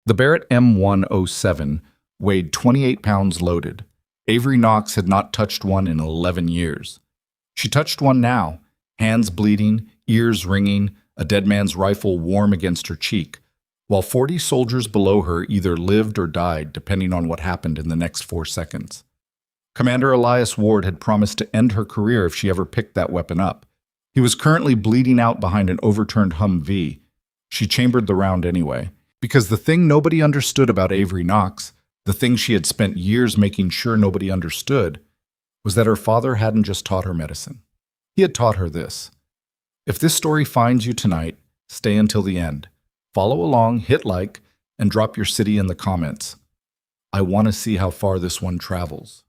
The Barrett M107 weighed 28 pounds loaded. Avery Knox had not touched one in 11 years. She touched one now, hands bleeding, ears ringing, a dead man's rifle warm against her cheek, while 40 soldiers below her either lived or died depending on what happened in the next 4 seconds. Commander Elias Ward had promised to end her career if she ever picked that weapon up. He was currently bleeding out behind an overturned Humvee. She chambered the round anyway, because the thing nobody understood about Avery Knox, the thing she had spent years making sure nobody understood, was that her father hadn't just taught her medicine. He had taught her this. If this story finds you tonight, stay until the end. Follow along, hit like, and drop your city in the comments. I want to see how far this one travels.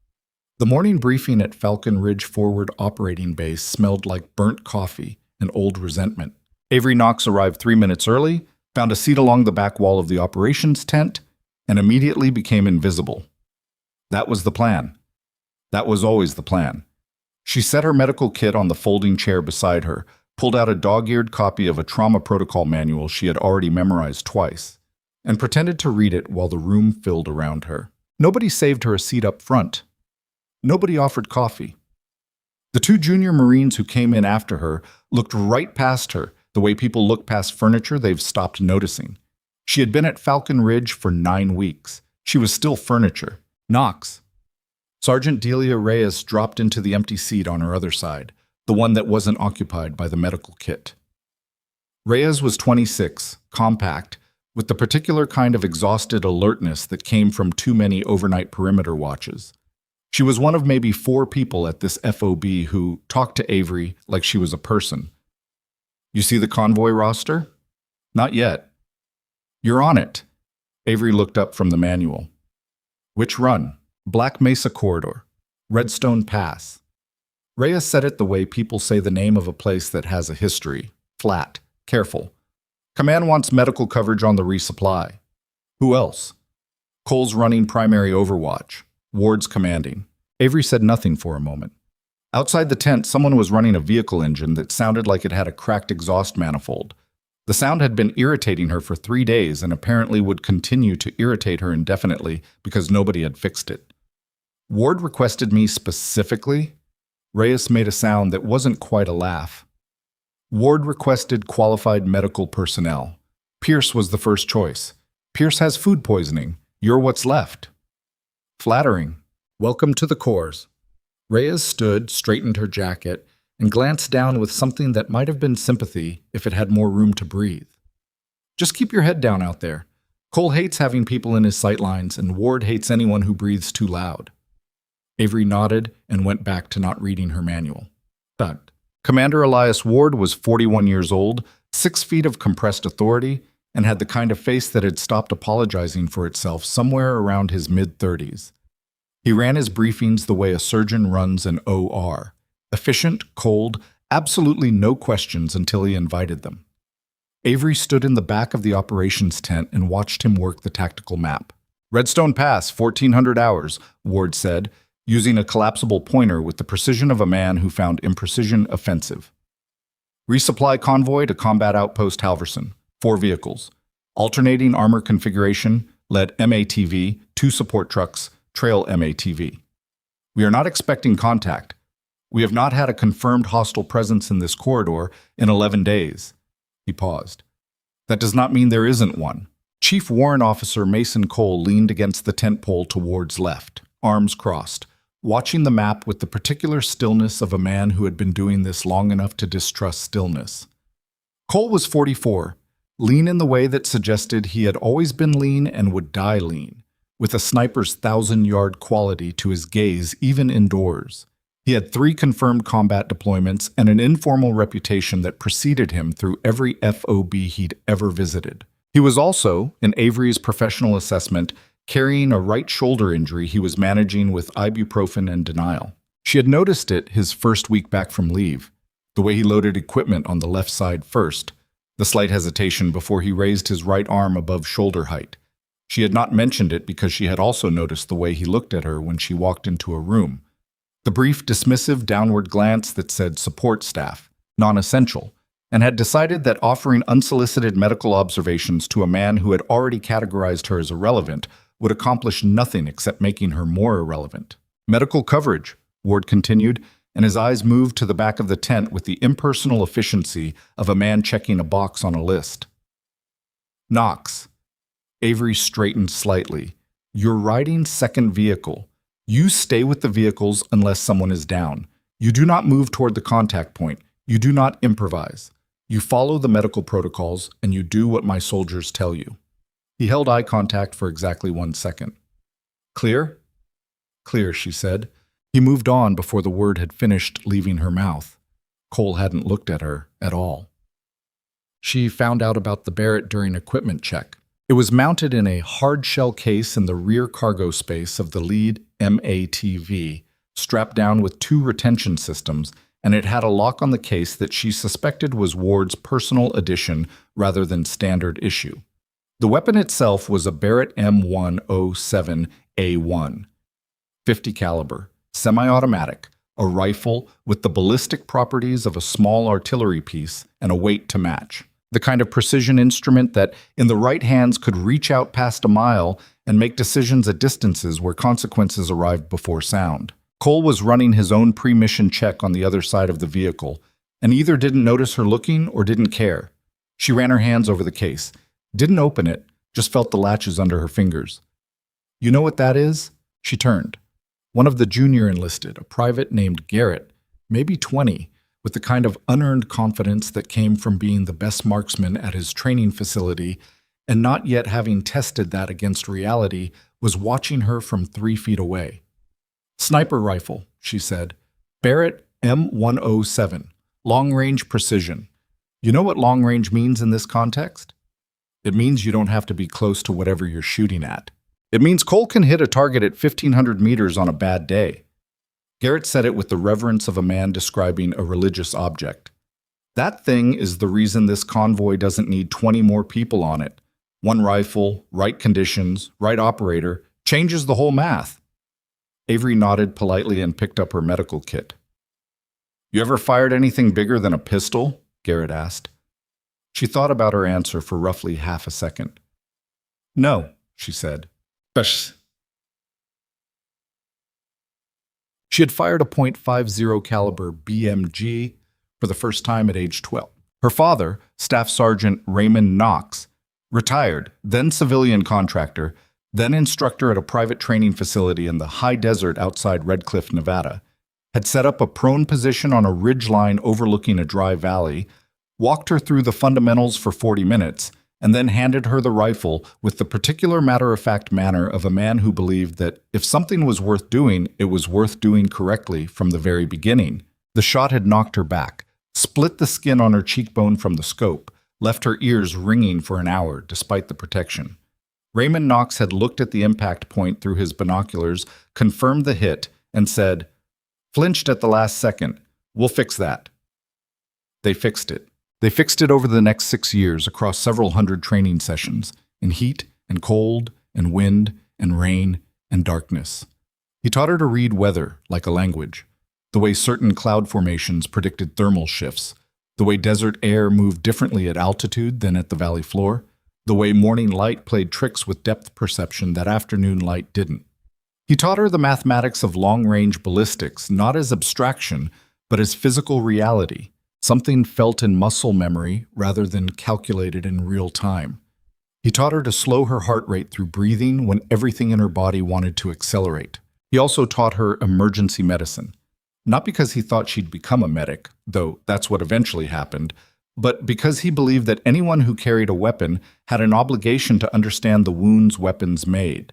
The morning briefing at Falcon Ridge Forward Operating Base smelled like burnt coffee and old resentment. Avery Knox arrived 3 minutes early, found a seat along the back wall of the operations tent, and immediately became invisible. That was the plan. That was always the plan. She set her medical kit on the folding chair beside her, pulled out a dog-eared copy of a trauma protocol manual she had already memorized twice, and pretended to read it while the room filled around her. Nobody saved her a seat up front. Nobody offered coffee. The 2 junior Marines who came in after her looked right past her, the way people look past furniture they've stopped noticing. She had been at Falcon Ridge for 9 weeks. She was still furniture. Knox. Sergeant Delia Reyes dropped into the empty seat on her other side, the one that wasn't occupied by the medical kit. Reyes was 26, compact, with the particular kind of exhausted alertness that came from too many overnight perimeter watches. She was one of maybe 4 people at this FOB who talked to Avery like she was a person. You see the convoy roster? Not yet. You're on it. Avery looked up from the manual. Which run? Black Mesa Corridor. Redstone Pass. Reyes said it the way people say the name of a place that has a history. Flat. Careful. Command wants medical coverage on the resupply. Who else? Cole's running primary overwatch. Ward's commanding. Avery said nothing for a moment. Outside the tent, someone was running a vehicle engine that sounded like it had a cracked exhaust manifold. The sound had been irritating her for 3 days and apparently would continue to irritate her indefinitely because nobody had fixed it. Ward requested me specifically. Reyes made a sound that wasn't quite a laugh. Ward requested qualified medical personnel. Pierce was the first choice. Pierce has food poisoning. You're what's left. Flattering. Welcome to the Corps. Reyes stood, straightened her jacket, and glanced down with something that might have been sympathy if it had more room to breathe. Just keep your head down out there. Cole hates having people in his sightlines, and Ward hates anyone who breathes too loud. Avery nodded and went back to not reading her manual. But Commander Elias Ward was 41 years old, 6 feet of compressed authority, and had the kind of face that had stopped apologizing for itself somewhere around his mid-30s. He ran his briefings the way a surgeon runs an OR. Efficient, cold, absolutely no questions until he invited them. Avery stood in the back of the operations tent and watched him work the tactical map. Redstone Pass, 1400 hours, Ward said, using a collapsible pointer with the precision of a man who found imprecision offensive. Resupply convoy to Combat Outpost Halverson, 4 vehicles. Alternating armor configuration, led MATV, 2 support trucks, trail MATV. We are not expecting contact. We have not had a confirmed hostile presence in this corridor in 11 days. He paused. That does not mean there isn't one. Chief Warrant Officer Mason Cole leaned against the tent pole to Ward's left, arms crossed, watching the map with the particular stillness of a man who had been doing this long enough to distrust stillness. Cole was 44, lean in the way that suggested he had always been lean and would die lean, with a sniper's 1,000-yard quality to his gaze even indoors. He had 3 confirmed combat deployments and an informal reputation that preceded him through every FOB he'd ever visited. He was also, in Avery's professional assessment, carrying a right shoulder injury he was managing with ibuprofen and denial. She had noticed it his first week back from leave, the way he loaded equipment on the left side first, the slight hesitation before he raised his right arm above shoulder height. She had not mentioned it because she had also noticed the way he looked at her when she walked into a room. The brief, dismissive downward glance that said support staff, non-essential, and had decided that offering unsolicited medical observations to a man who had already categorized her as irrelevant would accomplish nothing except making her more irrelevant. Medical coverage, Ward continued, and his eyes moved to the back of the tent with the impersonal efficiency of a man checking a box on a list. Knox. Avery straightened slightly. You're riding second vehicle. You stay with the vehicles unless someone is down. You do not move toward the contact point. You do not improvise. You follow the medical protocols, and you do what my soldiers tell you. He held eye contact for exactly 1 second. Clear? Clear, she said. He moved on before the word had finished leaving her mouth. Cole hadn't looked at her at all. She found out about the Barrett during equipment check. It was mounted in a hard-shell case in the rear cargo space of the lead MATV, strapped down with 2 retention systems, and it had a lock on the case that she suspected was Ward's personal addition rather than standard issue. The weapon itself was a Barrett M107A1, 50 caliber, semi-automatic, a rifle with the ballistic properties of a small artillery piece and a weight to match. The kind of precision instrument that, in the right hands, could reach out past a mile and make decisions at distances where consequences arrived before sound. Cole was running his own pre-mission check on the other side of the vehicle, and either didn't notice her looking or didn't care. She ran her hands over the case, didn't open it, just felt the latches under her fingers. You know what that is? She turned. One of the junior enlisted, a private named Garrett, maybe 20, with the kind of unearned confidence that came from being the best marksman at his training facility and not yet having tested that against reality, was watching her from 3 feet away. Sniper rifle, she said. Barrett M107, long-range precision. You know what long-range means in this context? It means you don't have to be close to whatever you're shooting at. It means Cole can hit a target at 1,500 meters on a bad day. Garrett said it with the reverence of a man describing a religious object. That thing is the reason this convoy doesn't need 20 more people on it. One rifle, right conditions, right operator, changes the whole math. Avery nodded politely and picked up her medical kit. You ever fired anything bigger than a pistol? Garrett asked. She thought about her answer for roughly half a second. No, she said. She had fired a .50 caliber BMG for the first time at age 12. Her father, Staff Sergeant Raymond Knox, retired, then civilian contractor, then instructor at a private training facility in the high desert outside Red Cliff, Nevada, had set up a prone position on a ridgeline overlooking a dry valley, walked her through the fundamentals for 40 minutes, and then handed her the rifle with the particular matter-of-fact manner of a man who believed that if something was worth doing, it was worth doing correctly from the very beginning. The shot had knocked her back, split the skin on her cheekbone from the scope, left her ears ringing for an hour despite the protection. Raymond Knox had looked at the impact point through his binoculars, confirmed the hit, and said, "Flinched at the last second. We'll fix that." They fixed it. They fixed it over the next 6 years across several hundred training sessions, in heat and cold and wind and rain and darkness. He taught her to read weather like a language, the way certain cloud formations predicted thermal shifts, the way desert air moved differently at altitude than at the valley floor, the way morning light played tricks with depth perception that afternoon light didn't. He taught her the mathematics of long-range ballistics, not as abstraction, but as physical reality, something felt in muscle memory rather than calculated in real time. He taught her to slow her heart rate through breathing when everything in her body wanted to accelerate. He also taught her emergency medicine, not because he thought she'd become a medic, though that's what eventually happened, but because he believed that anyone who carried a weapon had an obligation to understand the wounds weapons made.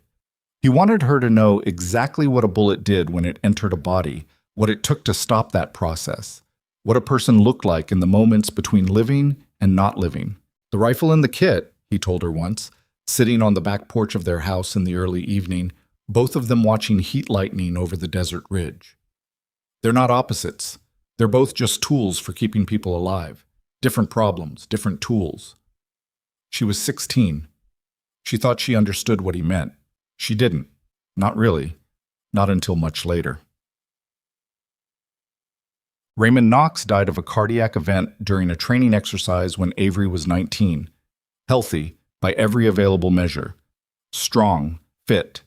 He wanted her to know exactly what a bullet did when it entered a body, what it took to stop that process, what a person looked like in the moments between living and not living. The rifle in the kit, he told her once, sitting on the back porch of their house in the early evening, both of them watching heat lightning over the desert ridge. They're not opposites. They're both just tools for keeping people alive. Different problems, different tools. She was 16. She thought she understood what he meant. She didn't. Not really. Not until much later. Raymond Knox died of a cardiac event during a training exercise when Avery was 19. Healthy by every available measure. Strong, fit.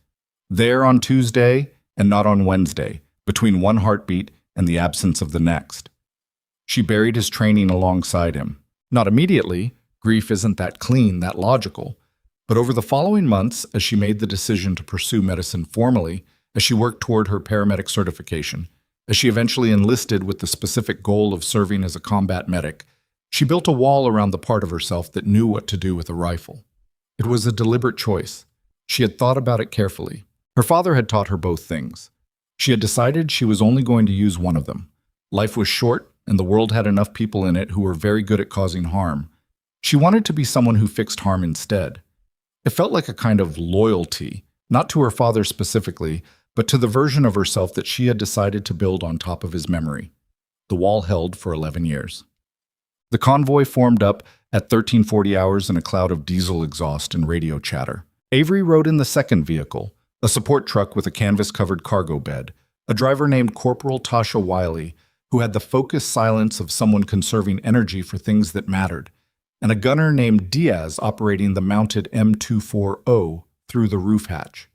There on Tuesday and not on Wednesday, between one heartbeat and the absence of the next. She buried his training alongside him. Not immediately, grief isn't that clean, that logical, but over the following months, as she made the decision to pursue medicine formally, as she worked toward her paramedic certification, as she eventually enlisted with the specific goal of serving as a combat medic, she built a wall around the part of herself that knew what to do with a rifle. It was a deliberate choice. She had thought about it carefully. Her father had taught her both things. She had decided she was only going to use one of them. Life was short, and the world had enough people in it who were very good at causing harm. She wanted to be someone who fixed harm instead. It felt like a kind of loyalty, not to her father specifically, but to the version of herself that she had decided to build on top of his memory. The wall held for 11 years. The convoy formed up at 1340 hours in a cloud of diesel exhaust and radio chatter. Avery rode in the second vehicle, a support truck with a canvas-covered cargo bed, a driver named Corporal Tasha Wiley, who had the focused silence of someone conserving energy for things that mattered, and a gunner named Diaz operating the mounted M240 through the roof hatch.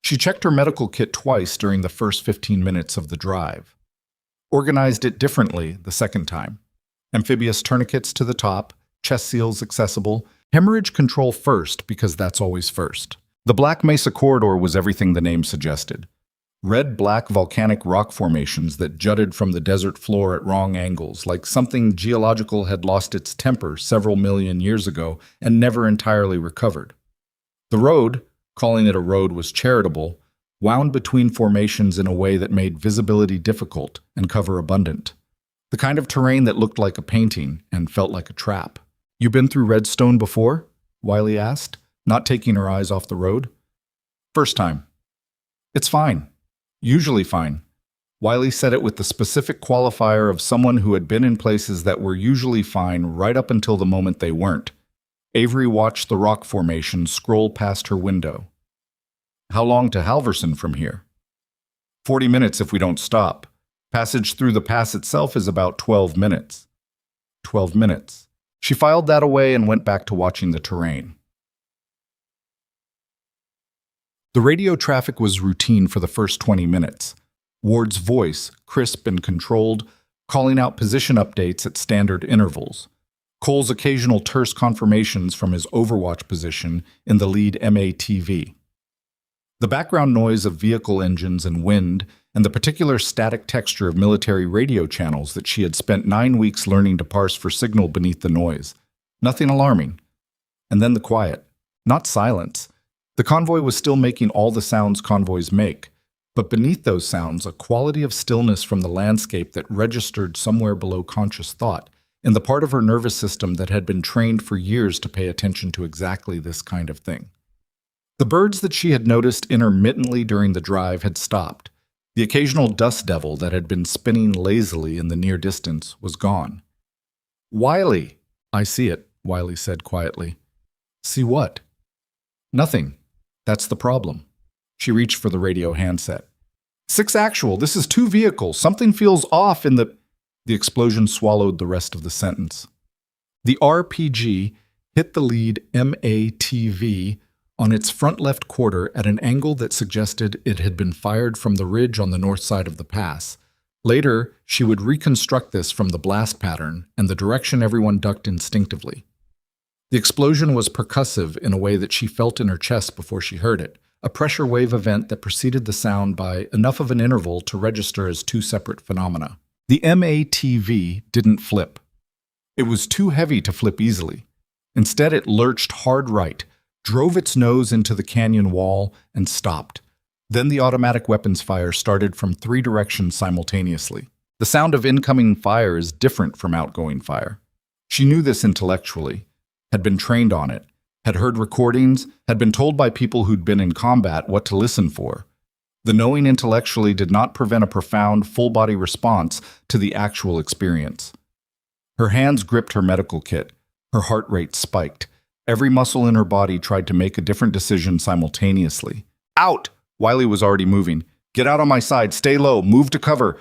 She checked her medical kit twice during the first 15 minutes of the drive. Organized it differently the second time. Amphibious tourniquets to the top, chest seals accessible, hemorrhage control first because that's always first. The Black Mesa Corridor was everything the name suggested. Red-black volcanic rock formations that jutted from the desert floor at wrong angles, like something geological had lost its temper several million years ago and never entirely recovered. The road, calling it a road was charitable, wound between formations in a way that made visibility difficult and cover abundant. The kind of terrain that looked like a painting and felt like a trap. "You been through Redstone before?" Wiley asked, not taking her eyes off the road. "First time." "It's fine. Usually fine." Wiley said it with the specific qualifier of someone who had been in places that were usually fine right up until the moment they weren't. Avery watched the rock formation scroll past her window. "How long to Halverson from here?" 40 minutes if we don't stop. Passage through the pass itself is about 12 minutes. 12 minutes. She filed that away and went back to watching the terrain. The radio traffic was routine for the first 20 minutes. Ward's voice, crisp and controlled, calling out position updates at standard intervals. Cole's occasional terse confirmations from his overwatch position in the lead MATV. The background noise of vehicle engines and wind, and the particular static texture of military radio channels that she had spent 9 weeks learning to parse for signal beneath the noise. Nothing alarming. And then the quiet. Not silence. The convoy was still making all the sounds convoys make, but beneath those sounds, a quality of stillness from the landscape that registered somewhere below conscious thought, in the part of her nervous system that had been trained for years to pay attention to exactly this kind of thing. The birds that she had noticed intermittently during the drive had stopped. The occasional dust devil that had been spinning lazily in the near distance was gone. "Wiley!" "I see it," Wiley said quietly. "See what?" "Nothing. That's the problem." She reached for the radio handset. "6 actual. This is 2 vehicles. Something feels off in the..." The explosion swallowed the rest of the sentence. The RPG hit the lead MATV on its front left quarter at an angle that suggested it had been fired from the ridge on the north side of the pass. Later, she would reconstruct this from the blast pattern and the direction everyone ducked instinctively. The explosion was percussive in a way that she felt in her chest before she heard it, a pressure wave event that preceded the sound by enough of an interval to register as 2 separate phenomena. The MATV didn't flip. It was too heavy to flip easily. Instead, it lurched hard right, drove its nose into the canyon wall, and stopped. Then the automatic weapons fire started from 3 directions simultaneously. The sound of incoming fire is different from outgoing fire. She knew this intellectually, had been trained on it, had heard recordings, had been told by people who'd been in combat what to listen for. The knowing intellectually did not prevent a profound, full-body response to the actual experience. Her hands gripped her medical kit. Her heart rate spiked. Every muscle in her body tried to make a different decision simultaneously. "Out!" Wiley was already moving. "Get out on my side. Stay low. Move to cover."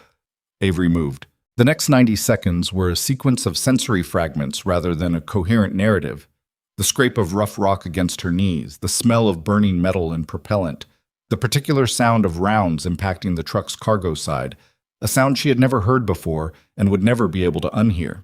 Avery moved. The next 90 seconds were a sequence of sensory fragments rather than a coherent narrative. The scrape of rough rock against her knees, the smell of burning metal and propellant, the particular sound of rounds impacting the truck's cargo side, a sound she had never heard before and would never be able to unhear.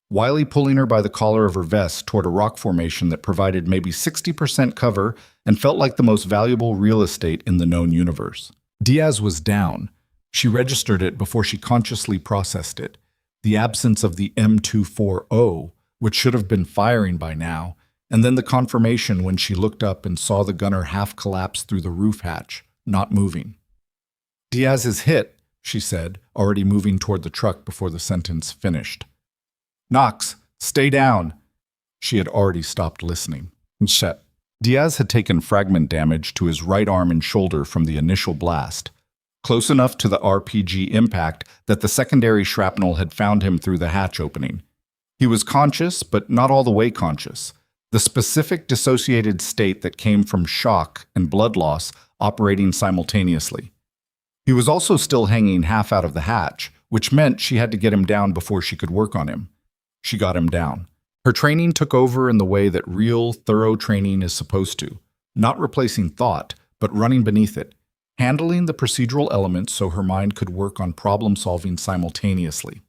Wiley pulling her by the collar of her vest toward a rock formation that provided maybe 60% cover and felt like the most valuable real estate in the known universe. Diaz was down. She registered it before she consciously processed it. The absence of the M240, which should have been firing by now, and then the confirmation when she looked up and saw the gunner half collapse through the roof hatch, not moving. "Diaz is hit," she said, already moving toward the truck before the sentence finished. "Knox, stay down." She had already stopped listening. Shit. Diaz had taken fragment damage to his right arm and shoulder from the initial blast, close enough to the RPG impact that the secondary shrapnel had found him through the hatch opening. He was conscious, but not all the way conscious. The specific dissociated state that came from shock and blood loss operating simultaneously. He was also still hanging half out of the hatch, which meant she had to get him down before she could work on him. She got him down. Her training took over in the way that real, thorough training is supposed to, not replacing thought, but running beneath it, handling the procedural elements so her mind could work on problem-solving simultaneously.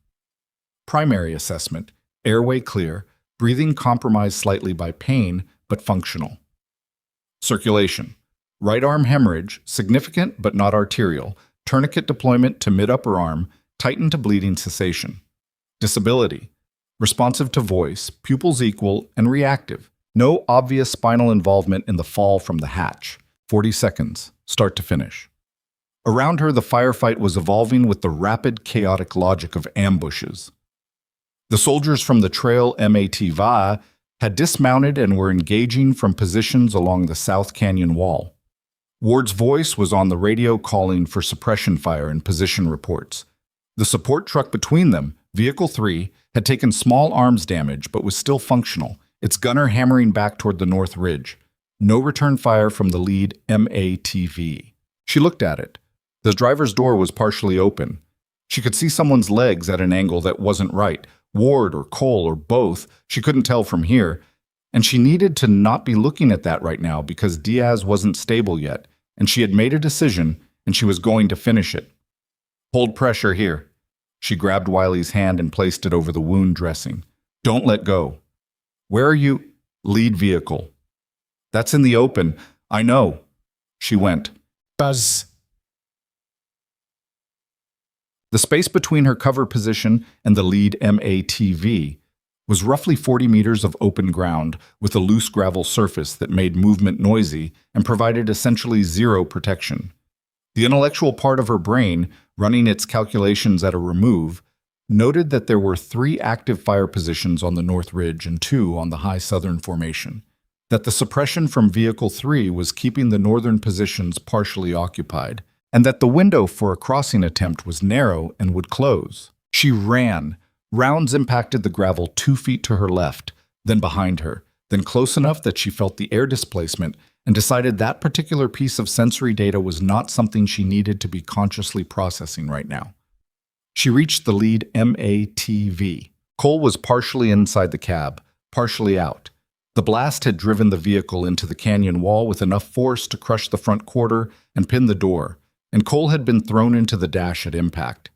Primary assessment: airway clear, breathing compromised slightly by pain, but functional. Circulation: right arm hemorrhage, significant but not arterial, tourniquet deployment to mid-upper arm, tightened to bleeding cessation. Disability: responsive to voice, pupils equal, and reactive. No obvious spinal involvement in the fall from the hatch. 40 seconds, start to finish. Around her, the firefight was evolving with the rapid, chaotic logic of ambushes. The soldiers from the trail MATVA had dismounted and were engaging from positions along the South Canyon wall. Ward's voice was on the radio calling for suppression fire and position reports. The support truck between them, Vehicle 3, had taken small arms damage but was still functional, its gunner hammering back toward the north ridge. No return fire from the lead MATV. She looked at it. The driver's door was partially open. She could see someone's legs at an angle that wasn't right. Ward or Cole or both, she couldn't tell from here. And she needed to not be looking at that right now because Diaz wasn't stable yet, and she had made a decision, and she was going to finish it. "Hold pressure here." She grabbed Wiley's hand and placed it over the wound dressing. "Don't let go." "Where are you?" "Lead vehicle." "That's in the open. I know." She went. Buzz. The space between her cover position and the lead MATV was roughly 40 meters of open ground with a loose gravel surface that made movement noisy and provided essentially zero protection. The intellectual part of her brain, running its calculations at a remove, noted that there were 3 active fire positions on the North Ridge and 2 on the high southern formation, that the suppression from Vehicle 3 was keeping the northern positions partially occupied, and that the window for a crossing attempt was narrow and would close. She ran. Rounds impacted the gravel 2 feet to her left, then behind her, then close enough that she felt the air displacement and decided that particular piece of sensory data was not something she needed to be consciously processing right now. She reached the lead MATV. Cole was partially inside the cab, partially out. The blast had driven the vehicle into the canyon wall with enough force to crush the front quarter and pin the door, and Cole had been thrown into the dash at impact.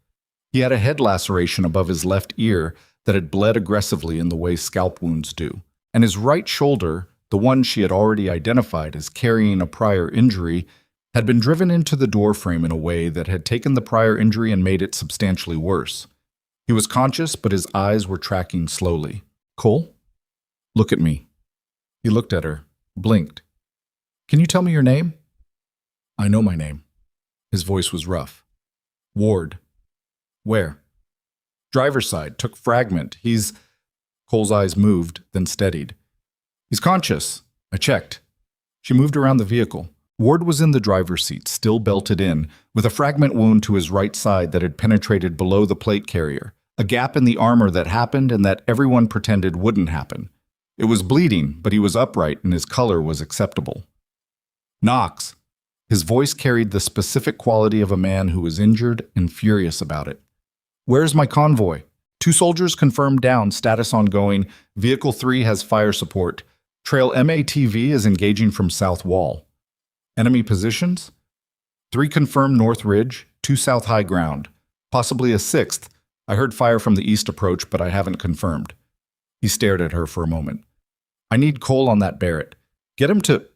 He had a head laceration above his left ear that had bled aggressively in the way scalp wounds do, and his right shoulder, the one she had already identified as carrying a prior injury, had been driven into the door frame in a way that had taken the prior injury and made it substantially worse. He was conscious, but his eyes were tracking slowly. "Cole? Look at me." He looked at her, blinked. "Can you tell me your name?" "I know my name." His voice was rough. "Ward." "Where?" "Driver's side, took fragment. He's—" Cole's eyes moved, then steadied. "He's conscious. I checked." She moved around the vehicle. Ward was in the driver's seat, still belted in, with a fragment wound to his right side that had penetrated below the plate carrier, a gap in the armor that happened and that everyone pretended wouldn't happen. It was bleeding, but he was upright and his color was acceptable. "Knox." His voice carried the specific quality of a man who was injured and furious about it. Where's my convoy? 2 soldiers confirmed down, status ongoing. Vehicle 3 has fire support. Trail MATV is engaging from south wall. Enemy positions? 3 confirmed north ridge, 2 south high ground. Possibly a 6th. I heard fire from the east approach, but I haven't confirmed. He stared at her for a moment. I need Cole on that Barrett. Get him to...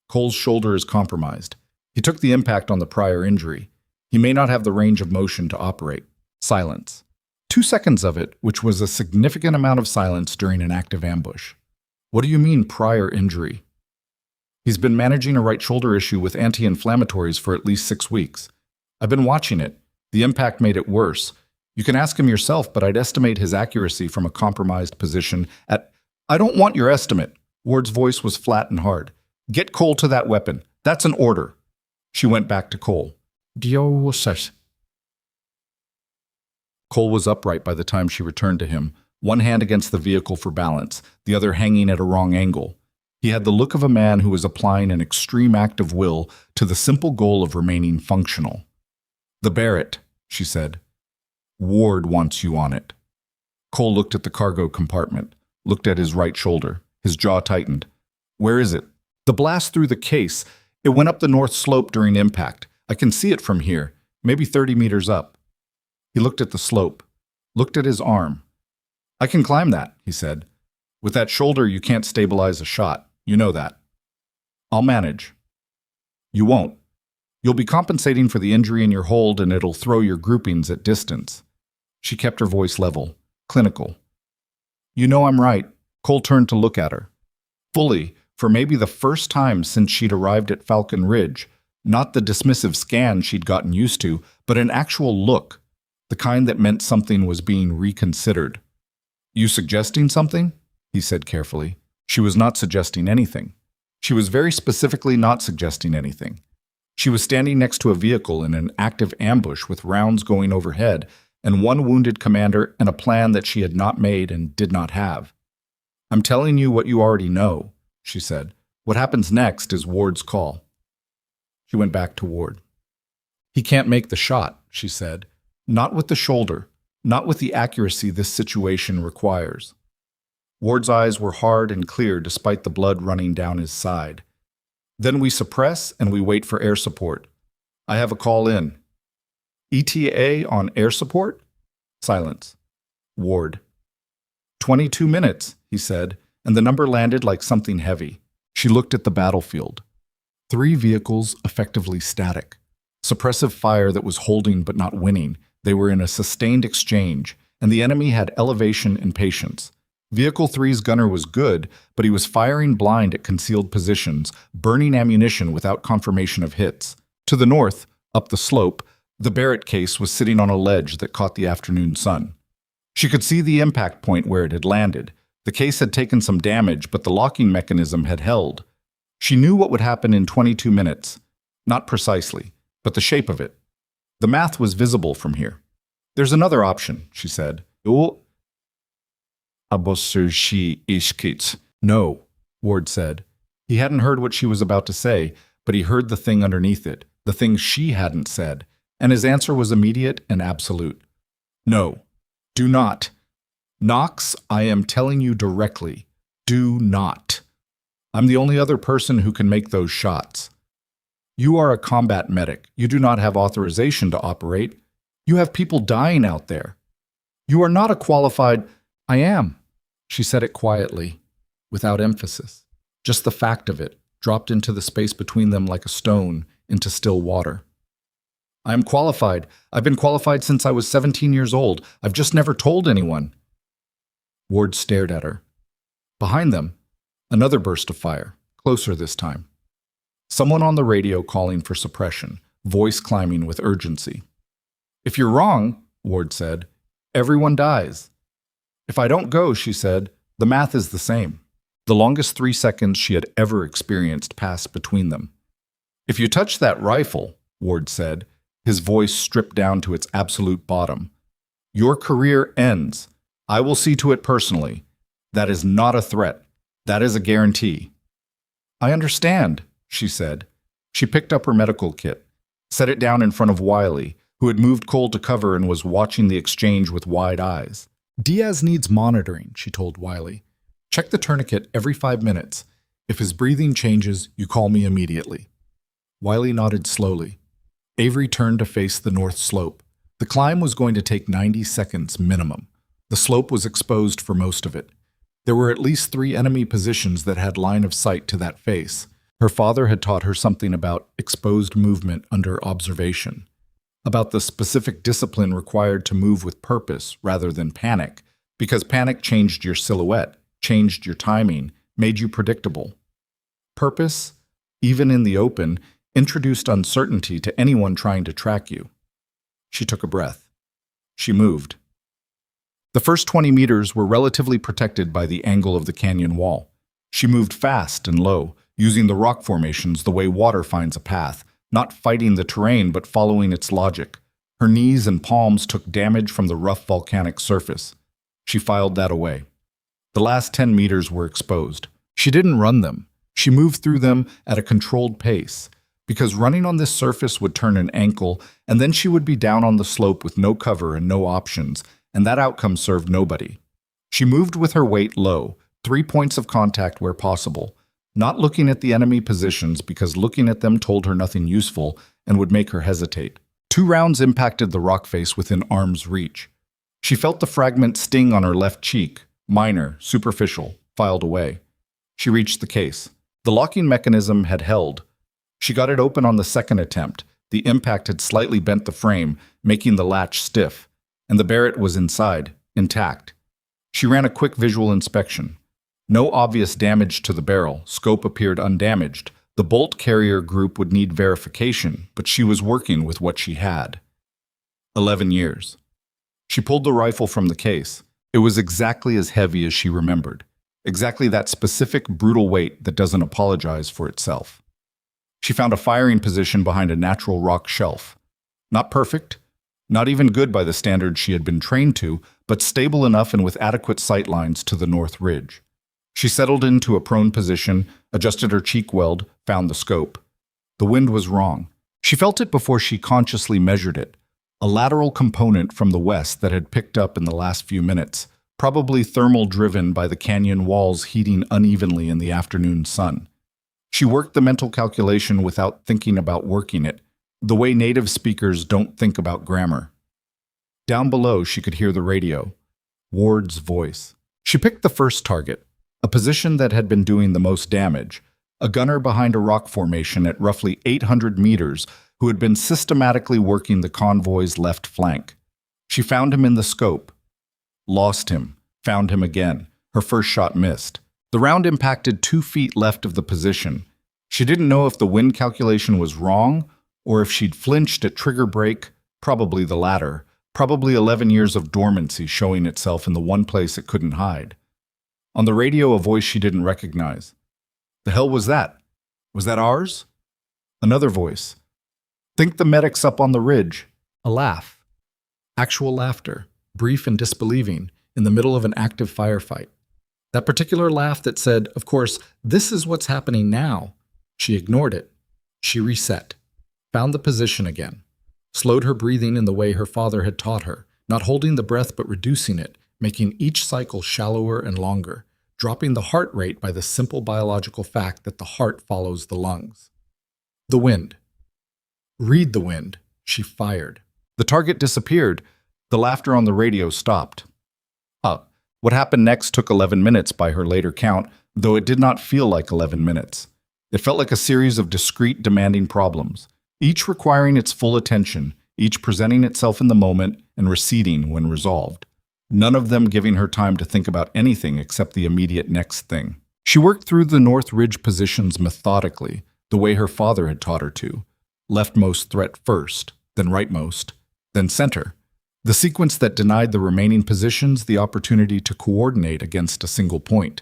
Cole's shoulder is compromised. He took the impact on the prior injury. He may not have the range of motion to operate. Silence. 2 seconds of it, which was a significant amount of silence during an active ambush. What do you mean, prior injury? He's been managing a right shoulder issue with anti-inflammatories for at least 6 weeks. I've been watching it. The impact made it worse. You can ask him yourself, but I'd estimate his accuracy from a compromised position at... I don't want your estimate. Ward's voice was flat and hard. Get Cole to that weapon. That's an order. She went back to Cole. Cole was upright by the time she returned to him, one hand against the vehicle for balance, the other hanging at a wrong angle. He had the look of a man who was applying an extreme act of will to the simple goal of remaining functional. The Barrett, she said. Ward wants you on it. Cole looked at the cargo compartment, looked at his right shoulder. His jaw tightened. Where is it? The blast through the case. It went up the north slope during impact. I can see it from here, maybe 30 meters up. He looked at the slope, looked at his arm. I can climb that, he said. With that shoulder, you can't stabilize a shot. You know that. I'll manage. You won't. You'll be compensating for the injury in your hold, and it'll throw your groupings at distance. She kept her voice level, clinical. You know I'm right. Cole turned to look at her. Fully, for maybe the first time since she'd arrived at Falcon Ridge, not the dismissive scan she'd gotten used to, but an actual look, the kind that meant something was being reconsidered. You suggesting something? He said carefully. She was not suggesting anything. She was very specifically not suggesting anything. She was standing next to a vehicle in an active ambush with rounds going overhead and one wounded commander and a plan that she had not made and did not have. I'm telling you what you already know, she said. What happens next is Ward's call. She went back to Ward. He can't make the shot, she said. Not with the shoulder, not with the accuracy this situation requires. Ward's eyes were hard and clear despite the blood running down his side. Then we suppress and we wait for air support. I have a call in. ETA on air support? Silence. Ward. 22 minutes, he said, and the number landed like something heavy. She looked at the battlefield. 3 vehicles effectively static. Suppressive fire that was holding but not winning. They were in a sustained exchange, and the enemy had elevation and patience. Vehicle 3's gunner was good, but he was firing blind at concealed positions, burning ammunition without confirmation of hits. To the north, up the slope, the Barrett case was sitting on a ledge that caught the afternoon sun. She could see the impact point where it had landed. The case had taken some damage, but the locking mechanism had held. She knew what would happen in 22 minutes. Not precisely, but the shape of it. The math was visible from here. There's another option, she said. No, Ward said. He hadn't heard what she was about to say, but he heard the thing underneath it, the thing she hadn't said, and his answer was immediate and absolute. No, do not. Knox, I am telling you directly, do not. I'm the only other person who can make those shots. You are a combat medic. You do not have authorization to operate. You have people dying out there. You are not a qualified... I am. She said it quietly, without emphasis. Just the fact of it, dropped into the space between them like a stone into still water. I am qualified. I've been qualified since I was 17 years old. I've just never told anyone. Ward stared at her. Behind them, another burst of fire, closer this time. Someone on the radio calling for suppression, voice climbing with urgency. If you're wrong, Ward said, everyone dies. If I don't go, she said, the math is the same. The longest 3 seconds she had ever experienced passed between them. If you touch that rifle, Ward said, his voice stripped down to its absolute bottom, your career ends. I will see to it personally. That is not a threat. That is a guarantee. I understand, she said. She picked up her medical kit, set it down in front of Wiley, who had moved Cole to cover and was watching the exchange with wide eyes. "Diaz needs monitoring," she told Wiley. "Check the tourniquet every 5 minutes. If his breathing changes, you call me immediately." Wiley nodded slowly. Avery turned to face the north slope. The climb was going to take 90 seconds minimum. The slope was exposed for most of it. There were at least 3 enemy positions that had line of sight to that face. Her father had taught her something about exposed movement under observation, about the specific discipline required to move with purpose rather than panic, because panic changed your silhouette, changed your timing, made you predictable. Purpose, even in the open, introduced uncertainty to anyone trying to track you. She took a breath. She moved. The first 20 meters were relatively protected by the angle of the canyon wall. She moved fast and low, using the rock formations the way water finds a path, not fighting the terrain but following its logic. Her knees and palms took damage from the rough volcanic surface. She filed that away. The last 10 meters were exposed. She didn't run them. She moved through them at a controlled pace, because running on this surface would turn an ankle, and then she would be down on the slope with no cover and no options, and that outcome served nobody. She moved with her weight low, 3 points of contact where possible, not looking at the enemy positions because looking at them told her nothing useful and would make her hesitate. 2 rounds impacted the rock face within arm's reach. She felt the fragment sting on her left cheek, minor, superficial, filed away. She reached the case. The locking mechanism had held. She got it open on the second attempt. The impact had slightly bent the frame, making the latch stiff, and the Barrett was inside, intact. She ran a quick visual inspection. No obvious damage to the barrel. Scope appeared undamaged. The bolt carrier group would need verification, but she was working with what she had. 11 years. She pulled the rifle from the case. It was exactly as heavy as she remembered. Exactly that specific, brutal weight that doesn't apologize for itself. She found a firing position behind a natural rock shelf. Not perfect, not even good by the standards she had been trained to, but stable enough and with adequate sight lines to the north ridge. She settled into a prone position, adjusted her cheek weld, found the scope. The wind was wrong. She felt it before she consciously measured it. A lateral component from the west that had picked up in the last few minutes, probably thermal driven by the canyon walls heating unevenly in the afternoon sun. She worked the mental calculation without thinking about working it, the way native speakers don't think about grammar. Down below, she could hear the radio. Ward's voice. She picked the first target, a position that had been doing the most damage, a gunner behind a rock formation at roughly 800 meters who had been systematically working the convoy's left flank. She found him in the scope. Lost him. Found him again. Her first shot missed. The round impacted 2 feet left of the position. She didn't know if the wind calculation was wrong or if she'd flinched at trigger break, probably the latter, probably 11 years of dormancy showing itself in the one place it couldn't hide. On the radio, a voice she didn't recognize. The hell was that? Was that ours? Another voice. Think the medic's up on the ridge. A laugh. Actual laughter, brief and disbelieving, in the middle of an active firefight. That particular laugh that said, of course, this is what's happening now. She ignored it. She reset. Found the position again. Slowed her breathing in the way her father had taught her, not holding the breath but reducing it, making each cycle shallower and longer, dropping the heart rate by the simple biological fact that the heart follows the lungs. The wind. Read the wind. She fired. The target disappeared. The laughter on the radio stopped. What happened next took 11 minutes by her later count, though it did not feel like 11 minutes. It felt like a series of discrete, demanding problems, each requiring its full attention, each presenting itself in the moment and receding when resolved. None of them giving her time to think about anything except the immediate next thing. She worked through the north ridge positions methodically, the way her father had taught her to. Leftmost threat first, then rightmost, then center. The sequence that denied the remaining positions the opportunity to coordinate against a single point.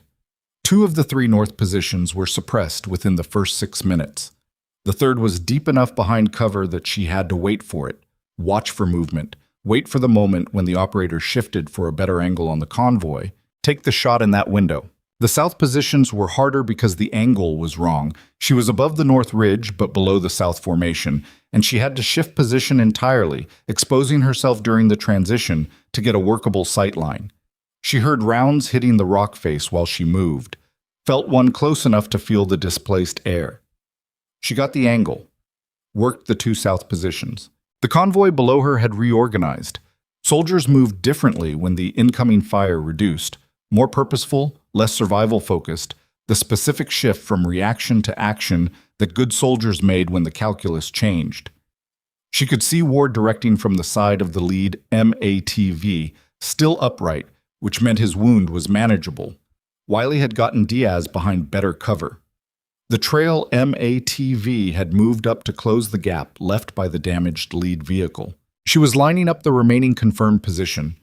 2 of the 3 north positions were suppressed within the first 6 minutes. The third was deep enough behind cover that she had to wait for it, watch for movement, wait for the moment when the operator shifted for a better angle on the convoy, take the shot in that window. The south positions were harder because the angle was wrong. She was above the north ridge but below the south formation, and she had to shift position entirely, exposing herself during the transition to get a workable sightline. She heard rounds hitting the rock face while she moved, felt one close enough to feel the displaced air. She got the angle, worked the two south positions. The convoy below her had reorganized. Soldiers moved differently when the incoming fire reduced, more purposeful, less survival-focused, the specific shift from reaction to action that good soldiers made when the calculus changed. She could see Ward directing from the side of the lead MATV, still upright, which meant his wound was manageable. Wiley had gotten Diaz behind better cover. The trail MATV had moved up to close the gap left by the damaged lead vehicle. She was lining up the remaining confirmed position,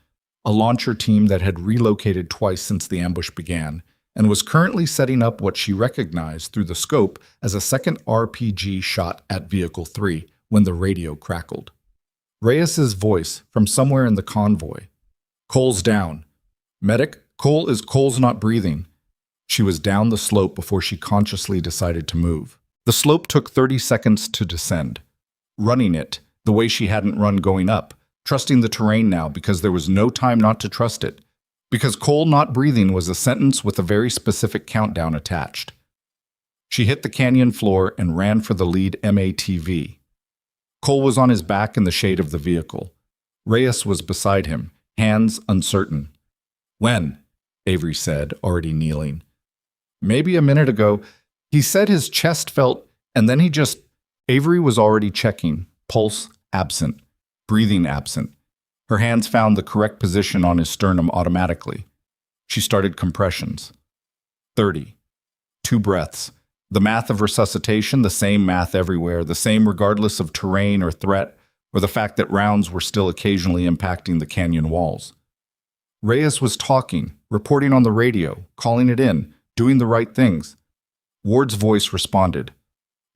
a launcher team that had relocated twice since the ambush began, and was currently setting up what she recognized through the scope as a second RPG shot at Vehicle 3 when the radio crackled. Reyes's voice from somewhere in the convoy. "Cole's down. Medic, Cole's not breathing." She was down the slope before she consciously decided to move. The slope took 30 seconds to descend. Running it, the way she hadn't run going up, trusting the terrain now because there was no time not to trust it. Because Cole not breathing was a sentence with a very specific countdown attached. She hit the canyon floor and ran for the lead MATV. Cole was on his back in the shade of the vehicle. Reyes was beside him, hands uncertain. "When?" Avery said, already kneeling. "Maybe a minute ago." He said his chest felt, and then Avery was already checking, pulse absent, breathing absent. Her hands found the correct position on his sternum automatically. She started compressions. 30. 2 breaths. The math of resuscitation, the same math everywhere, the same regardless of terrain or threat, or the fact that rounds were still occasionally impacting the canyon walls. Reyes was talking, reporting on the radio, calling it in, doing the right things. Ward's voice responded.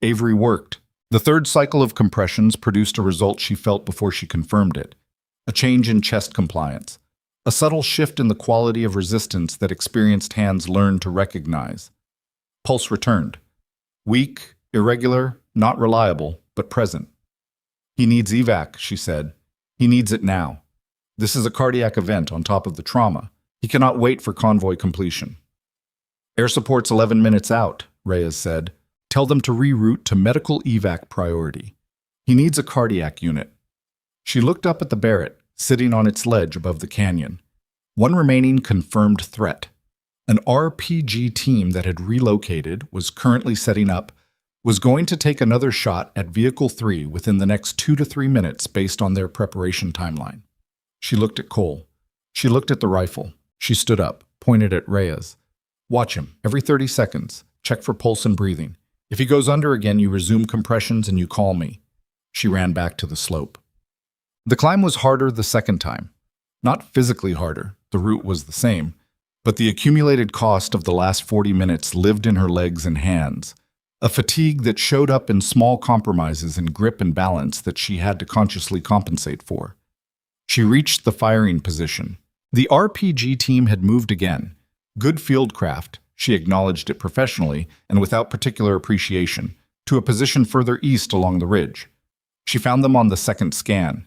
Avery worked. The third cycle of compressions produced a result she felt before she confirmed it. A change in chest compliance. A subtle shift in the quality of resistance that experienced hands learned to recognize. Pulse returned. Weak, irregular, not reliable, but present. "He needs evac," she said. "He needs it now. This is a cardiac event on top of the trauma. He cannot wait for convoy completion." "Air support's 11 minutes out," Reyes said. "Tell them to reroute to medical evac priority. He needs a cardiac unit." She looked up at the Barrett, sitting on its ledge above the canyon. One remaining confirmed threat. An RPG team that had relocated, was currently setting up, was going to take another shot at Vehicle 3 within the next 2 to 3 minutes based on their preparation timeline. She looked at Cole. She looked at the rifle. She stood up, pointed at Reyes. "Watch him. Every 30 seconds. Check for pulse and breathing. If he goes under again, you resume compressions and you call me." She ran back to the slope. The climb was harder the second time. Not physically harder, the route was the same, but the accumulated cost of the last 40 minutes lived in her legs and hands, a fatigue that showed up in small compromises in grip and balance that she had to consciously compensate for. She reached the firing position. The RPG team had moved again. Good fieldcraft, she acknowledged it professionally and without particular appreciation, to a position further east along the ridge. She found them on the second scan.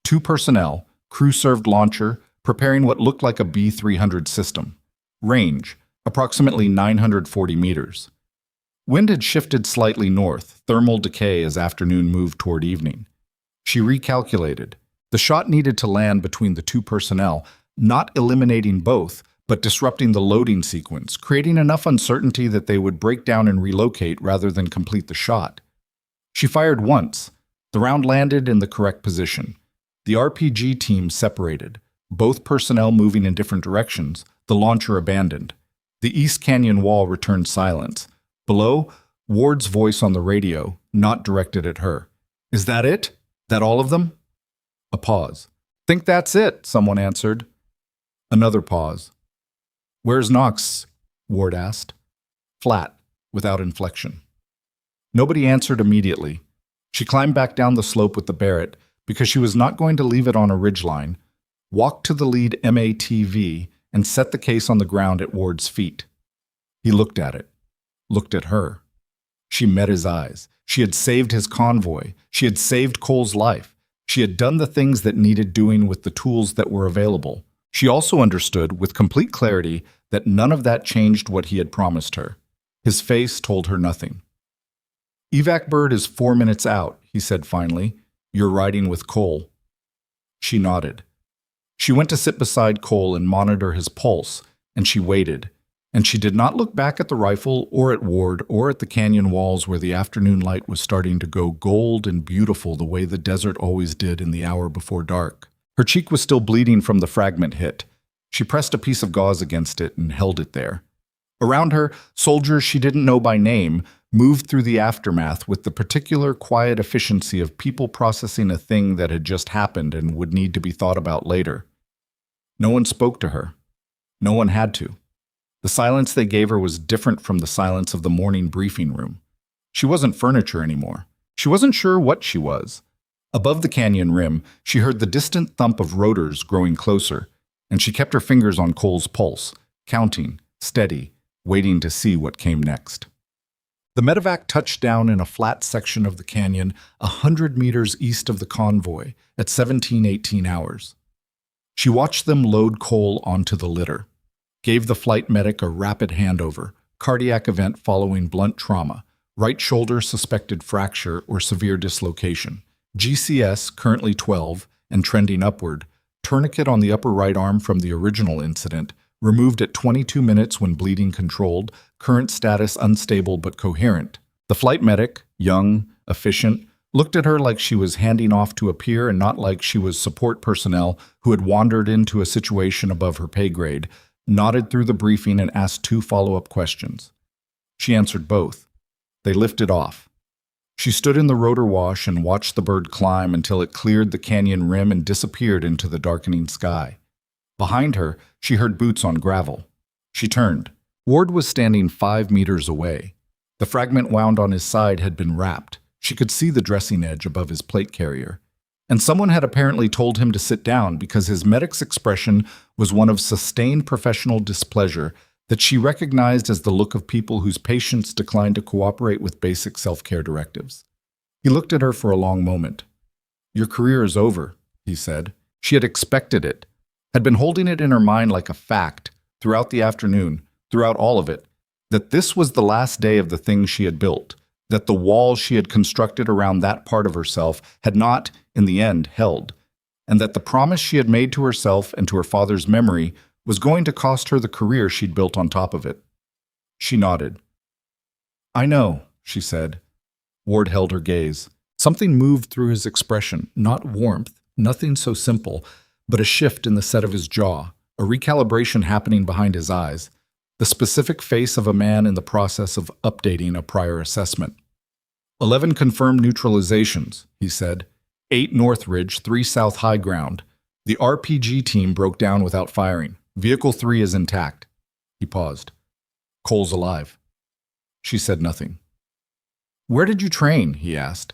2 personnel, crew-served launcher, preparing what looked like a B-300 system. Range, approximately 940 meters. Wind had shifted slightly north, thermal decay as afternoon moved toward evening. She recalculated. The shot needed to land between the 2 personnel, not eliminating both, but disrupting the loading sequence, creating enough uncertainty that they would break down and relocate rather than complete the shot. She fired once. The round landed in the correct position. The RPG team separated, both personnel moving in different directions, the launcher abandoned. The East Canyon wall returned silence. Below, Ward's voice on the radio, not directed at her. "Is that it? That all of them?" A pause. "Think that's it," someone answered. Another pause. "Where's Knox?" Ward asked. Flat, without inflection. Nobody answered immediately. She climbed back down the slope with the Barrett, because she was not going to leave it on a ridgeline, walked to the lead MATV, and set the case on the ground at Ward's feet. He looked at it, looked at her. She met his eyes. She had saved his convoy. She had saved Cole's life. She had done the things that needed doing with the tools that were available. She also understood with complete clarity that none of that changed what he had promised her. His face told her nothing. "Evac bird is 4 minutes out," he said finally. "You're riding with Cole." She nodded. She went to sit beside Cole and monitor his pulse, and she waited. And she did not look back at the rifle or at Ward or at the canyon walls where the afternoon light was starting to go gold and beautiful the way the desert always did in the hour before dark. Her cheek was still bleeding from the fragment hit. She pressed a piece of gauze against it and held it there. Around her, soldiers she didn't know by name moved through the aftermath with the particular quiet efficiency of people processing a thing that had just happened and would need to be thought about later. No one spoke to her. No one had to. The silence they gave her was different from the silence of the morning briefing room. She wasn't furniture anymore. She wasn't sure what she was. Above the canyon rim, she heard the distant thump of rotors growing closer, and she kept her fingers on Cole's pulse, counting, steady, waiting to see what came next. The medevac touched down in a flat section of the canyon 100 meters east of the convoy at 17-18 hours. She watched them load Cole onto the litter, gave the flight medic a rapid handover, cardiac event following blunt trauma, right shoulder suspected fracture or severe dislocation, GCS currently 12 and trending upward, tourniquet on the upper right arm from the original incident, removed at 22 minutes when bleeding controlled, current status unstable but coherent. The flight medic, young, efficient, looked at her like she was handing off to a peer and not like she was support personnel who had wandered into a situation above her pay grade, nodded through the briefing and asked 2 follow-up questions. She answered both. They lifted off. She stood in the rotor wash and watched the bird climb until it cleared the canyon rim and disappeared into the darkening sky. Behind her, she heard boots on gravel. She turned. Ward was standing 5 meters away. The fragment wound on his side had been wrapped. She could see the dressing edge above his plate carrier. And someone had apparently told him to sit down because his medic's expression was one of sustained professional displeasure that she recognized as the look of people whose patients declined to cooperate with basic self-care directives. He looked at her for a long moment. "Your career is over," he said. She had expected it, had been holding it in her mind like a fact throughout the afternoon, throughout all of it, that this was the last day of the things she had built, that the wall she had constructed around that part of herself had not, in the end, held, and that the promise she had made to herself and to her father's memory was going to cost her the career she'd built on top of it. She nodded. "I know," she said. Ward held her gaze. Something moved through his expression, not warmth, nothing so simple, but a shift in the set of his jaw, a recalibration happening behind his eyes, the specific face of a man in the process of updating a prior assessment. 11 confirmed neutralizations, he said. 8 North Ridge, 3 South High Ground. The RPG team broke down without firing. Vehicle 3 is intact. He paused. Cole's alive. She said nothing. "Where did you train?" he asked.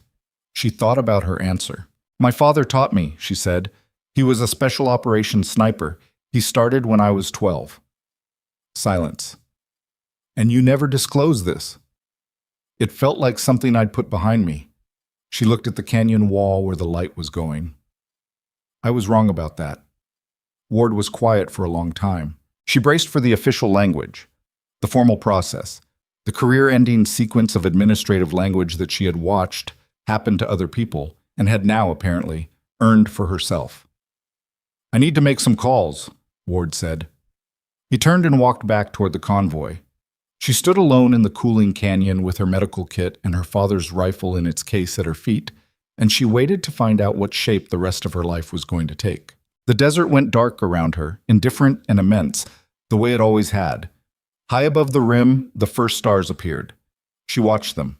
She thought about her answer. "My father taught me," she said. "He was a special operations sniper. He started when I was 12. Silence. "And you never disclosed this?" "It felt like something I'd put behind me." She looked at the canyon wall where the light was going. "I was wrong about that." Ward was quiet for a long time. She braced for the official language, the formal process, the career-ending sequence of administrative language that she had watched happen to other people and had now, apparently, earned for herself. "I need to make some calls," Ward said. He turned and walked back toward the convoy. She stood alone in the cooling canyon with her medical kit and her father's rifle in its case at her feet, and she waited to find out what shape the rest of her life was going to take. The desert went dark around her, indifferent and immense, the way it always had. High above the rim, the first stars appeared. She watched them.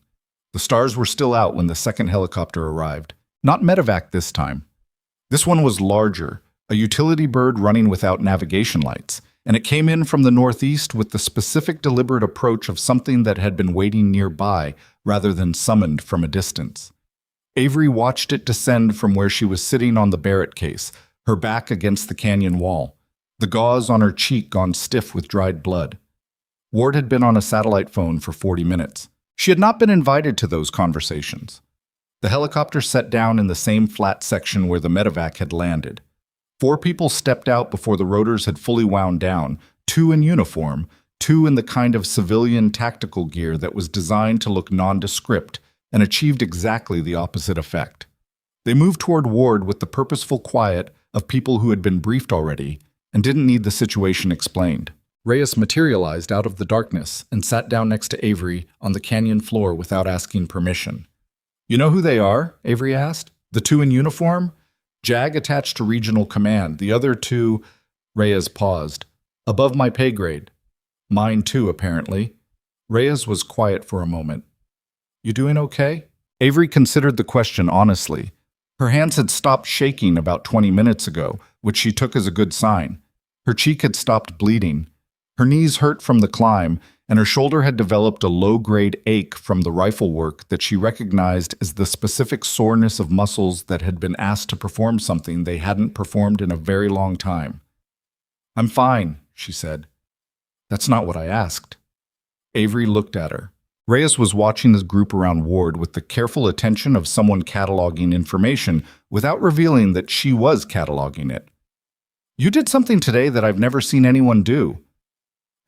The stars were still out when the second helicopter arrived. Not medevac this time. This one was larger, a utility bird running without navigation lights, and it came in from the northeast with the specific deliberate approach of something that had been waiting nearby rather than summoned from a distance. Avery watched it descend from where she was sitting on the Barrett case, her back against the canyon wall, the gauze on her cheek gone stiff with dried blood. Ward had been on a satellite phone for 40 minutes. She had not been invited to those conversations. The helicopter set down in the same flat section where the medevac had landed. 4 people stepped out before the rotors had fully wound down, 2 in uniform, 2 in the kind of civilian tactical gear that was designed to look nondescript and achieved exactly the opposite effect. They moved toward Ward with the purposeful quiet of people who had been briefed already and didn't need the situation explained. Reyes materialized out of the darkness and sat down next to Avery on the canyon floor without asking permission. "You know who they are?" Avery asked. "The 2 in uniform?" "Jag attached to regional command. The other 2—" Reyes paused. "Above my pay grade." "Mine too, apparently." Reyes was quiet for a moment. "You doing okay?" Avery considered the question honestly. Her hands had stopped shaking about 20 minutes ago, which she took as a good sign. Her cheek had stopped bleeding. Her knees hurt from the climb, and her shoulder had developed a low-grade ache from the rifle work that she recognized as the specific soreness of muscles that had been asked to perform something they hadn't performed in a very long time. "I'm fine," she said. "That's not what I asked." Avery looked at her. Reyes was watching the group around Ward with the careful attention of someone cataloging information without revealing that she was cataloging it. "You did something today that I've never seen anyone do.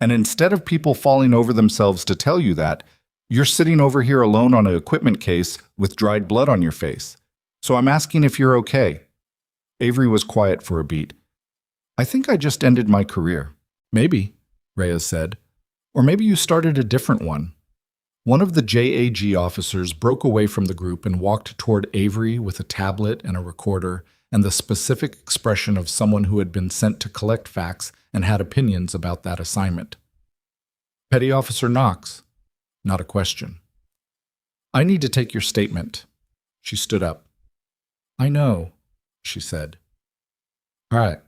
And instead of people falling over themselves to tell you that, you're sitting over here alone on an equipment case with dried blood on your face. So I'm asking if you're okay." Avery was quiet for a beat. "I think I just ended my career." "Maybe," Reyes said. "Or maybe you started a different one." One of the JAG officers broke away from the group and walked toward Avery with a tablet and a recorder and the specific expression of someone who had been sent to collect facts and had opinions about that assignment. "Petty Officer Knox." Not a question. "I need to take your statement." She stood up. "I know," she said. "All right."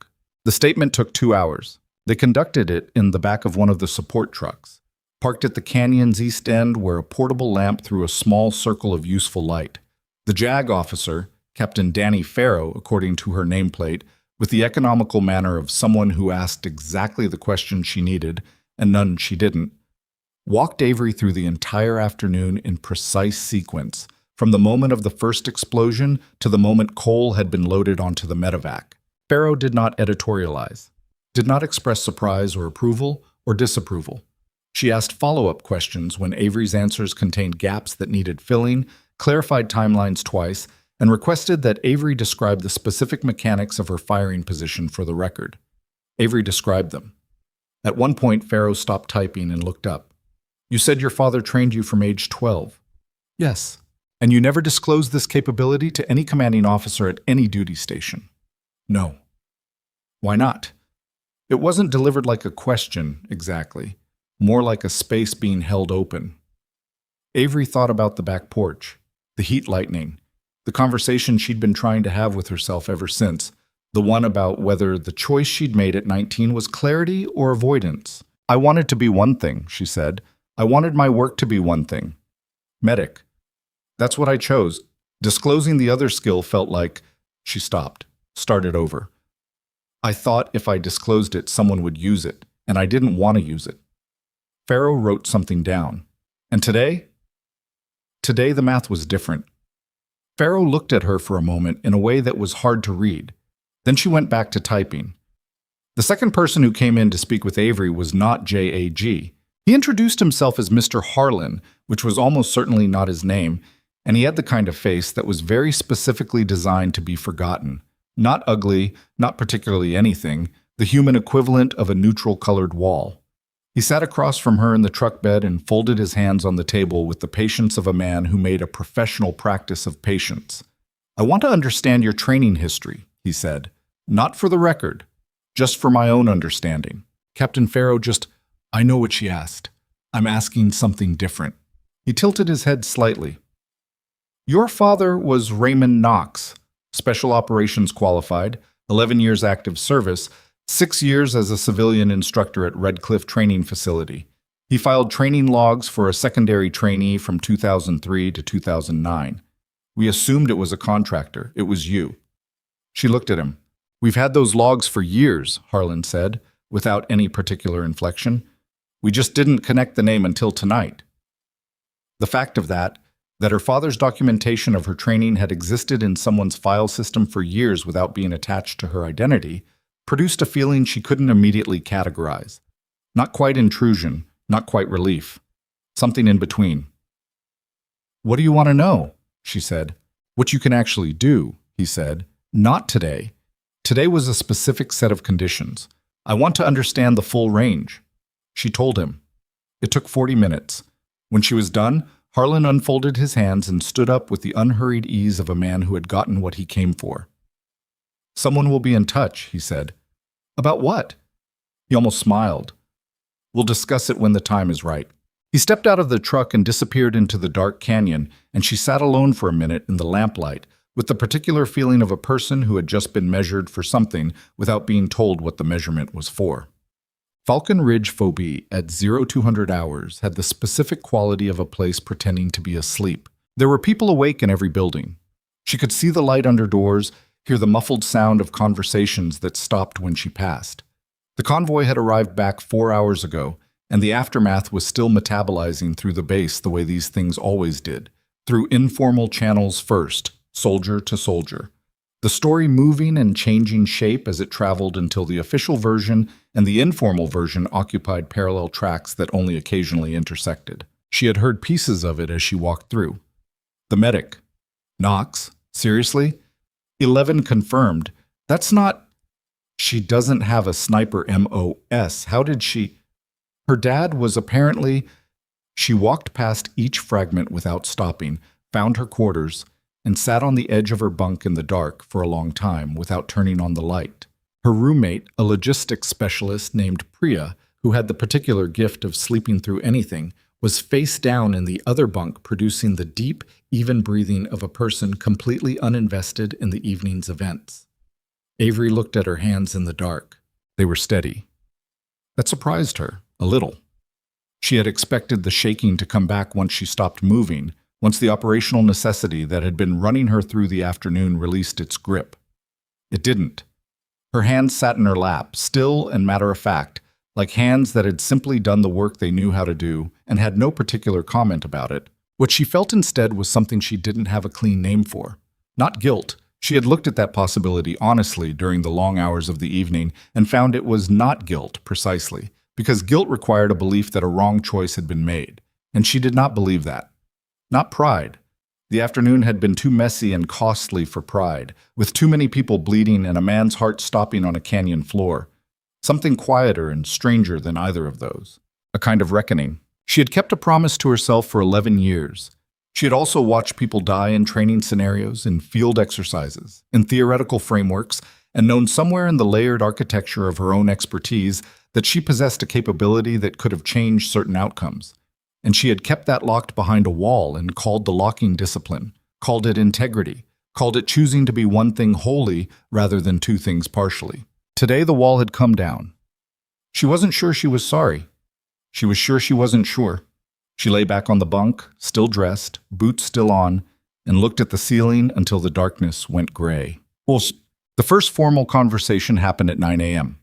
The statement took 2 hours. They conducted it in the back of one of the support trucks, parked at the canyon's east end where a portable lamp threw a small circle of useful light. The JAG officer, Captain Danny Farrow, according to her nameplate, with the economical manner of someone who asked exactly the question she needed, and none she didn't, walked Avery through the entire afternoon in precise sequence, from the moment of the first explosion to the moment coal had been loaded onto the medevac. Farrow did not editorialize, did not express surprise or approval or disapproval. She asked follow-up questions when Avery's answers contained gaps that needed filling, clarified timelines twice, and requested that Avery describe the specific mechanics of her firing position for the record. Avery described them. At one point, Farrow stopped typing and looked up. "You said your father trained you from age 12. "Yes. And you never disclosed this capability to any commanding officer at any duty station?" "No." "Why not?" It wasn't delivered like a question, exactly. More like a space being held open. Avery thought about the back porch, the heat lightning, the conversation she'd been trying to have with herself ever since, the one about whether the choice she'd made at 19 was clarity or avoidance. "I wanted to be one thing," she said. "I wanted my work to be one thing. Medic. That's what I chose. Disclosing the other skill felt like—" She stopped, started over. "I thought if I disclosed it, someone would use it, and I didn't want to use it." Farrow wrote something down. "And today?" Today the math was different. Farrow looked at her for a moment in a way that was hard to read. Then she went back to typing. The second person who came in to speak with Avery was not JAG. He introduced himself as Mr. Harlan, which was almost certainly not his name, and he had the kind of face that was very specifically designed to be forgotten. Not ugly, not particularly anything, the human equivalent of a neutral-colored wall. He sat across from her in the truck bed and folded his hands on the table with the patience of a man who made a professional practice of patience. "I want to understand your training history," he said. "Not for the record, just for my own understanding." Captain Farrow I know what she asked. I'm asking something different. He tilted his head slightly. "Your father was Raymond Knox, Special Operations qualified, 11 years active service, 6 years as a civilian instructor at Red Cliff Training Facility. He filed training logs for a secondary trainee from 2003 to 2009. We assumed it was a contractor. It was you." She looked at him. "We've had those logs for years," Harlan said, without any particular inflection. "We just didn't connect the name until tonight." The fact of that her father's documentation of her training had existed in someone's file system for years without being attached to her identity, produced a feeling she couldn't immediately categorize. Not quite intrusion, not quite relief. Something in between. "What do you want to know?" she said. "What you can actually do," he said. "Not today. Today was a specific set of conditions. I want to understand the full range." She told him. It took 40 minutes. When she was done, Harlan unfolded his hands and stood up with the unhurried ease of a man who had gotten what he came for. "Someone will be in touch," he said. "About what?" He almost smiled. "We'll discuss it when the time is right." He stepped out of the truck and disappeared into the dark canyon, and she sat alone for a minute in the lamplight, with the particular feeling of a person who had just been measured for something without being told what the measurement was for. Falcon Ridge Phobie at 0200 hours had the specific quality of a place pretending to be asleep. There were people awake in every building. She could see the light under doors, hear the muffled sound of conversations that stopped when she passed. The convoy had arrived back 4 hours ago, and the aftermath was still metabolizing through the base the way these things always did, through informal channels first, soldier to soldier. The story moving and changing shape as it traveled until the official version and the informal version occupied parallel tracks that only occasionally intersected. She had heard pieces of it as she walked through. The medic. "Knox? Seriously? 11 confirmed. That's not... She doesn't have a sniper MOS. How did she... Her dad was apparently... She walked past each fragment without stopping, found her quarters, and sat on the edge of her bunk in the dark for a long time without turning on the light. Her roommate, a logistics specialist named Priya, who had the particular gift of sleeping through anything, was face down in the other bunk producing the deep, even breathing of a person completely uninvested in the evening's events. Avery looked at her hands in the dark. They were steady. That surprised her, a little. She had expected the shaking to come back once she stopped moving, once the operational necessity that had been running her through the afternoon released its grip. It didn't. Her hands sat in her lap, still and matter-of-fact, like hands that had simply done the work they knew how to do and had no particular comment about it. What she felt instead was something she didn't have a clean name for. Not guilt. She had looked at that possibility honestly during the long hours of the evening and found it was not guilt, precisely, because guilt required a belief that a wrong choice had been made, and she did not believe that. Not pride. The afternoon had been too messy and costly for pride, with too many people bleeding and a man's heart stopping on a canyon floor. Something quieter and stranger than either of those. A kind of reckoning. She had kept a promise to herself for 11 years. She had also watched people die in training scenarios, in field exercises, in theoretical frameworks, and known somewhere in the layered architecture of her own expertise that she possessed a capability that could have changed certain outcomes. And she had kept that locked behind a wall and called the locking discipline, called it integrity, called it choosing to be one thing wholly rather than two things partially. Today the wall had come down. She wasn't sure she was sorry. She was sure she wasn't sure. She lay back on the bunk, still dressed, boots still on, and looked at the ceiling until the darkness went gray. The first formal conversation happened at 9 a.m.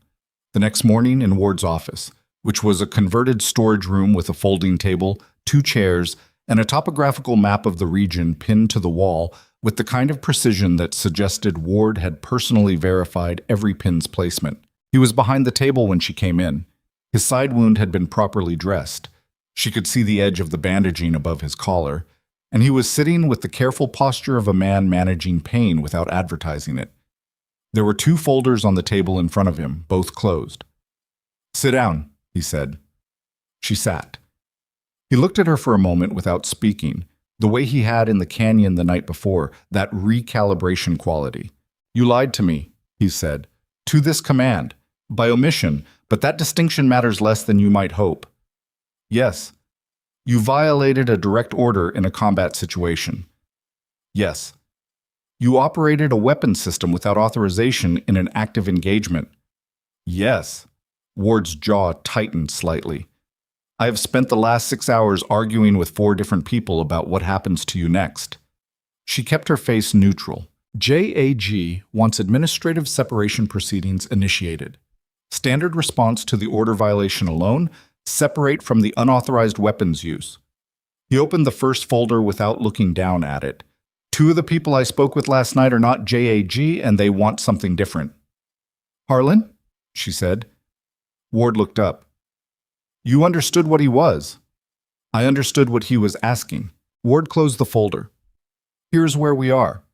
The next morning in Ward's office, which was a converted storage room with a folding table, 2 chairs, and a topographical map of the region pinned to the wall with the kind of precision that suggested Ward had personally verified every pin's placement. He was behind the table when she came in. His side wound had been properly dressed. She could see the edge of the bandaging above his collar, and he was sitting with the careful posture of a man managing pain without advertising it. There were 2 folders on the table in front of him, both closed. "Sit down," he said. She sat. He looked at her for a moment without speaking, the way he had in the canyon the night before, that recalibration quality. "You lied to me," he said, "to this command, by omission, but that distinction matters less than you might hope. Yes. You violated a direct order in a combat situation. Yes. You operated a weapon system without authorization in an active engagement. Yes." Ward's jaw tightened slightly. "I have spent the last 6 hours arguing with 4 different people about what happens to you next." She kept her face neutral. JAG wants administrative separation proceedings initiated. Standard response to the order violation alone, separate from the unauthorized weapons use. He opened the first folder without looking down at it. Two of the people I spoke with last night are not JAG, and they want something different. Harlan? She said. Ward looked up. You understood what he was. I understood what he was asking. Ward closed the folder. Here's where we are.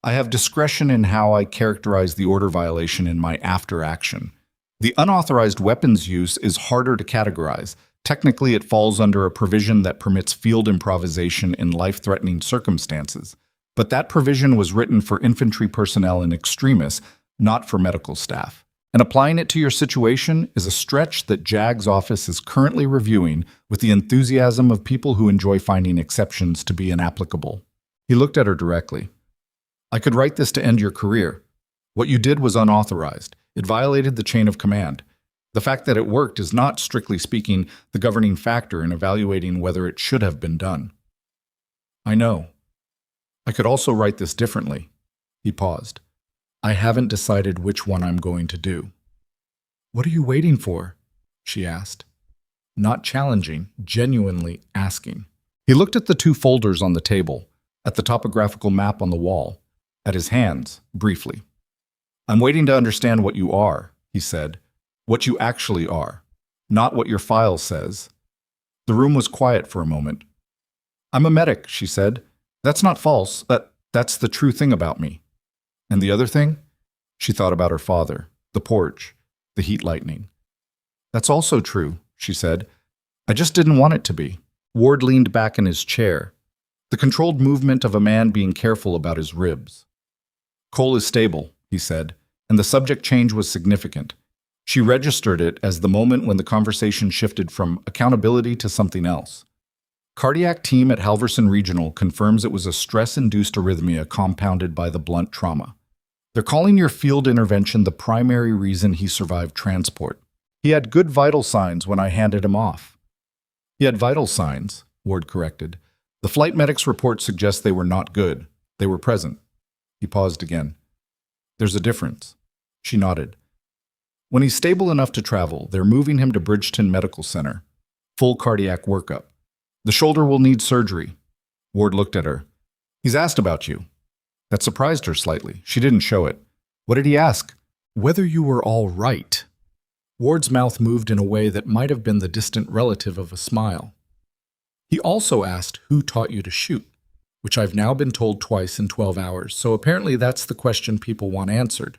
I have discretion in how I characterize the order violation in my after action. The unauthorized weapons use is harder to categorize. Technically, it falls under a provision that permits field improvisation in life-threatening circumstances. But that provision was written for infantry personnel in extremis, not for medical staff. And applying it to your situation is a stretch that JAG's office is currently reviewing with the enthusiasm of people who enjoy finding exceptions to be inapplicable. He looked at her directly. I could write this to end your career. What you did was unauthorized. It violated the chain of command. The fact that it worked is not, strictly speaking, the governing factor in evaluating whether it should have been done. I know. I could also write this differently. He paused. I haven't decided which one I'm going to do. What are you waiting for? She asked. Not challenging, genuinely asking. He looked at the two folders on the table, at the topographical map on the wall, at his hands, briefly. I'm waiting to understand what you are, he said. What you actually are, not what your file says. The room was quiet for a moment. I'm a medic, she said. That's not false. That's the true thing about me. And the other thing? She thought about her father, the porch, the heat lightning. That's also true, she said. I just didn't want it to be. Ward leaned back in his chair, the controlled movement of a man being careful about his ribs. Cole is stable, he said, and the subject change was significant. She registered it as the moment when the conversation shifted from accountability to something else. Cardiac team at Halverson Regional confirms it was a stress-induced arrhythmia compounded by the blunt trauma. They're calling your field intervention the primary reason he survived transport. He had good vital signs when I handed him off. He had vital signs, Ward corrected. The flight medic's report suggests they were not good. They were present. He paused again. There's a difference. She nodded. When he's stable enough to travel, they're moving him to Bridgeton Medical Center. Full cardiac workup. The shoulder will need surgery. Ward looked at her. He's asked about you. That surprised her slightly. She didn't show it. What did he ask? Whether you were all right. Ward's mouth moved in a way that might have been the distant relative of a smile. He also asked who taught you to shoot, which I've now been told twice in 12 hours, so apparently that's the question people want answered.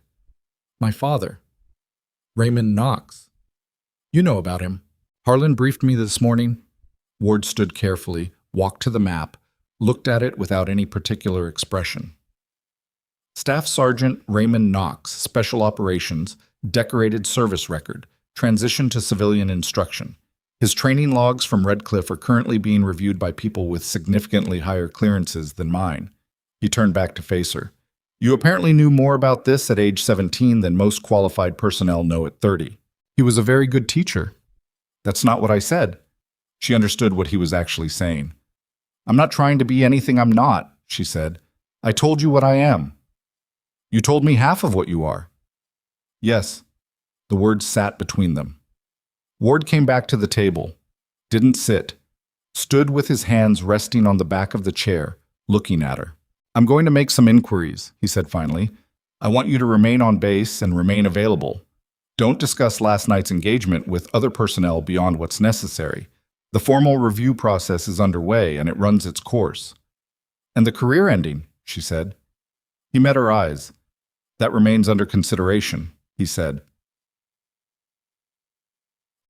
My father. Raymond Knox. You know about him. Harlan briefed me this morning. Ward stood carefully, walked to the map, looked at it without any particular expression. Staff Sergeant Raymond Knox, Special Operations, decorated service record, transition to civilian instruction. His training logs from Red Cliff are currently being reviewed by people with significantly higher clearances than mine. He turned back to face her. You apparently knew more about this at age 17 than most qualified personnel know at 30. He was a very good teacher. That's not what I said. She understood what he was actually saying. I'm not trying to be anything I'm not, she said. I told you what I am. You told me half of what you are. Yes. The words sat between them. Ward came back to the table, didn't sit, stood with his hands resting on the back of the chair, looking at her. I'm going to make some inquiries, he said finally. I want you to remain on base and remain available. Don't discuss last night's engagement with other personnel beyond what's necessary. The formal review process is underway and it runs its course. And the career ending, she said. He met her eyes. That remains under consideration, he said.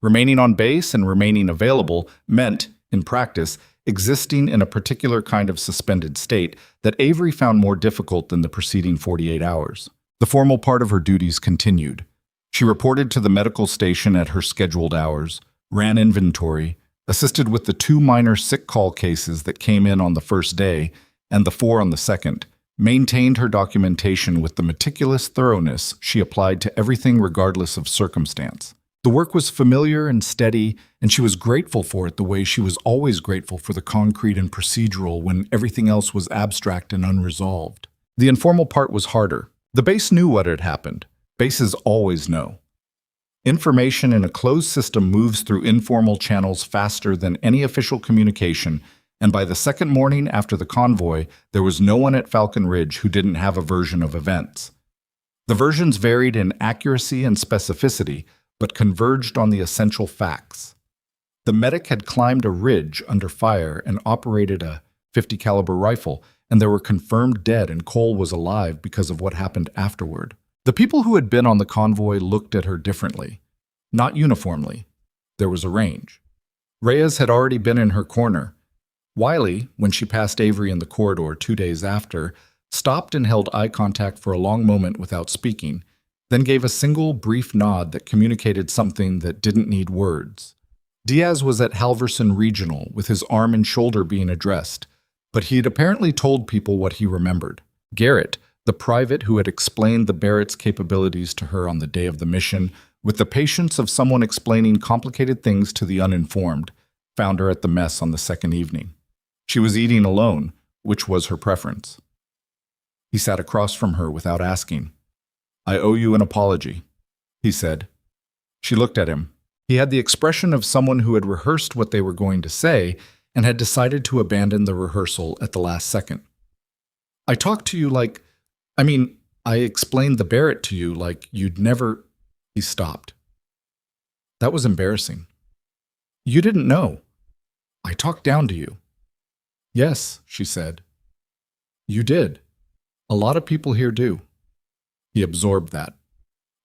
Remaining on base and remaining available meant, in practice, existing in a particular kind of suspended state that Avery found more difficult than the preceding 48 hours. The formal part of her duties continued. She reported to the medical station at her scheduled hours, ran inventory, assisted with the 2 minor sick call cases that came in on the first day and the 4 on the second, maintained her documentation with the meticulous thoroughness she applied to everything regardless of circumstance. The work was familiar and steady, and she was grateful for it the way she was always grateful for the concrete and procedural when everything else was abstract and unresolved. The informal part was harder. The base knew what had happened. Bases always know. Information in a closed system moves through informal channels faster than any official communication, And by the second morning after the convoy, there was no one at Falcon Ridge who didn't have a version of events. The versions varied in accuracy and specificity, but converged on the essential facts. The medic had climbed a ridge under fire and operated a .50 caliber rifle, and there were confirmed dead, and Cole was alive because of what happened afterward. The people who had been on the convoy looked at her differently. Not uniformly. There was a range. Reyes had already been in her corner. Wiley, when she passed Avery in the corridor 2 days after, stopped and held eye contact for a long moment without speaking, then gave a single brief nod that communicated something that didn't need words. Diaz was at Halverson Regional with his arm and shoulder being addressed, but he had apparently told people what he remembered. Garrett, the private who had explained the Barrett's capabilities to her on the day of the mission, with the patience of someone explaining complicated things to the uninformed, found her at the mess on the second evening. She was eating alone, which was her preference. He sat across from her without asking. "I owe you an apology," he said. She looked at him. He had the expression of someone who had rehearsed what they were going to say and had decided to abandon the rehearsal at the last second. "I talked to you like, I explained the Barrett to you like you'd never—" He stopped. "That was embarrassing. You didn't know. I talked down to you." "Yes," she said. "You did. A lot of people here do." He absorbed that.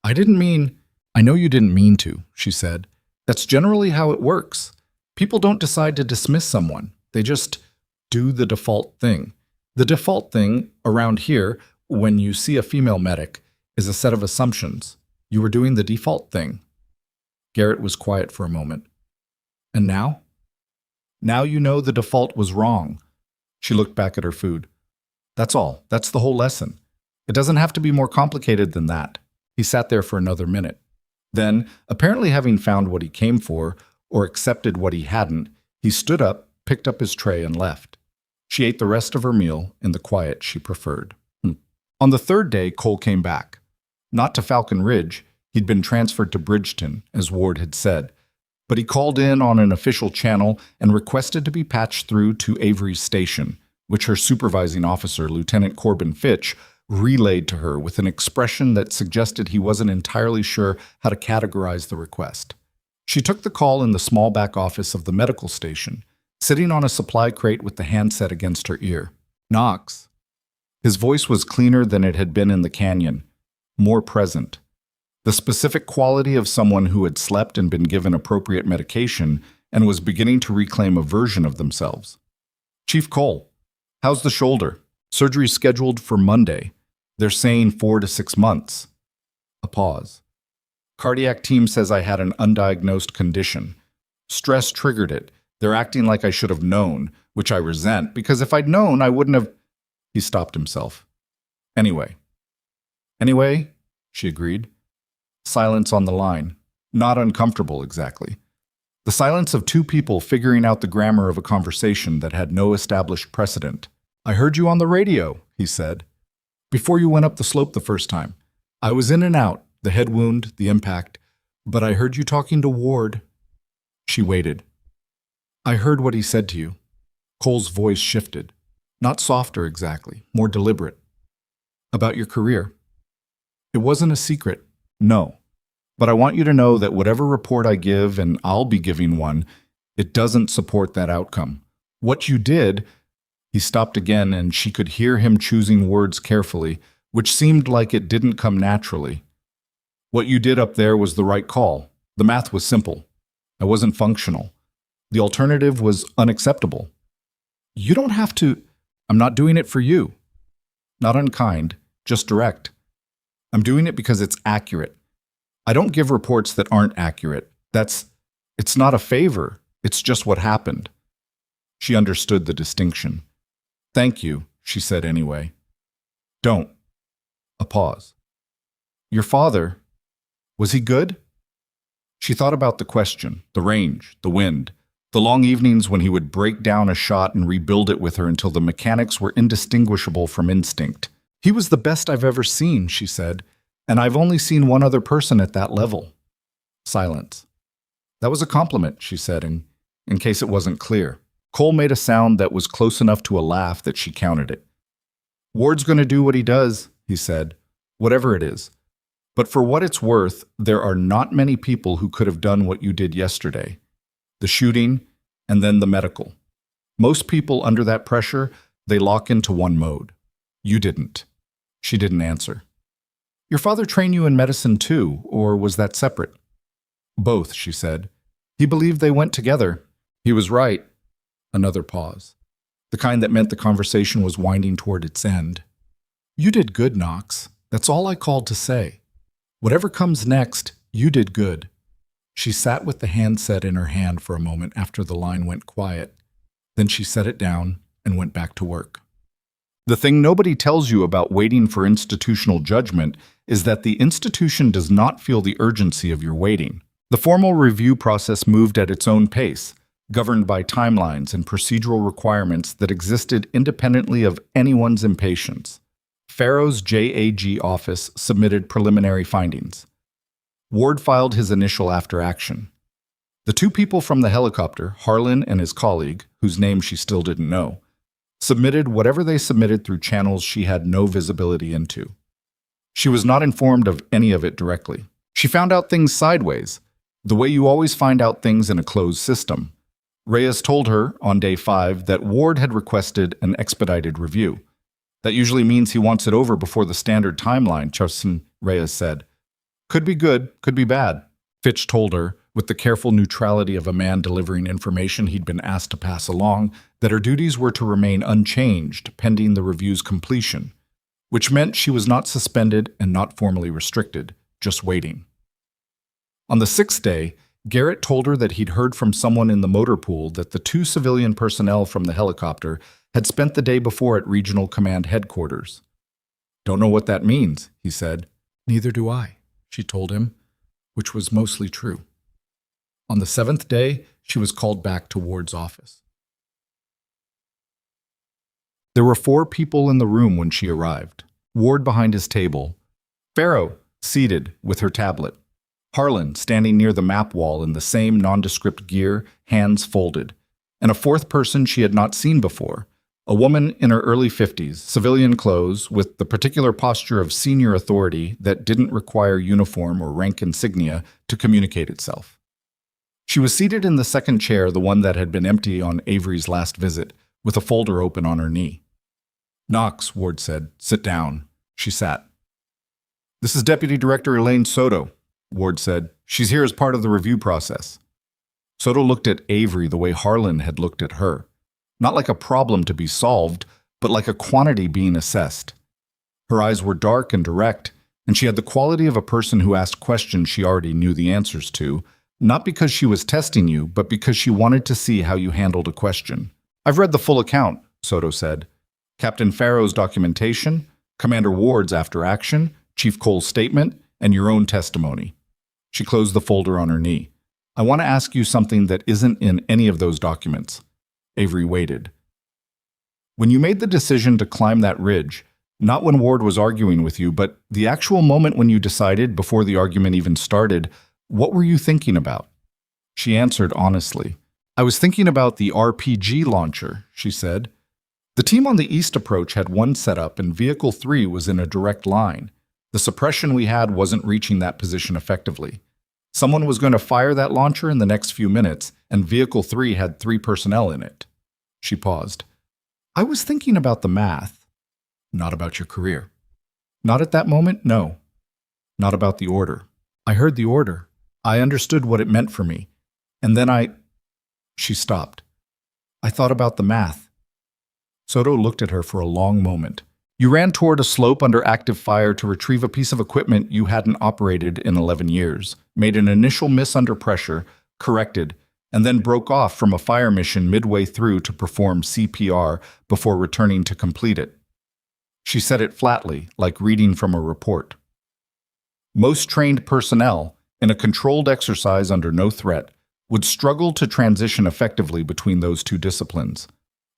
"I know you didn't mean to," she said. "That's generally how it works. People don't decide to dismiss someone. They just do the default thing. The default thing around here, when you see a female medic, is a set of assumptions. You were doing the default thing." Garrett was quiet for a moment. "And now?" "Now you know the default was wrong." She looked back at her food. "That's all. That's the whole lesson. It doesn't have to be more complicated than that." He sat there for another minute. Then, apparently having found what he came for, or accepted what he hadn't, he stood up, picked up his tray, and left. She ate the rest of her meal in the quiet she preferred. On the third day, Cole came back. Not to Falcon Ridge. He'd been transferred to Bridgeton, as Ward had said. But he called in on an official channel and requested to be patched through to Avery's station, which her supervising officer, Lieutenant Corbin Fitch, relayed to her with an expression that suggested he wasn't entirely sure how to categorize the request. She took the call in the small back office of the medical station, sitting on a supply crate with the handset against her ear. "Knox." His voice was cleaner than it had been in the canyon, more present. The specific quality of someone who had slept and been given appropriate medication and was beginning to reclaim a version of themselves. "Chief Cole, how's the shoulder? Surgery scheduled for Monday. They're saying 4 to 6 months. A pause. "Cardiac team says I had an undiagnosed condition. Stress triggered it. They're acting like I should have known, which I resent, because if I'd known, I wouldn't have—" He stopped himself. Anyway, she agreed. Silence on the line. Not uncomfortable, exactly. The silence of two people figuring out the grammar of a conversation that had no established precedent. "I heard you on the radio," he said. "Before you went up the slope the first time. I was in and out, the head wound, the impact, but I heard you talking to Ward." She waited. "I heard what he said to you." Cole's voice shifted. Not softer exactly, more deliberate. "About your career." "It wasn't a secret, no. But I want you to know that whatever report I give, and I'll be giving one, it doesn't support that outcome. What you did—" He stopped again, and she could hear him choosing words carefully, which seemed like it didn't come naturally. "What you did up there was the right call. The math was simple. I wasn't functional. The alternative was unacceptable. You don't have to— I'm not doing it for you. Not unkind, just direct. I'm doing it because it's accurate. I don't give reports that aren't accurate. It's not a favor. It's just what happened." She understood the distinction. "Thank you," she said anyway. "Don't." A pause. "Your father, was he good?" She thought about the question, the range, the wind, the long evenings when he would break down a shot and rebuild it with her until the mechanics were indistinguishable from instinct. "He was the best I've ever seen," she said, "and I've only seen one other person at that level." Silence. "That was a compliment," she said, in case it wasn't clear. Cole made a sound that was close enough to a laugh that she counted it. "Ward's going to do what he does," he said, "whatever it is. But for what it's worth, there are not many people who could have done what you did yesterday. The shooting, and then the medical. Most people under that pressure, they lock into one mode. You didn't." She didn't answer. "Your father trained you in medicine too, or was that separate?" "Both," she said. "He believed they went together. He was right." Another pause. The kind that meant the conversation was winding toward its end. "You did good, Knox. That's all I called to say. Whatever comes next, you did good." She sat with the handset in her hand for a moment after the line went quiet. Then she set it down and went back to work. The thing nobody tells you about waiting for institutional judgment is that the institution does not feel the urgency of your waiting. The formal review process moved at its own pace, governed by timelines and procedural requirements that existed independently of anyone's impatience. Farrow's JAG office submitted preliminary findings. Ward filed his initial after-action. The two people from the helicopter, Harlan and his colleague, whose name she still didn't know, submitted whatever they submitted through channels she had no visibility into. She was not informed of any of it directly. She found out things sideways, the way you always find out things in a closed system. Reyes told her, on day 5, that Ward had requested an expedited review. "That usually means he wants it over before the standard timeline," Reyes said. "Could be good, could be bad," Fitch told her, with the careful neutrality of a man delivering information he'd been asked to pass along, that her duties were to remain unchanged pending the review's completion, which meant she was not suspended and not formally restricted, just waiting. On the 6th day, Garrett told her that he'd heard from someone in the motor pool that the 2 civilian personnel from the helicopter had spent the day before at Regional Command Headquarters. "Don't know what that means," he said. "Neither do I," she told him, which was mostly true. On the 7th day, she was called back to Ward's office. There were 4 people in the room when she arrived. Ward behind his table, Farrow seated with her tablet, Harlan standing near the map wall in the same nondescript gear, hands folded, and a 4th person she had not seen before, a woman in her early 50s, civilian clothes, with the particular posture of senior authority that didn't require uniform or rank insignia to communicate itself. She was seated in the second chair, the one that had been empty on Avery's last visit, with a folder open on her knee. "Knox," Ward said. "Sit down." She sat. "This is Deputy Director Elaine Soto," Ward said. "She's here as part of the review process." Soto looked at Avery the way Harlan had looked at her. Not like a problem to be solved, but like a quantity being assessed. Her eyes were dark and direct, and she had the quality of a person who asked questions she already knew the answers to, not because she was testing you, but because she wanted to see how you handled a question. "I've read the full account," Soto said. "Captain Farrow's documentation, Commander Ward's after action, Chief Cole's statement, and your own testimony." She closed the folder on her knee. "I want to ask you something that isn't in any of those documents." Avery waited. "When you made the decision to climb that ridge, not when Ward was arguing with you, but the actual moment when you decided, before the argument even started, what were you thinking about?" She answered honestly. "I was thinking about the RPG launcher," she said. "The team on the east approach had one set up and Vehicle 3 was in a direct line. The suppression we had wasn't reaching that position effectively. Someone was going to fire that launcher in the next few minutes, and Vehicle 3 had 3 personnel in it." She paused. "I was thinking about the math, not about your career." "Not at that moment, no. Not about the order. I heard the order. I understood what it meant for me. And then She stopped. "I thought about the math." Soto looked at her for a long moment. "You ran toward a slope under active fire to retrieve a piece of equipment you hadn't operated in 11 years, made an initial miss under pressure, corrected, and then broke off from a fire mission midway through to perform CPR before returning to complete it." She said it flatly, like reading from a report. "Most trained personnel, in a controlled exercise under no threat, would struggle to transition effectively between those 2 disciplines.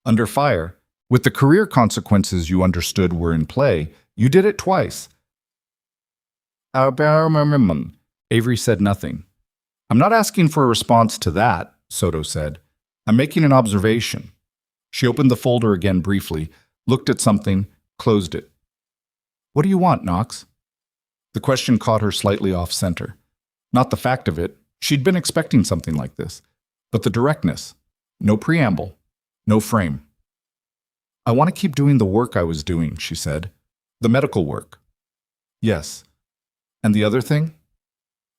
Under fire, with the career consequences you understood were in play, you did it twice." Avery said nothing. "I'm not asking for a response to that," Soto said. I'm making an observation. She opened the folder again briefly, looked at something, closed it. What do you want, Knox? The question caught her slightly off-center. Not the fact of it. She'd been expecting something like this. But the directness. No preamble. No frame. I want to keep doing the work I was doing, she said. The medical work. Yes. And the other thing?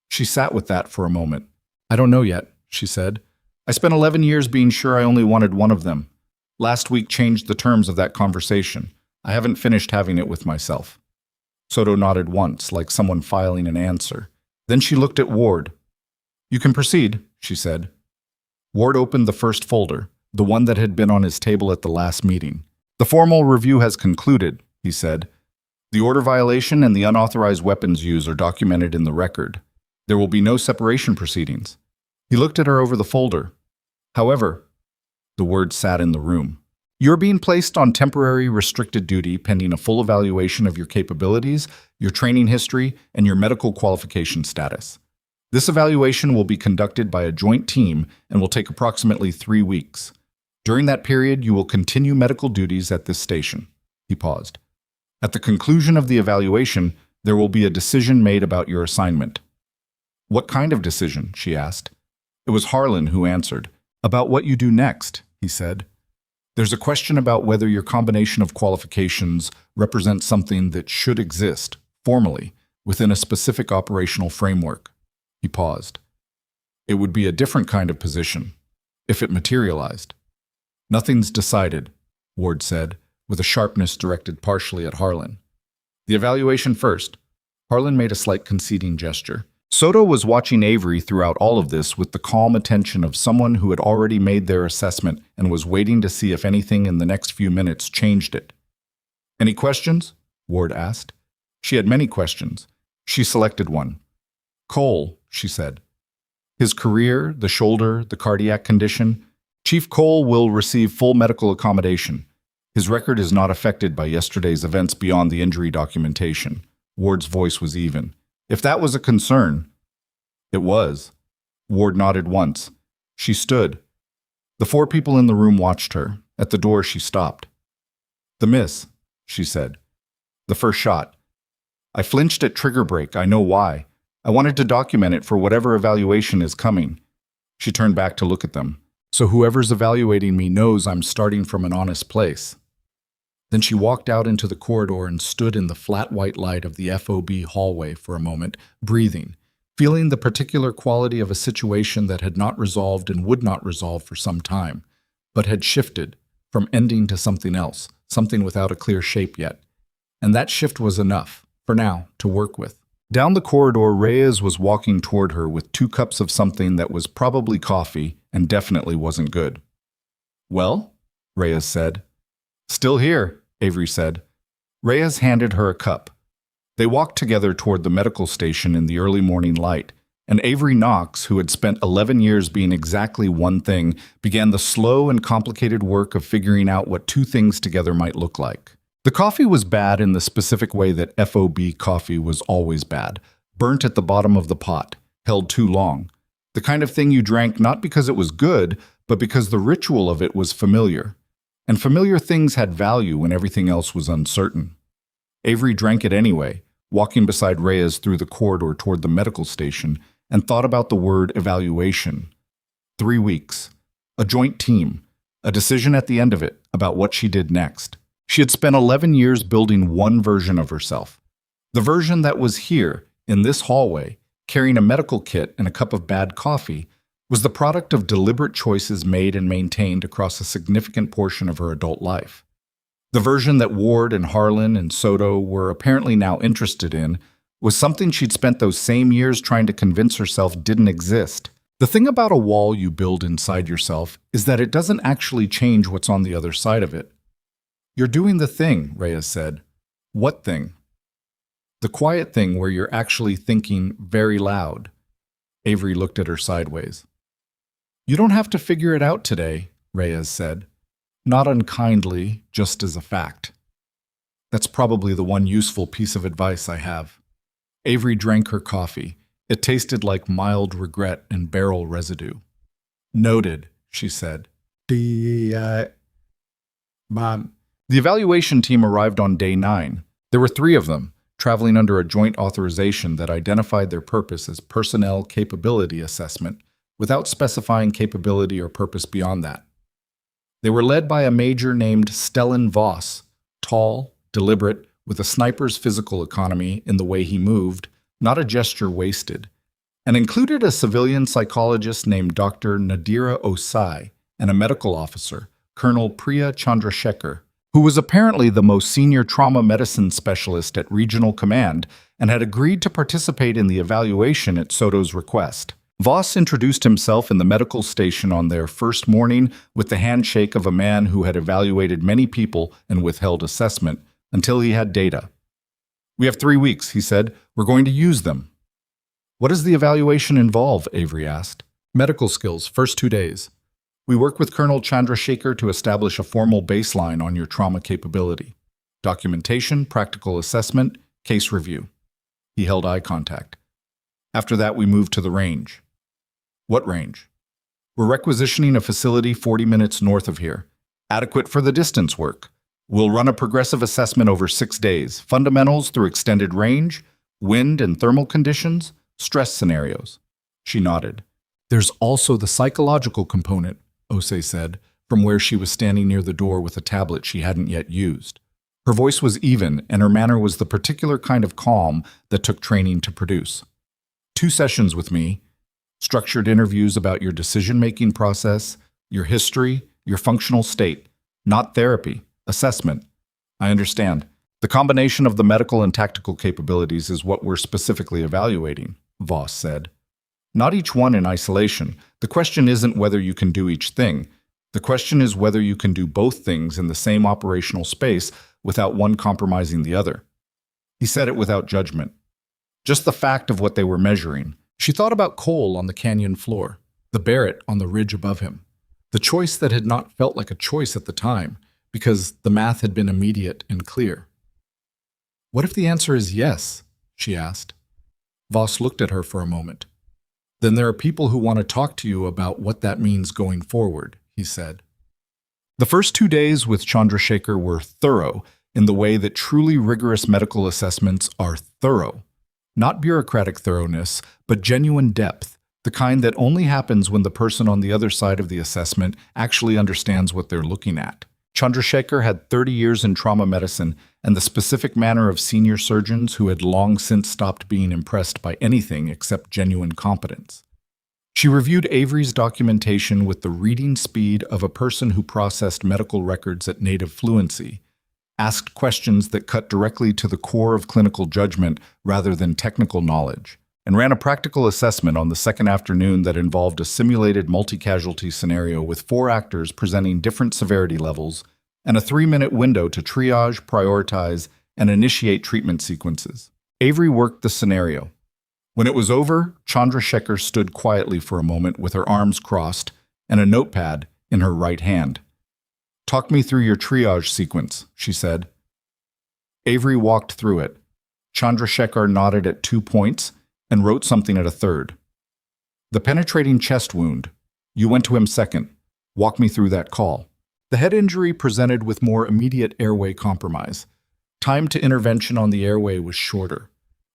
She sat with that for a moment. I don't know yet, she said. I spent 11 years being sure I only wanted one of them. Last week changed the terms of that conversation. I haven't finished having it with myself. Soto nodded once, like someone filing an answer. Then she looked at Ward. You can proceed, she said. Ward opened the first folder, the one that had been on his table at the last meeting. The formal review has concluded, he said. The order violation and the unauthorized weapons use are documented in the record. There will be no separation proceedings. He looked at her over the folder. However, the word sat in the room. You're being placed on temporary restricted duty pending a full evaluation of your capabilities, your training history, and your medical qualification status. This evaluation will be conducted by a joint team and will take approximately 3 weeks. During that period, you will continue medical duties at this station. He paused. At the conclusion of the evaluation, there will be a decision made about your assignment. What kind of decision? She asked. It was Harlan who answered. About what you do next, he said. There's a question about whether your combination of qualifications represents something that should exist, formally, within a specific operational framework. He paused. It would be a different kind of position, if it materialized. Nothing's decided, Ward said, with a sharpness directed partially at Harlan. The evaluation first. Harlan made a slight conceding gesture. Soto was watching Avery throughout all of this with the calm attention of someone who had already made their assessment and was waiting to see if anything in the next few minutes changed it. Any questions? Ward asked. She had many questions. She selected one. Cole, she said. His career, the shoulder, the cardiac condition. Chief Cole will receive full medical accommodation. His record is not affected by yesterday's events beyond the injury documentation. Ward's voice was even. If that was a concern, it was. Ward nodded once. She stood. The 4 people in the room watched her. At the door, she stopped. The miss, she said. The first shot. I flinched at trigger break. I know why. I wanted to document it for whatever evaluation is coming. She turned back to look at them. So whoever's evaluating me knows I'm starting from an honest place. Then she walked out into the corridor and stood in the flat white light of the FOB hallway for a moment, breathing, feeling the particular quality of a situation that had not resolved and would not resolve for some time, but had shifted from ending to something else, something without a clear shape yet. And that shift was enough, for now, to work with. Down the corridor, Reyes was walking toward her with 2 cups of something that was probably coffee and definitely wasn't good. Well? Reyes said. Still here, Avery said. Reyes handed her a cup. They walked together toward the medical station in the early morning light, and Avery Knox, who had spent 11 years being exactly one thing, began the slow and complicated work of figuring out what 2 things together might look like. The coffee was bad in the specific way that FOB coffee was always bad, burnt at the bottom of the pot, held too long. The kind of thing you drank not because it was good, but because the ritual of it was familiar. And familiar things had value when everything else was uncertain. Avery drank it anyway, walking beside Reyes through the corridor toward the medical station, and thought about the word evaluation. 3 weeks. A joint team. A decision at the end of it about what she did next. She had spent 11 years building one version of herself. The version that was here, in this hallway, carrying a medical kit and a cup of bad coffee, was the product of deliberate choices made and maintained across a significant portion of her adult life. The version that Ward and Harlan and Soto were apparently now interested in was something she'd spent those same years trying to convince herself didn't exist. The thing about a wall you build inside yourself is that it doesn't actually change what's on the other side of it. You're doing the thing, Reyes said. What thing? The quiet thing where you're actually thinking very loud. Avery looked at her sideways. You don't have to figure it out today, Reyes said. Not unkindly, just as a fact. That's probably the one useful piece of advice I have. Avery drank her coffee. It tasted like mild regret and barrel residue. Noted, she said. Die, man. The evaluation team arrived on day 9. There were 3 of them, traveling under a joint authorization that identified their purpose as personnel capability assessment, without specifying capability or purpose beyond that. They were led by a major named Stellan Voss, tall, deliberate, with a sniper's physical economy in the way he moved, not a gesture wasted, and included a civilian psychologist named Dr. Nadira Osai and a medical officer, Colonel Priya Chandrasekhar, who was apparently the most senior trauma medicine specialist at Regional Command and had agreed to participate in the evaluation at Soto's request. Voss introduced himself in the medical station on their first morning with the handshake of a man who had evaluated many people and withheld assessment until he had data. "We have 3 weeks," he said. "We're going to use them." "What does the evaluation involve?" Avery asked. "Medical skills, first 2 days. We work with Colonel Chandrasekhar to establish a formal baseline on your trauma capability. Documentation, practical assessment, case review." He held eye contact. "After that, we move to the range." "What range?" "We're requisitioning a facility 40 minutes north of here. Adequate for the distance work. We'll run a progressive assessment over 6 days, fundamentals through extended range, wind and thermal conditions, stress scenarios." She nodded. "There's also the psychological component," Osei said, from where she was standing near the door with a tablet she hadn't yet used. Her voice was even, and her manner was the particular kind of calm that took training to produce. 2 sessions with me, structured interviews about your decision-making process, your history, your functional state, not therapy, assessment. I understand. The combination of the medical and tactical capabilities is what we're specifically evaluating," Voss said. "Not each one in isolation. The question isn't whether you can do each thing. The question is whether you can do both things in the same operational space without one compromising the other." He said it without judgment. Just the fact of what they were measuring. She thought about Cole on the canyon floor, the Barrett on the ridge above him, the choice that had not felt like a choice at the time, because the math had been immediate and clear. "What if the answer is yes?" she asked. Voss looked at her for a moment. "Then there are people who want to talk to you about what that means going forward," he said. The first 2 days with Chandrasekhar were thorough in the way that truly rigorous medical assessments are thorough. Not bureaucratic thoroughness, but genuine depth, the kind that only happens when the person on the other side of the assessment actually understands what they're looking at. Chandrasekhar had 30 years in trauma medicine and the specific manner of senior surgeons who had long since stopped being impressed by anything except genuine competence. She reviewed Avery's documentation with the reading speed of a person who processed medical records at native fluency, asked questions that cut directly to the core of clinical judgment rather than technical knowledge, and ran a practical assessment on the second afternoon that involved a simulated multi-casualty scenario with 4 actors presenting different severity levels and a 3-minute window to triage, prioritize, and initiate treatment sequences. Avery worked the scenario. When it was over, Chandrasekhar stood quietly for a moment with her arms crossed and a notepad in her right hand. "Talk me through your triage sequence," she said. Avery walked through it. Chandrasekhar nodded at 2 points and wrote something at a third. "The penetrating chest wound. You went to him second. Walk me through that call." The head injury presented with more immediate airway compromise. Time to intervention on the airway was shorter.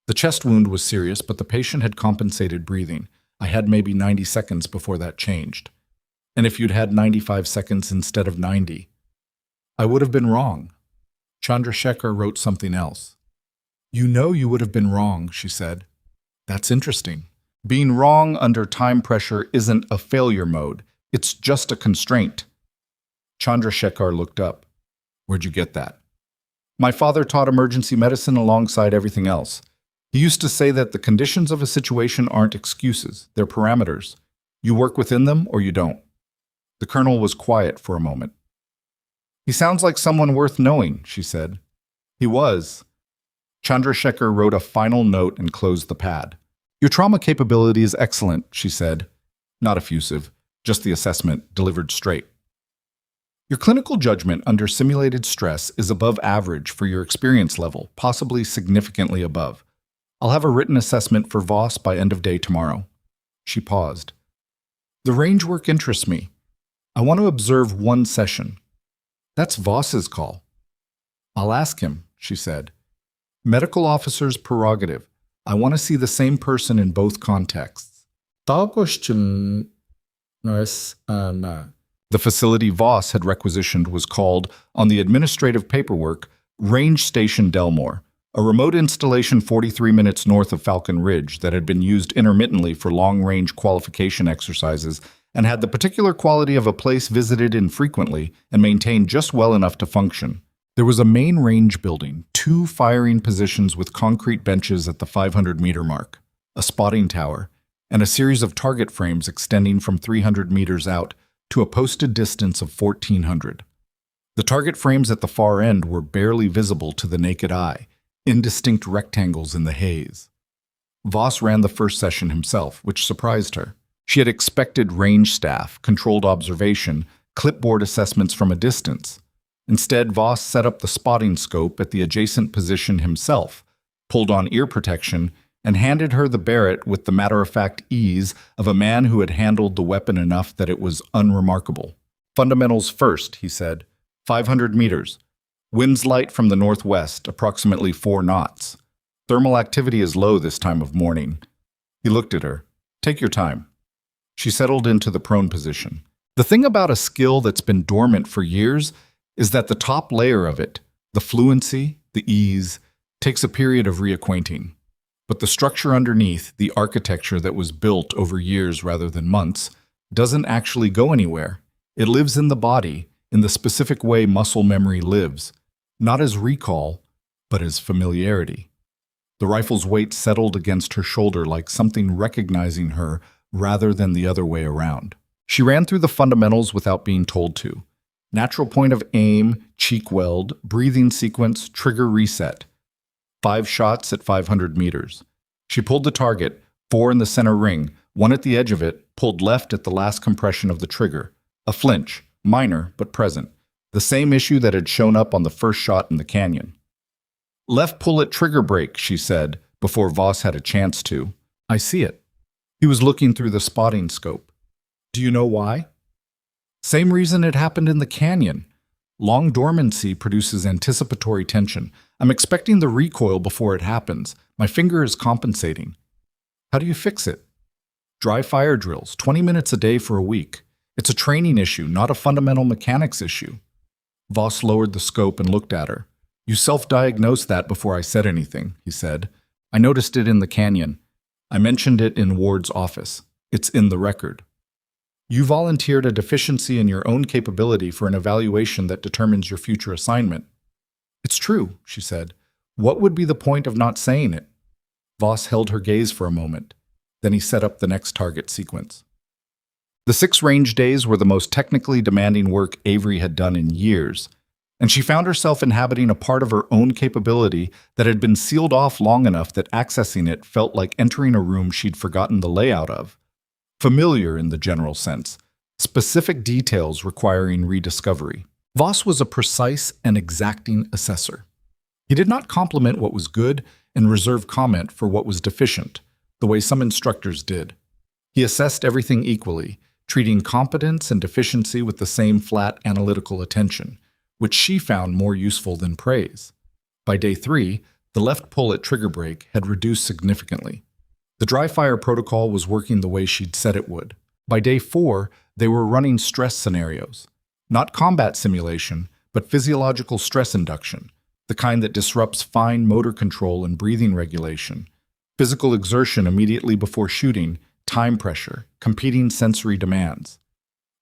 The chest wound was serious, but the patient had compensated breathing. I had maybe 90 seconds before that changed. And if you'd had 95 seconds instead of 90, I would have been wrong. Chandrasekhar wrote something else. "You know you would have been wrong," she said. "That's interesting. Being wrong under time pressure isn't a failure mode. It's just a constraint." Chandrasekhar looked up. "Where'd you get that?" "My father taught emergency medicine alongside everything else. He used to say that the conditions of a situation aren't excuses, they're parameters. You work within them or you don't." The colonel was quiet for a moment. "He sounds like someone worth knowing," she said. "He was." Chandrasekhar wrote a final note and closed the pad. "Your trauma capability is excellent," she said. Not effusive, just the assessment, delivered straight. "Your clinical judgment under simulated stress is above average for your experience level, possibly significantly above. I'll have a written assessment for Voss by end of day tomorrow." She paused. "The range work interests me. I want to observe one session. That's Voss's call. I'll ask him, she said. Medical officer's prerogative. I want to see the same person in both contexts. The facility Voss had requisitioned was called, on the administrative paperwork, Range Station Delmore, a remote installation 43 minutes north of Falcon Ridge that had been used intermittently for long-range qualification exercises and had the particular quality of a place visited infrequently and maintained just well enough to function. There was a main range building, 2 firing positions with concrete benches at the 500-meter mark, a spotting tower, and a series of target frames extending from 300 meters out to a posted distance of 1,400. The target frames at the far end were barely visible to the naked eye, indistinct rectangles in the haze. Voss ran the first session himself, which surprised her. She had expected range staff, controlled observation, clipboard assessments from a distance. Instead, Voss set up the spotting scope at the adjacent position himself, pulled on ear protection, and handed her the Barrett with the matter-of-fact ease of a man who had handled the weapon enough that it was unremarkable. Fundamentals first, he said. 500 meters. Winds light from the northwest, approximately 4 knots. Thermal activity is low this time of morning. He looked at her. Take your time. She settled into the prone position. The thing about a skill that's been dormant for years is that the top layer of it, the fluency, the ease, takes a period of reacquainting. But the structure underneath, the architecture that was built over years rather than months, doesn't actually go anywhere. It lives in the body, in the specific way muscle memory lives, not as recall, but as familiarity. The rifle's weight settled against her shoulder like something recognizing her rather than the other way around. She ran through the fundamentals without being told to. Natural point of aim, cheek weld, breathing sequence, trigger reset. 5 shots at 500 meters. She pulled the target, 4 in the center ring, 1 at the edge of it, pulled left at the last compression of the trigger. A flinch, minor but present. The same issue that had shown up on the first shot in the canyon. Left pull at trigger brake, she said, before Voss had a chance to. I see it. He was looking through the spotting scope. Do you know why? Same reason it happened in the canyon. Long dormancy produces anticipatory tension. I'm expecting the recoil before it happens. My finger is compensating. How do you fix it? Dry fire drills, 20 minutes a day for a week. It's a training issue, not a fundamental mechanics issue. Voss lowered the scope and looked at her. You self-diagnosed that before I said anything, he said. I noticed it in the canyon. I mentioned it in Ward's office. It's in the record. You volunteered a deficiency in your own capability for an evaluation that determines your future assignment. It's true, she said. What would be the point of not saying it? Voss held her gaze for a moment. Then he set up the next target sequence. The 6 range days were the most technically demanding work Avery had done in years, and she found herself inhabiting a part of her own capability that had been sealed off long enough that accessing it felt like entering a room she'd forgotten the layout of. Familiar in the general sense, specific details requiring rediscovery. Voss was a precise and exacting assessor. He did not compliment what was good and reserve comment for what was deficient, the way some instructors did. He assessed everything equally, treating competence and deficiency with the same flat analytical attention, which she found more useful than praise. By day 3, the left pull at trigger brake had reduced significantly. The dry fire protocol was working the way she'd said it would. By day 4, they were running stress scenarios. Not combat simulation, but physiological stress induction, the kind that disrupts fine motor control and breathing regulation, physical exertion immediately before shooting, time pressure, competing sensory demands.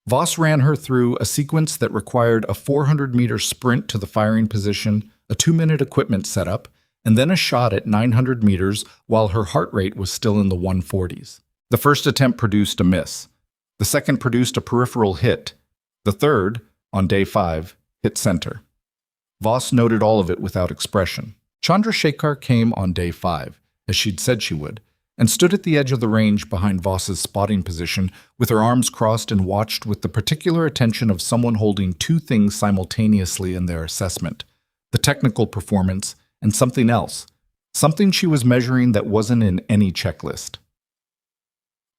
Voss ran her through a sequence that required a 400-meter sprint to the firing position, a 2-minute equipment setup, and then a shot at 900 meters while her heart rate was still in the 140s. The first attempt produced a miss. The second produced a peripheral hit. The third, on day 5, hit center. Voss noted all of it without expression. Chandrasekhar came on day 5, as she'd said she would, and stood at the edge of the range behind Voss's spotting position with her arms crossed and watched with the particular attention of someone holding 2 things simultaneously in their assessment: the technical performance and something else, something she was measuring that wasn't in any checklist.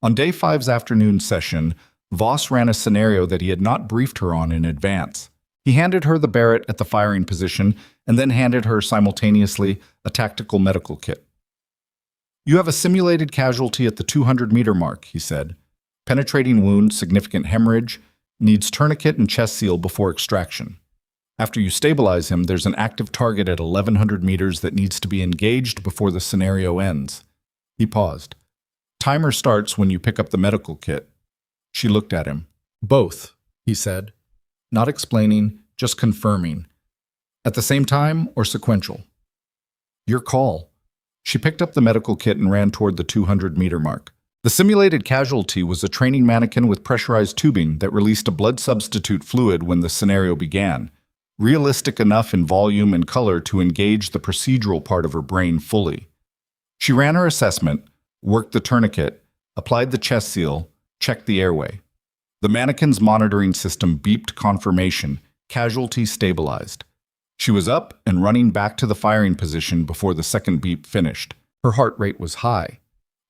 On day 5's afternoon session, Voss ran a scenario that he had not briefed her on in advance. He handed her the Barrett at the firing position and then handed her simultaneously a tactical medical kit. "You have a simulated casualty at the 200-meter mark," he said. "Penetrating wound, significant hemorrhage, needs tourniquet and chest seal before extraction. After you stabilize him, there's an active target at 1,100 meters that needs to be engaged before the scenario ends." He paused. "Timer starts when you pick up the medical kit." She looked at him. "Both," he said. Not explaining, just confirming. "At the same time or sequential?" "Your call." She picked up the medical kit and ran toward the 200-meter mark. The simulated casualty was a training mannequin with pressurized tubing that released a blood substitute fluid when the scenario began, realistic enough in volume and color to engage the procedural part of her brain fully. She ran her assessment, worked the tourniquet, applied the chest seal, checked the airway. The mannequin's monitoring system beeped confirmation, casualty stabilized. She was up and running back to the firing position before the second beep finished. Her heart rate was high.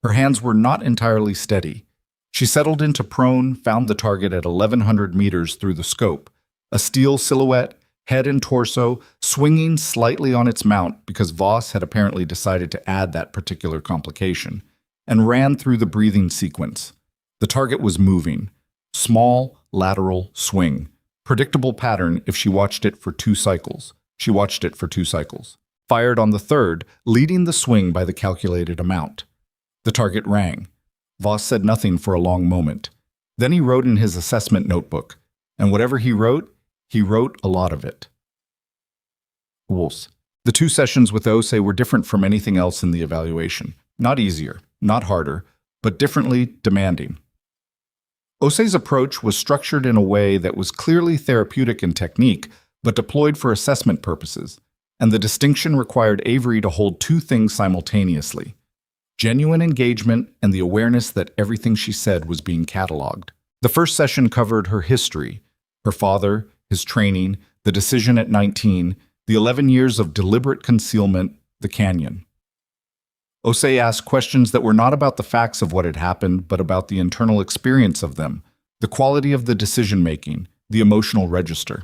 Her hands were not entirely steady. She settled into prone, found the target at 1,100 meters through the scope, a steel silhouette, head and torso, swinging slightly on its mount because Voss had apparently decided to add that particular complication, and ran through the breathing sequence. The target was moving. Small, lateral swing. Predictable pattern if she watched it for 2 cycles. She watched it for 2 cycles. Fired on the third, leading the swing by the calculated amount. The target rang. Voss said nothing for a long moment. Then he wrote in his assessment notebook, and whatever he wrote a lot of it. The 2 sessions with Ose were different from anything else in the evaluation. Not easier, not harder, but differently demanding. Ose's approach was structured in a way that was clearly therapeutic in technique, but deployed for assessment purposes, and the distinction required Avery to hold 2 things simultaneously: genuine engagement and the awareness that everything she said was being cataloged. The first session covered her history, her father, his training, the decision at 19, the 11 years of deliberate concealment, the canyon. Ose asked questions that were not about the facts of what had happened, but about the internal experience of them, the quality of the decision-making, the emotional register.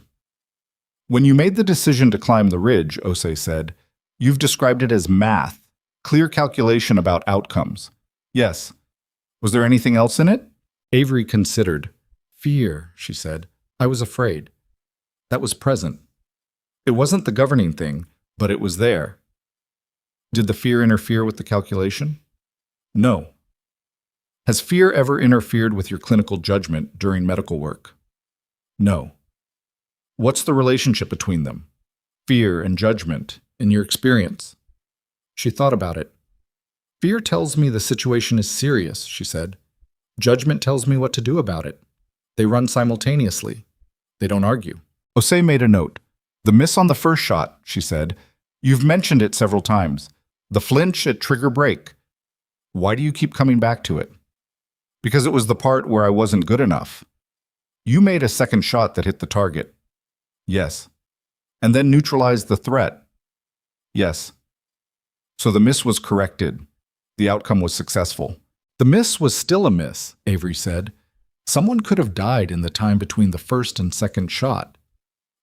"When you made the decision to climb the ridge," Ose said, "you've described it as math, clear calculation about outcomes." "Yes." "Was there anything else in it?" Avery considered. "Fear," she said. "I was afraid. That was present. It wasn't the governing thing, but it was there." "Did the fear interfere with the calculation?" "No." "Has fear ever interfered with your clinical judgment during medical work?" "No." "What's the relationship between them? Fear and judgment, in your experience?" She thought about it. "Fear tells me the situation is serious," she said. "Judgment tells me what to do about it. They run simultaneously. They don't argue." Ose made a note. "The miss on the first shot," she said. "You've mentioned it several times. The flinch at trigger break. Why do you keep coming back to it?" "Because it was the part where I wasn't good enough." "You made a second shot that hit the target." "Yes." "And then neutralized the threat." "Yes." "So the miss was corrected. The outcome was successful." "The miss was still a miss," Avery said. "Someone could have died in the time between the first and second shot.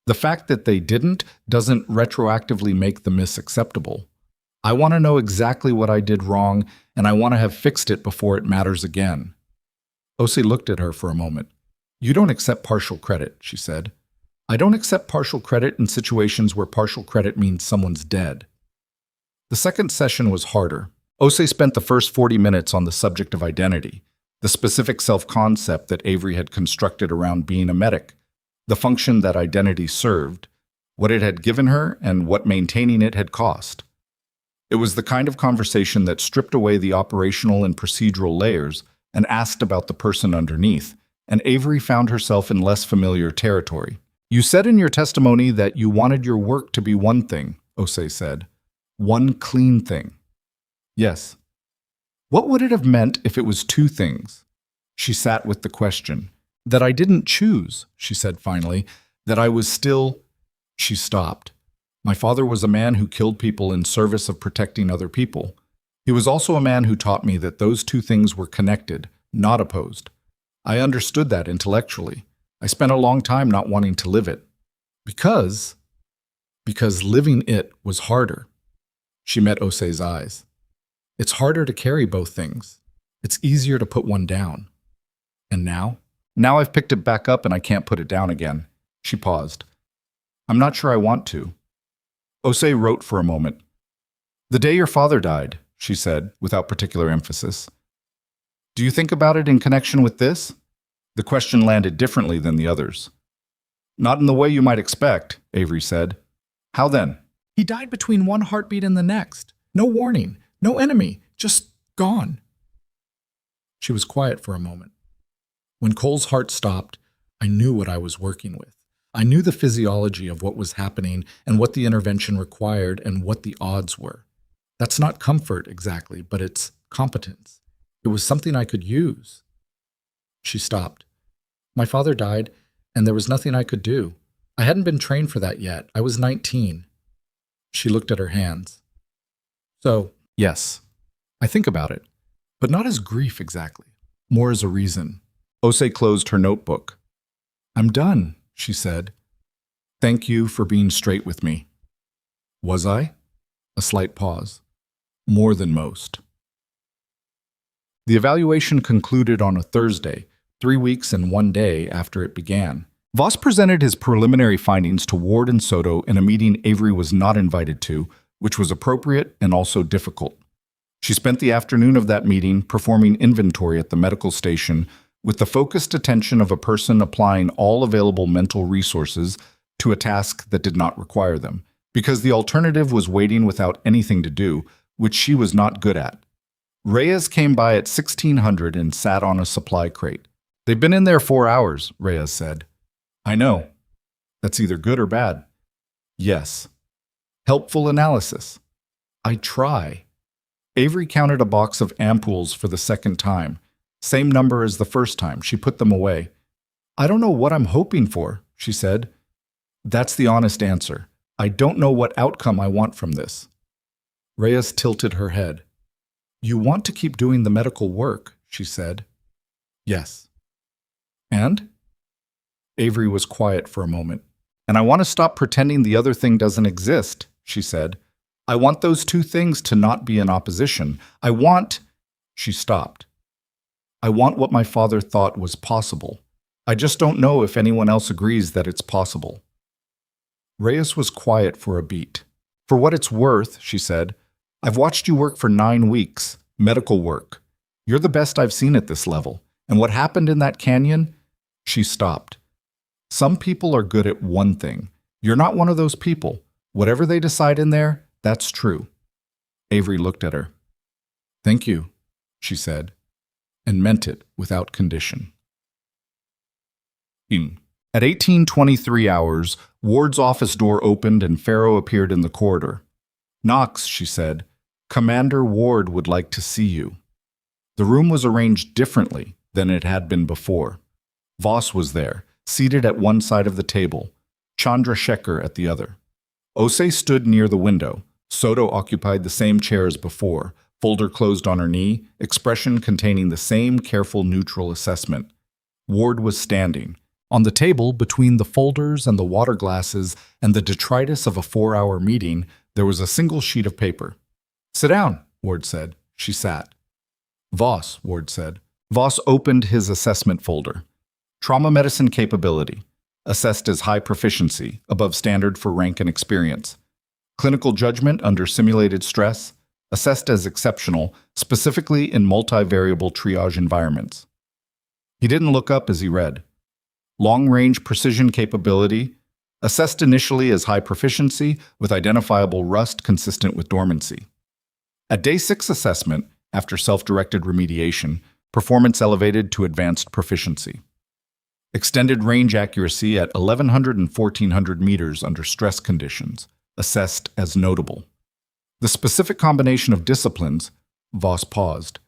The fact that they didn't doesn't retroactively make the miss acceptable. I want to know exactly what I did wrong, and I want to have fixed it before it matters again." Ose looked at her for a moment. "You don't accept partial credit," she said. "I don't accept partial credit in situations where partial credit means someone's dead." The second session was harder. Ose spent the first 40 minutes on the subject of identity, the specific self-concept that Avery had constructed around being a medic, the function that identity served, what it had given her, and what maintaining it had cost. It was the kind of conversation that stripped away the operational and procedural layers and asked about the person underneath, and Avery found herself in less familiar territory. "You said in your testimony that you wanted your work to be one thing," Ose said. "One clean thing." "Yes." "What would it have meant if it was 2 things?" She sat with the question. "That I didn't choose," she said finally, "that I was still—" She stopped. "My father was a man who killed people in service of protecting other people. He was also a man who taught me that those 2 things were connected, not opposed. I understood that intellectually. I spent a long time not wanting to live it. Because living it was harder. She met Osei's eyes. It's harder to carry both things. It's easier to put one down. And now? Now I've picked it back up and I can't put it down again. She paused. I'm not sure I want to. Osei wrote for a moment. The day your father died, she said, without particular emphasis. Do you think about it in connection with this? The question landed differently than the others. Not in the way you might expect, Avery said. How then? He died between one heartbeat and the next. No warning, no enemy, just gone. She was quiet for a moment. When Cole's heart stopped, I knew what I was working with. I knew the physiology of what was happening and what the intervention required and what the odds were. That's not comfort exactly, but it's competence. It was something I could use. She stopped. My father died, and there was nothing I could do. I hadn't been trained for that yet. I was 19. She looked at her hands. So, yes, I think about it, but not as grief exactly, more as a reason. Osei closed her notebook. I'm done, she said. Thank you for being straight with me. Was I? A slight pause. More than most. The evaluation concluded on a Thursday, 3 weeks and 1 day after it began. Voss presented his preliminary findings to Ward and Soto in a meeting Avery was not invited to, which was appropriate and also difficult. She spent the afternoon of that meeting performing inventory at the medical station with the focused attention of a person applying all available mental resources to a task that did not require them, because the alternative was waiting without anything to do, which she was not good at. Reyes came by at 1600 and sat on a supply crate. They've been in there 4 hours, Reyes said. I know. That's either good or bad. Yes. Helpful analysis. I try. Avery counted a box of ampoules for the second time. Same number as the first time. She put them away. I don't know what I'm hoping for, she said. That's the honest answer. I don't know what outcome I want from this. Reyes tilted her head. You want to keep doing the medical work, she said. Yes. And? Avery was quiet for a moment. And I want to stop pretending the other thing doesn't exist, she said. I want those two things to not be in opposition. I want... She stopped. I want what my father thought was possible. I just don't know if anyone else agrees that it's possible. Reyes was quiet for a beat. For what it's worth, she said, I've watched you work for 9 weeks, medical work. You're the best I've seen at this level. And what happened in that canyon? She stopped. Some people are good at one thing. You're not one of those people. Whatever they decide in there, that's true. Avery looked at her. Thank you, she said, and meant it without condition. At 18:23 hours, Ward's office door opened and Farrow appeared in the corridor. Knox, she said, Commander Ward would like to see you. The room was arranged differently than it had been before. Voss was there, seated at one side of the table, Chandrasekhar at the other. Osei stood near the window. Soto occupied the same chair as before, folder closed on her knee, expression containing the same careful neutral assessment. Ward was standing. On the table, between the folders and the water glasses and the detritus of a 4-hour meeting, there was a single sheet of paper. Sit down, Ward said. She sat. Voss, Ward said. Voss opened his assessment folder. Trauma medicine capability, assessed as high proficiency, above standard for rank and experience. Clinical judgment under simulated stress, assessed as exceptional, specifically in multivariable triage environments. He didn't look up as he read. Long-range precision capability, assessed initially as high proficiency with identifiable rust consistent with dormancy. At Day 6 assessment, after self-directed remediation, performance elevated to advanced proficiency. Extended range accuracy at 1,100 and 1,400 meters under stress conditions, assessed as notable. The specific combination of disciplines, Voss paused.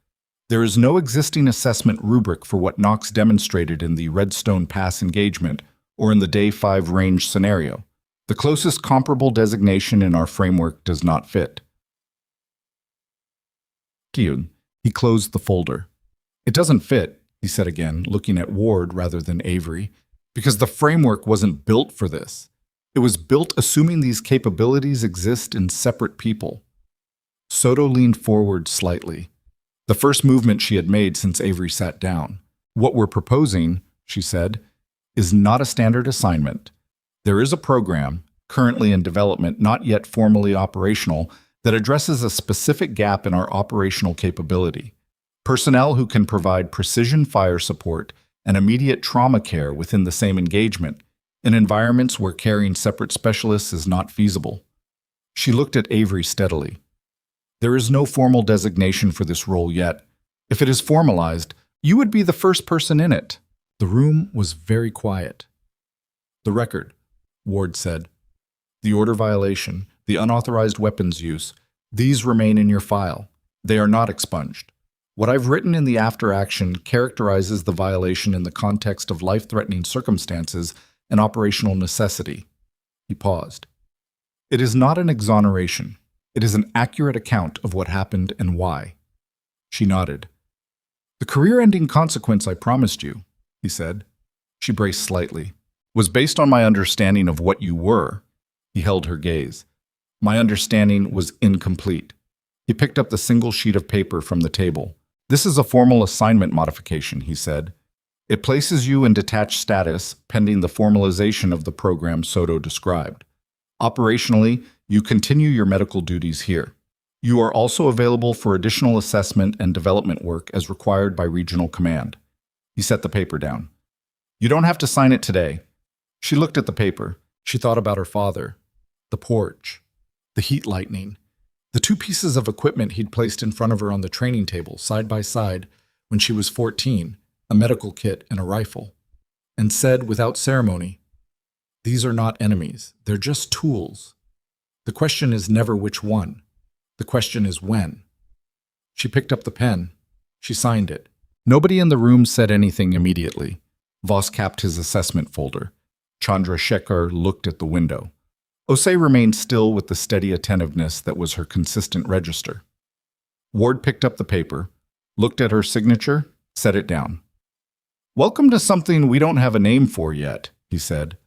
There is no existing assessment rubric for what Knox demonstrated in the Redstone Pass engagement or in the Day 5 range scenario. The closest comparable designation in our framework does not fit. He closed the folder. It doesn't fit, he he said again, looking at Ward rather than Avery, because the framework wasn't built for this. It was built assuming these capabilities exist in separate people. Soto leaned forward slightly, the first movement she had made since Avery sat down. What we're proposing, she said, is not a standard assignment. There is a program, currently in development, not yet formally operational, that addresses a specific gap in our operational capability. Personnel who can provide precision fire support and immediate trauma care within the same engagement, in environments where carrying separate specialists is not feasible. She looked at Avery steadily. There is no formal designation for this role yet. If it is formalized, you would be the first person in it. The room was very quiet. The record, Ward said. The order violation, the unauthorized weapons use, these remain in your file. They are not expunged. What I've written in the after action characterizes the violation in the context of life-threatening circumstances and operational necessity. He paused. It is not an exoneration. It is an accurate account of what happened and why. She nodded. The career-ending consequence I promised you, he said. She braced slightly. Was based on my understanding of what you were. He held her gaze. My understanding was incomplete. He picked up the single sheet of paper from the table. This is a formal assignment modification, he said. It places you in detached status pending the formalization of the program Soto described. Operationally, you continue your medical duties here. You are also available for additional assessment and development work as required by Regional Command. He set the paper down. You don't have to sign it today. She looked at the paper. She thought about her father, the porch, the heat lightning, the two pieces of equipment he'd placed in front of her on the training table, side by side, when she was 14, a medical kit and a rifle, and said without ceremony, "These are not enemies. They're just tools. The question is never which one. The question is when." She picked up the pen. She signed it. Nobody in the room said anything immediately. Voss capped his assessment folder. Chandrasekhar looked at the window. Osei remained still with the steady attentiveness that was her consistent register. Ward picked up the paper, looked at her signature, set it down. "Welcome to something we don't have a name for yet," he said.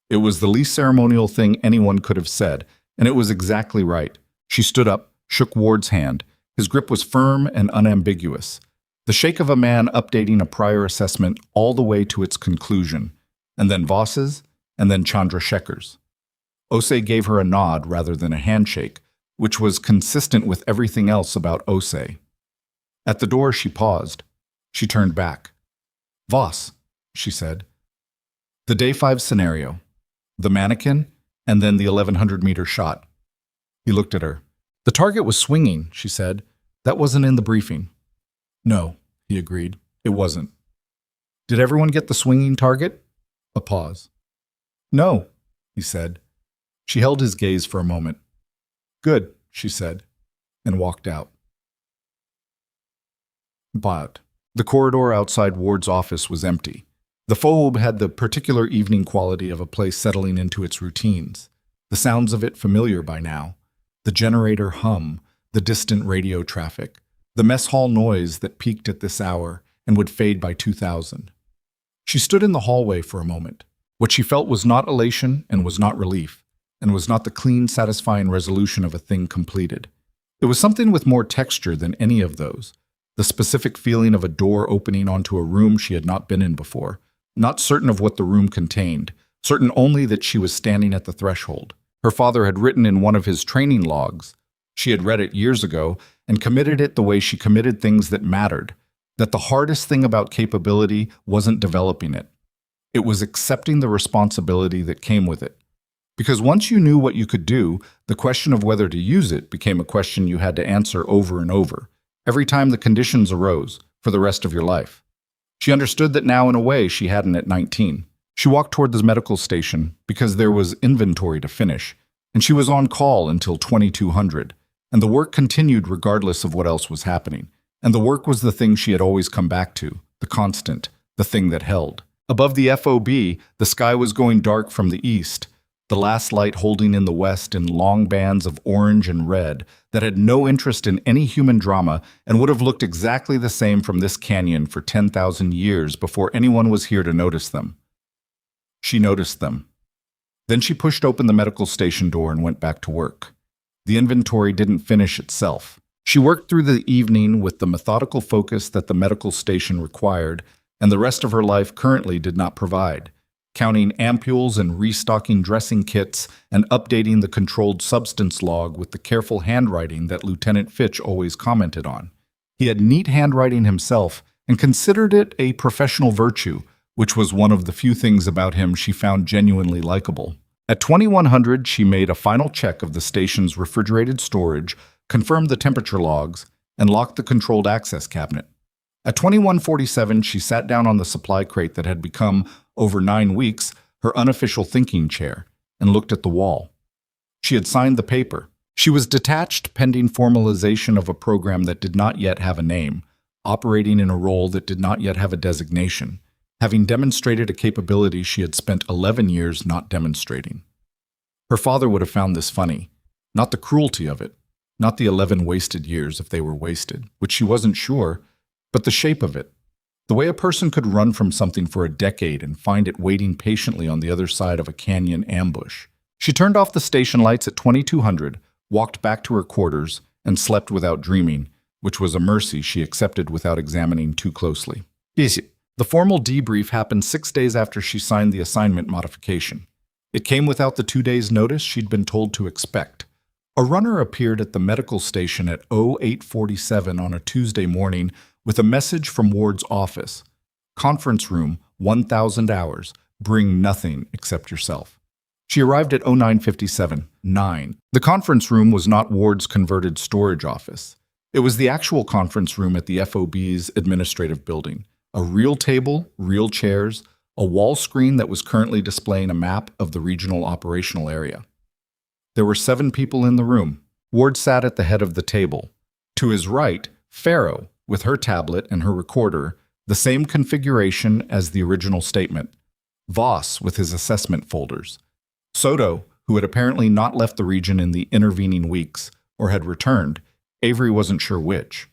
It was the least ceremonial thing anyone could have said, and it was exactly right. She stood up, shook Ward's hand. His grip was firm and unambiguous. The shake of a man updating a prior assessment all the way to its conclusion, and then Voss's, and then Chandrasekhar's. Osei gave her a nod rather than a handshake, which was consistent with everything else about Osei. At the door, she paused. She turned back. "Voss," she said. "The Day 5 scenario. The mannequin, and then the 1100-meter shot." He looked at her. "The target was swinging," she said. "That wasn't in the briefing." "No," he agreed. "It wasn't." "Did everyone get the swinging target?" A pause. "No," he said. She held his gaze for a moment. "Good," she said, and walked out. But the corridor outside Ward's office was empty. The phobe had the particular evening quality of a place settling into its routines, the sounds of it familiar by now, the generator hum, the distant radio traffic, the mess hall noise that peaked at this hour and would fade by 2000. She stood in the hallway for a moment. What she felt was not elation and was not relief, and was not the clean, satisfying resolution of a thing completed. It was something with more texture than any of those, the specific feeling of a door opening onto a room she had not been in before, not certain of what the room contained, certain only that she was standing at the threshold. Her father had written in one of his training logs. She had read it years ago and committed it the way she committed things that mattered, that the hardest thing about capability wasn't developing it. It was accepting the responsibility that came with it. Because once you knew what you could do, the question of whether to use it became a question you had to answer over and over, every time the conditions arose, for the rest of your life. She understood that now in a way she hadn't at 19. She walked toward the medical station because there was inventory to finish, and she was on call until 2200, and the work continued regardless of what else was happening. And the work was the thing she had always come back to, the constant, the thing that held. Above the FOB, the sky was going dark from the east. the last light holding in the west in long bands of orange and red that had no interest in any human drama and would have looked exactly the same from this canyon for 10,000 years before anyone was here to notice them. She noticed them. Then she pushed open the medical station door and went back to work. The inventory didn't finish itself. She worked through the evening with the methodical focus that the medical station required, and the rest of her life currently did not provide, counting ampules and restocking dressing kits and updating the controlled substance log with the careful handwriting that Lieutenant Fitch always commented on. He had neat handwriting himself and considered it a professional virtue, which was one of the few things about him she found genuinely likable. At 2100, she made a final check of the station's refrigerated storage, confirmed the temperature logs, and locked the controlled access cabinet. At 2147, she sat down on the supply crate that had become, over 9 weeks, her unofficial thinking chair, and looked at the wall. She had signed the paper. She was detached pending formalization of a program that did not yet have a name, operating in a role that did not yet have a designation, having demonstrated a capability she had spent 11 years not demonstrating. Her father would have found this funny, not the cruelty of it, not the 11 wasted years if they were wasted, which she wasn't sure, but the shape of it. The way a person could run from something for a decade and find it waiting patiently on the other side of a canyon ambush. She turned off the station lights at 2200, walked back to her quarters, and slept without dreaming, which was a mercy she accepted without examining too closely. Yes. The formal debrief happened 6 days after she signed the assignment modification. It came without the 2 days' notice she'd been told to expect. A runner appeared at the medical station at 0847 on a Tuesday morning with a message from Ward's office. Conference room, 1,000 hours. Bring nothing except yourself. She arrived at 0957, 9. The conference room was not Ward's converted storage office. It was the actual conference room at the FOB's administrative building. A real table, real chairs, a wall screen that was currently displaying a map of the regional operational area. There were 7 people in the room. Ward sat at the head of the table. To his right, Farrow, with her tablet and her recorder, the same configuration as the original statement. Voss, with his assessment folders. Soto, who had apparently not left the region in the intervening weeks, or had returned, Avery wasn't sure which.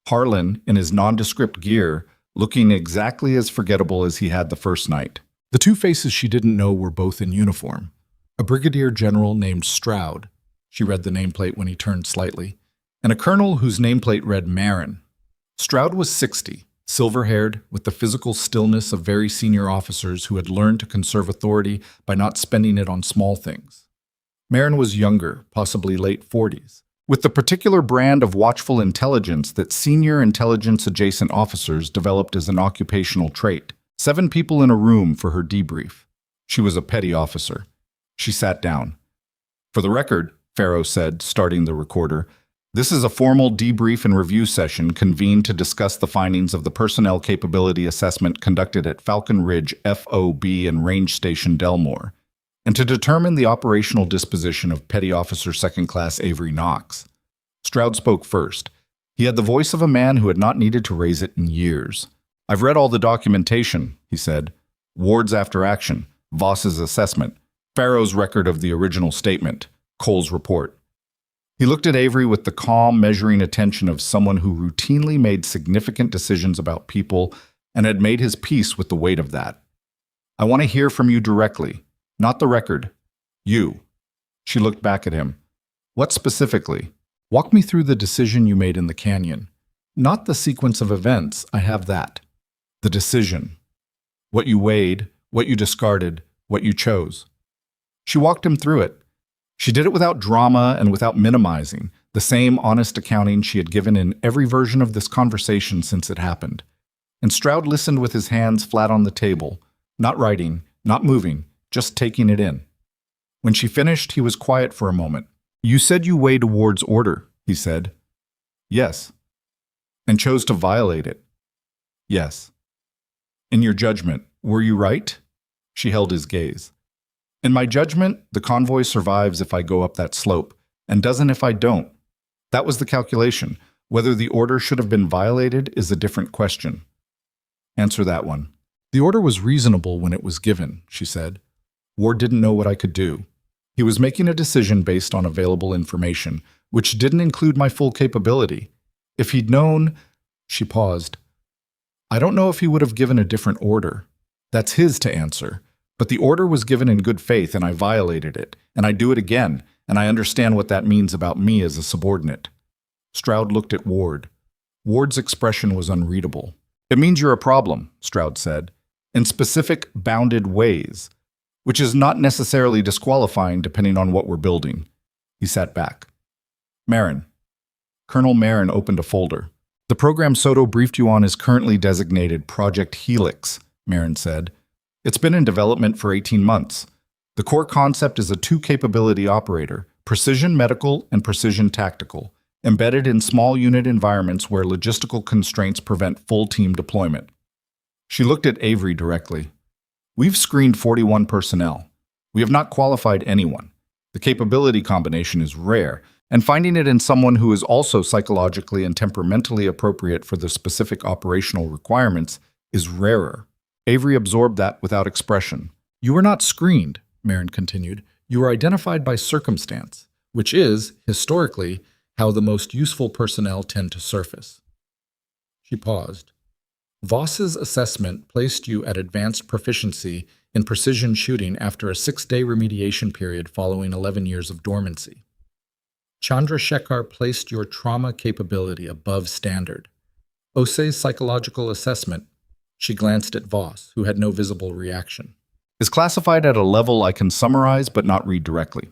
Harlan, in his nondescript gear, looking exactly as forgettable as he had the first night. The 2 faces she didn't know were both in uniform. A brigadier general named Stroud, she read the nameplate when he turned slightly, and a colonel whose nameplate read Marin. Stroud was 60, silver-haired, with the physical stillness of very senior officers who had learned to conserve authority by not spending it on small things. Marin was younger, possibly late 40s, with the particular brand of watchful intelligence that senior intelligence-adjacent officers developed as an occupational trait. 7 people in a room for her debrief. She was a petty officer. She sat down. For the record, Farrow said, starting the recorder, this is a formal debrief and review session convened to discuss the findings of the Personnel Capability Assessment conducted at Falcon Ridge FOB and Range Station Delmore, and to determine the operational disposition of Petty Officer Second Class Avery Knox. Stroud spoke first. He had the voice of a man who had not needed to raise it in years. I've read all the documentation, he said. Ward's after action, Voss's assessment, Farrow's record of the original statement, Cole's report. He looked at Avery with the calm, measuring attention of someone who routinely made significant decisions about people and had made his peace with the weight of that. I want to hear from you directly, not the record. You. She looked back at him. What specifically? Walk me through the decision you made in the canyon. Not the sequence of events, I have that. The decision. What you weighed, what you discarded, what you chose. She walked him through it. She did it without drama and without minimizing, the same honest accounting she had given in every version of this conversation since it happened. And Stroud listened with his hands flat on the table, not writing, not moving, just taking it in. When she finished, he was quiet for a moment. You said you weighed Ward's order, he said. Yes. And chose to violate it. Yes. In your judgment, were you right? She held his gaze. In my judgment, the convoy survives if I go up that slope, and doesn't if I don't. That was the calculation. Whether the order should have been violated is a different question. Answer that one. The order was reasonable when it was given, she said. Ward didn't know what I could do. He was making a decision based on available information, which didn't include my full capability. If he'd known... She paused. I don't know if he would have given a different order. That's his to answer. But the order was given in good faith, and I violated it. And I do it again, and I understand what that means about me as a subordinate. Stroud looked at Ward. Ward's expression was unreadable. It means you're a problem, Stroud said, in specific, bounded ways, which is not necessarily disqualifying depending on what we're building. He sat back. Marin. Colonel Marin opened a folder. The program Soto briefed you on is currently designated Project Helix, Marin said. It's been in development for 18 months. The core concept is a two-capability operator, precision medical and precision tactical, embedded in small unit environments where logistical constraints prevent full team deployment. She looked at Avery directly. We've screened 41 personnel. We have not qualified anyone. The capability combination is rare, and finding it in someone who is also psychologically and temperamentally appropriate for the specific operational requirements is rarer. Avery absorbed that without expression. You were not screened, Marin continued. You were identified by circumstance, which is, historically, how the most useful personnel tend to surface. She paused. Voss's assessment placed you at advanced proficiency in precision shooting after a 6-day remediation period following 11 years of dormancy. Chandrasekhar placed your trauma capability above standard. Ose's psychological assessment, she glanced at Voss, who had no visible reaction, is classified at a level I can summarize but not read directly.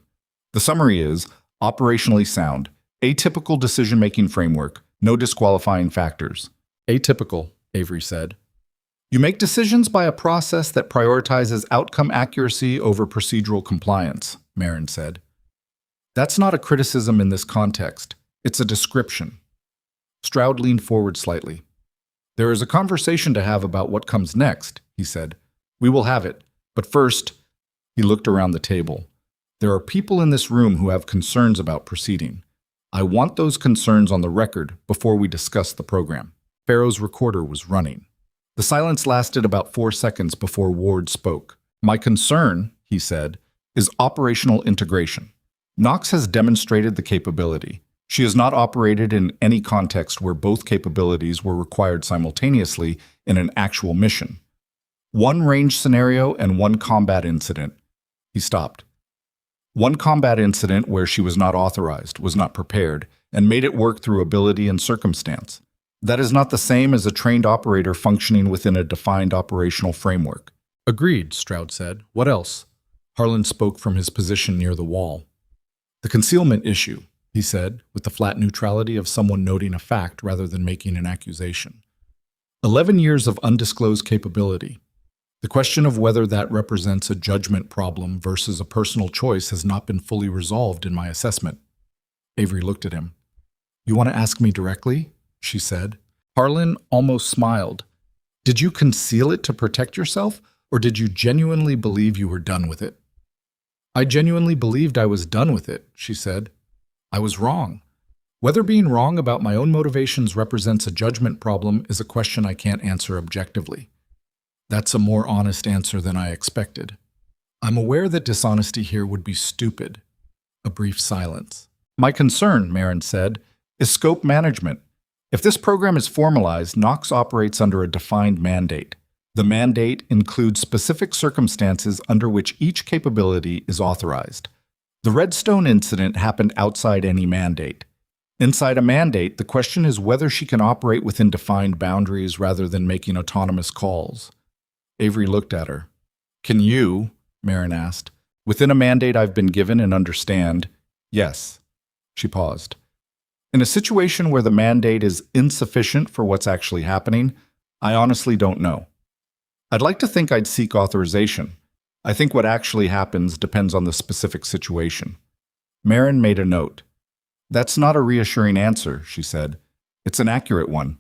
The summary is operationally sound, atypical decision-making framework, no disqualifying factors. Atypical, Avery said. You make decisions by a process that prioritizes outcome accuracy over procedural compliance, Marin said. That's not a criticism in this context. It's a description. Stroud leaned forward slightly. There is a conversation to have about what comes next, he said. We will have it. But first, he looked around the table. There are people in this room who have concerns about proceeding. I want those concerns on the record before we discuss the program. Pharaoh's recorder was running. The silence lasted about 4 seconds before Ward spoke. My concern, he said, is operational integration. Knox has demonstrated the capability. She has not operated in any context where both capabilities were required simultaneously in an actual mission. One range scenario and one combat incident. He stopped. One combat incident where she was not authorized, was not prepared, and made it work through ability and circumstance. That is not the same as a trained operator functioning within a defined operational framework. Agreed, Stroud said. What else? Harlan spoke from his position near the wall. The concealment issue, he said, with the flat neutrality of someone noting a fact rather than making an accusation. 11 years of undisclosed capability. The question of whether that represents a judgment problem versus a personal choice has not been fully resolved in my assessment. Avery looked at him. You want to ask me directly? She said. Harlan almost smiled. Did you conceal it to protect yourself, or did you genuinely believe you were done with it? I genuinely believed I was done with it, she said. I was wrong. Whether being wrong about my own motivations represents a judgment problem is a question I can't answer objectively. That's a more honest answer than I expected. I'm aware that dishonesty here would be stupid. A brief silence. My concern, Marin said, is scope management. If this program is formalized, Knox operates under a defined mandate. The mandate includes specific circumstances under which each capability is authorized. The Redstone incident happened outside any mandate. Inside a mandate, the question is whether she can operate within defined boundaries rather than making autonomous calls. Avery looked at her. Can you, Marin asked, within a mandate I've been given and understand? Yes. She paused. In a situation where the mandate is insufficient for what's actually happening, I honestly don't know. I'd like to think I'd seek authorization. I think what actually happens depends on the specific situation. Marin made a note. That's not a reassuring answer, she said. It's an accurate one.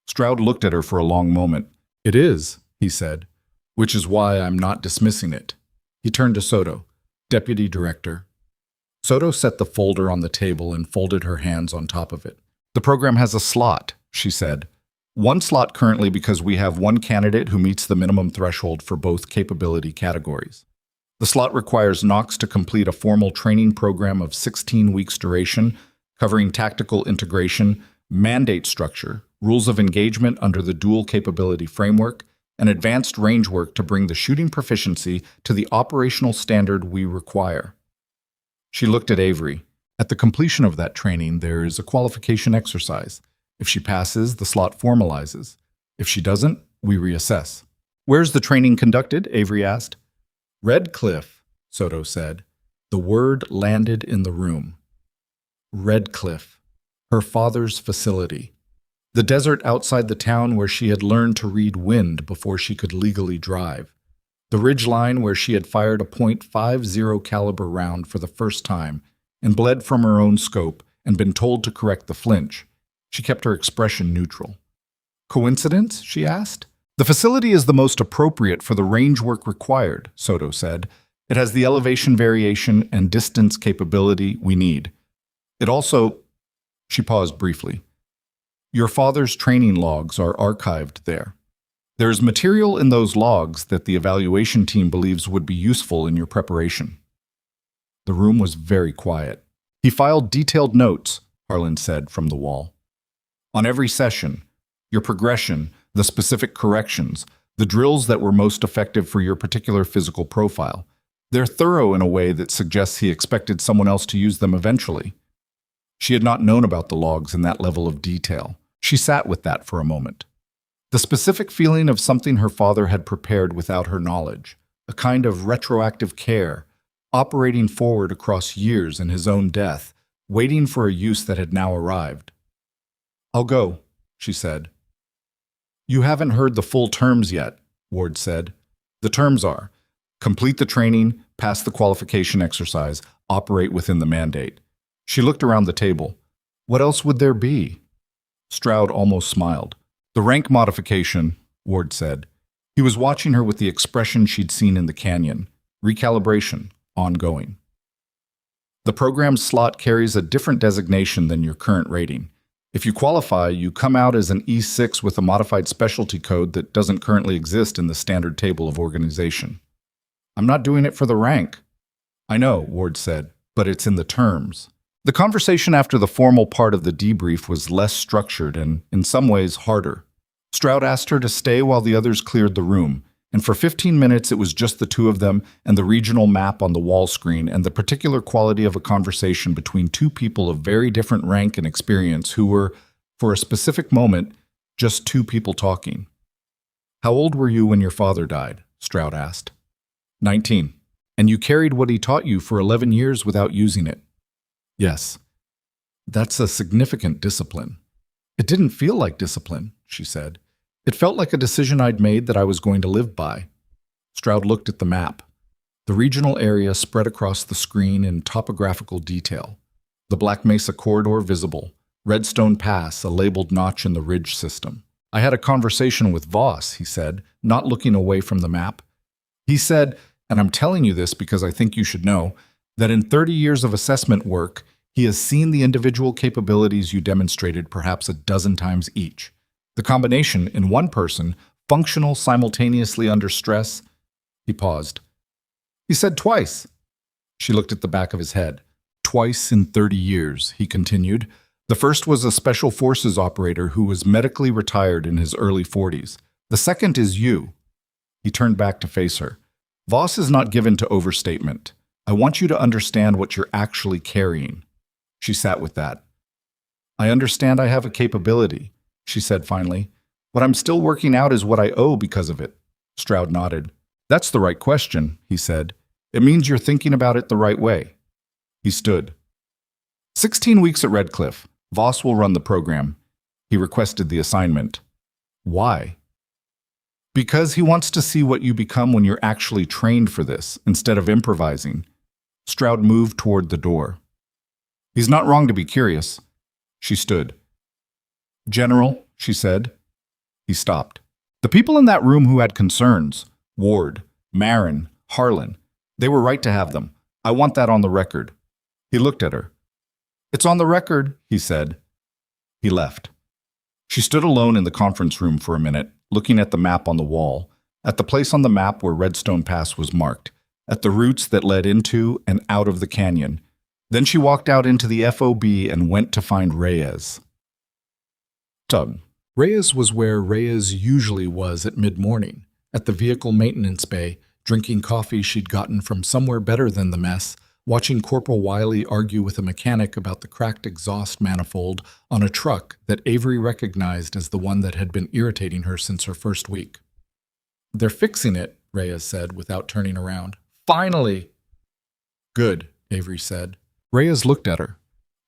Stroud looked at her for a long moment. It is, he said, which is why I'm not dismissing it. He turned to Soto, Deputy Director. Soto set the folder on the table and folded her hands on top of it. The program has a slot, she said. One slot currently because we have one candidate who meets the minimum threshold for both capability categories. The slot requires Knox to complete a formal training program of 16 weeks duration, covering tactical integration, mandate structure, rules of engagement under the dual capability framework, and advanced range work to bring the shooting proficiency to the operational standard we require. She looked at Avery. At the completion of that training, there is a qualification exercise. If she passes, the slot formalizes. If she doesn't, we reassess. Where's the training conducted? Avery asked. Redcliffe, Soto said. The word landed in the room. Redcliffe, her father's facility. The desert outside the town where she had learned to read wind before she could legally drive. The ridge line where she had fired a .50 caliber round for the first time and bled from her own scope and been told to correct the flinch. She kept her expression neutral. Coincidence? She asked. The facility is the most appropriate for the range work required, Soto said. It has the elevation variation and distance capability we need. It also... She paused briefly. Your father's training logs are archived there. There is material in those logs that the evaluation team believes would be useful in your preparation. The room was very quiet. He filed detailed notes, Harlan said from the wall. On every session, your progression, the specific corrections, the drills that were most effective for your particular physical profile. They're thorough in a way that suggests he expected someone else to use them eventually. She had not known about the logs in that level of detail. She sat with that for a moment. The specific feeling of something her father had prepared without her knowledge, a kind of retroactive care, operating forward across years in his own death, waiting for a use that had now arrived. I'll go, she said. You haven't heard the full terms yet, Ward said. The terms are, complete the training, pass the qualification exercise, operate within the mandate. She looked around the table. What else would there be? Stroud almost smiled. The rank modification, Ward said. He was watching her with the expression she'd seen in the canyon. Recalibration, ongoing. The program's slot carries a different designation than your current rating. If you qualify, you come out as an E6 with a modified specialty code that doesn't currently exist in the standard table of organization. I'm not doing it for the rank. I know, Ward said, but it's in the terms. The conversation after the formal part of the debrief was less structured and, in some ways, harder. Stroud asked her to stay while the others cleared the room, and for 15 minutes it was just the two of them and the regional map on the wall screen and the particular quality of a conversation between two people of very different rank and experience who were, for a specific moment, just two people talking. How old were you when your father died? Stroud asked. 19. And you carried what he taught you for 11 years without using it. Yes. That's a significant discipline. It didn't feel like discipline, she said. It felt like a decision I'd made that I was going to live by. Stroud looked at the map. The regional area spread across the screen in topographical detail. The Black Mesa corridor visible, Redstone Pass, a labeled notch in the ridge system. I had a conversation with Voss, he said, not looking away from the map. He said, and I'm telling you this because I think you should know, that in 30 years of assessment work, he has seen the individual capabilities you demonstrated perhaps a dozen times each. The combination, in one person, functional simultaneously under stress. He paused. He said twice. She looked at the back of his head. Twice in 30 years, he continued. The first was a special forces operator who was medically retired in his early 40s. The second is you. He turned back to face her. Voss is not given to overstatement. I want you to understand what you're actually carrying. She sat with that. I understand I have a capability, she said finally. What I'm still working out is what I owe because of it. Stroud nodded. That's the right question, he said. It means you're thinking about it the right way. He stood. 16 weeks at Redcliffe. Voss will run the program. He requested the assignment. Why? Because he wants to see what you become when you're actually trained for this, instead of improvising. Stroud moved toward the door. He's not wrong to be curious. She stood. General, she said. He stopped. The people in that room who had concerns, Ward, Marin, Harlan, they were right to have them. I want that on the record. He looked at her. It's on the record, he said. He left. She stood alone in the conference room for a minute, looking at the map on the wall, at the place on the map where Redstone Pass was marked, at the routes that led into and out of the canyon. Then she walked out into the FOB and went to find Reyes. Tug. Reyes was where Reyes usually was at mid-morning, at the vehicle maintenance bay, drinking coffee she'd gotten from somewhere better than the mess, watching Corporal Wiley argue with a mechanic about the cracked exhaust manifold on a truck that Avery recognized as the one that had been irritating her since her first week. "They're fixing it," Reyes said without turning around. "Finally!" "Good," Avery said. Reyes looked at her.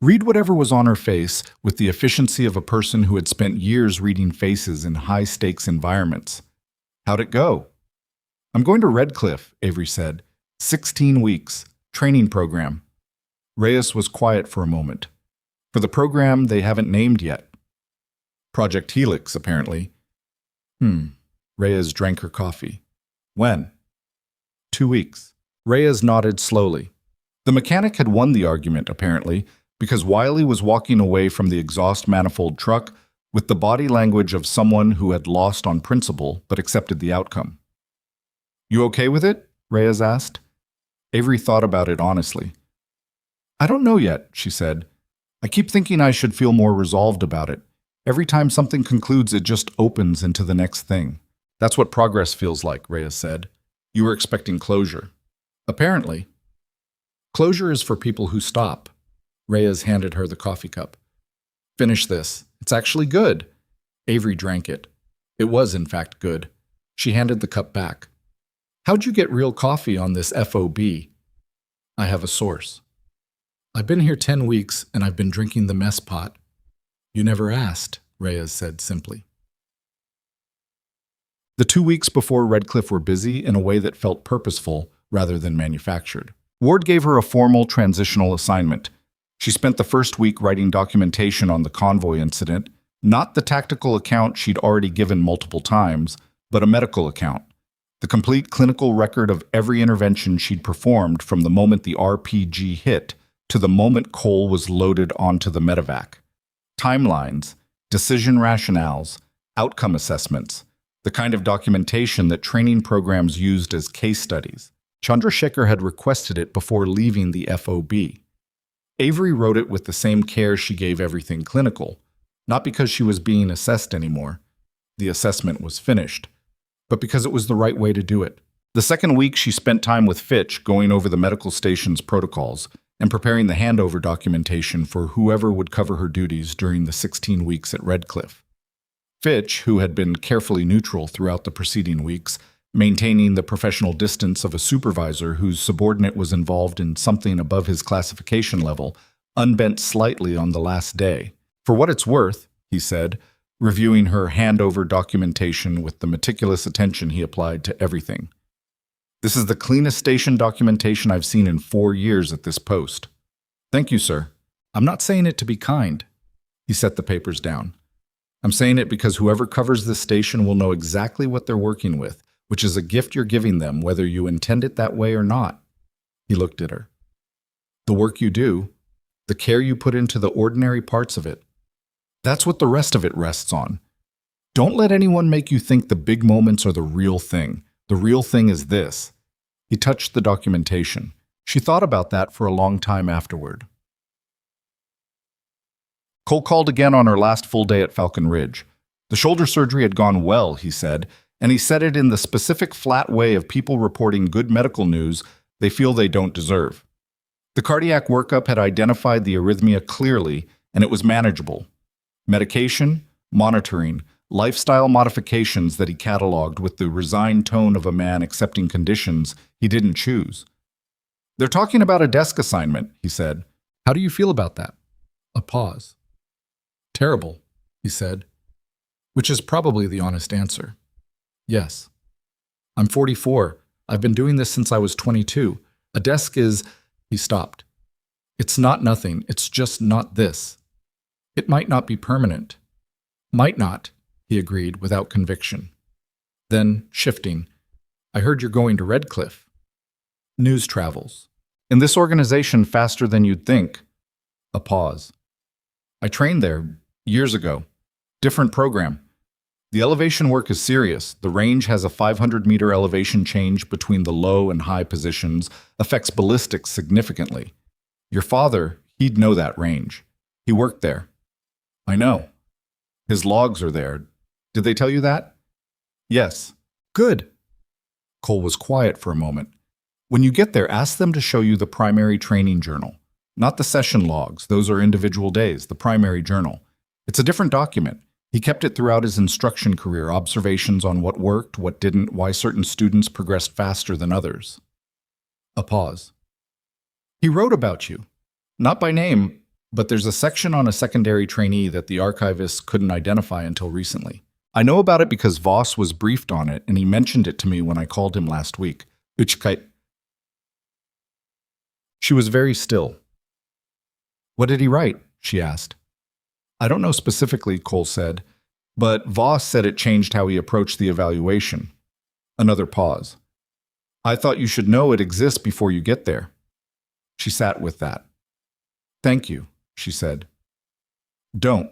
Read whatever was on her face with the efficiency of a person who had spent years reading faces in high-stakes environments. "How'd it go?" "I'm going to Redcliffe," Avery said. 16 weeks. Training program." Reyes was quiet for a moment. "For the program they haven't named yet." "Project Helix, apparently." Reyes drank her coffee. "When?" 2 weeks. Reyes nodded slowly. The mechanic had won the argument, apparently, because Wiley was walking away from the exhaust manifold truck with the body language of someone who had lost on principle but accepted the outcome. "You okay with it?" Reyes asked. Avery thought about it honestly. "I don't know yet," she said. "I keep thinking I should feel more resolved about it. Every time something concludes, it just opens into the next thing." "That's what progress feels like," Reyes said. "You were expecting closure." "Apparently." "Closure is for people who stop." Reyes handed her the coffee cup. "Finish this. It's actually good." Avery drank it. It was, in fact, good. She handed the cup back. "How'd you get real coffee on this FOB?" "I have a source." "I've been here 10 weeks, and I've been drinking the mess pot." "You never asked," Reyes said simply. The 2 weeks before Redcliffe were busy in a way that felt purposeful rather than manufactured. Ward gave her a formal transitional assignment. She spent the first week writing documentation on the convoy incident, not the tactical account she'd already given multiple times, but a medical account. The complete clinical record of every intervention she'd performed from the moment the RPG hit to the moment Cole was loaded onto the medevac. Timelines, decision rationales, outcome assessments, the kind of documentation that training programs used as case studies. Chandrasekhar had requested it before leaving the FOB. Avery wrote it with the same care she gave everything clinical, not because she was being assessed anymore. The assessment was finished, but because it was the right way to do it. The second week, she spent time with Fitch going over the medical station's protocols and preparing the handover documentation for whoever would cover her duties during the 16 weeks at Redcliffe. Fitch, who had been carefully neutral throughout the preceding weeks, maintaining the professional distance of a supervisor whose subordinate was involved in something above his classification level, unbent slightly on the last day. "For what it's worth," he said, reviewing her handover documentation with the meticulous attention he applied to everything. "This is the cleanest station documentation I've seen in 4 years at this post." "Thank you, sir. I'm not saying it to be kind." He set the papers down. "I'm saying it because whoever covers this station will know exactly what they're working with, which is a gift you're giving them, whether you intend it that way or not." He looked at her. "The work you do, the care you put into the ordinary parts of it, that's what the rest of it rests on. Don't let anyone make you think the big moments are the real thing. The real thing is this." He touched the documentation. She thought about that for a long time afterward. Cole called again on her last full day at Falcon Ridge. The shoulder surgery had gone well, he said, and he said it in the specific flat way of people reporting good medical news they feel they don't deserve. The cardiac workup had identified the arrhythmia clearly, and it was manageable. Medication, monitoring, lifestyle modifications that he cataloged with the resigned tone of a man accepting conditions he didn't choose. "They're talking about a desk assignment," he said. "How do you feel about that?" A pause. "Terrible," he said, which is probably the honest answer. "Yes. I'm 44. I've been doing this since I was 22. A desk is—" He stopped. "It's not nothing. It's just not this. It might not be permanent." "Might not," he agreed without conviction. Then, shifting, "I heard you're going to Redcliffe." "News travels. In this organization faster than you'd think." A pause. "I trained there years ago. Different program. The elevation work is serious. The range has a 500-meter elevation change between the low and high positions, affects ballistics significantly. Your father, he'd know that range. He worked there. I know. His logs are there. Did they tell you that? Yes. Good. Cole was quiet for a moment. When you get there, ask them to show you the primary training journal. Not the session logs. Those are individual days. The primary journal. It's a different document. He kept it throughout his instruction career, observations on what worked, what didn't, why certain students progressed faster than others. A pause. He wrote about you. Not by name, but there's a section on a secondary trainee that the archivist couldn't identify until recently. I know about it because Voss was briefed on it, and he mentioned it to me when I called him last week. She was very still. What did he write? She asked. I don't know specifically, Cole said, but Voss said it changed how he approached the evaluation. Another pause. I thought you should know it exists before you get there. She sat with that. Thank you, she said. Don't.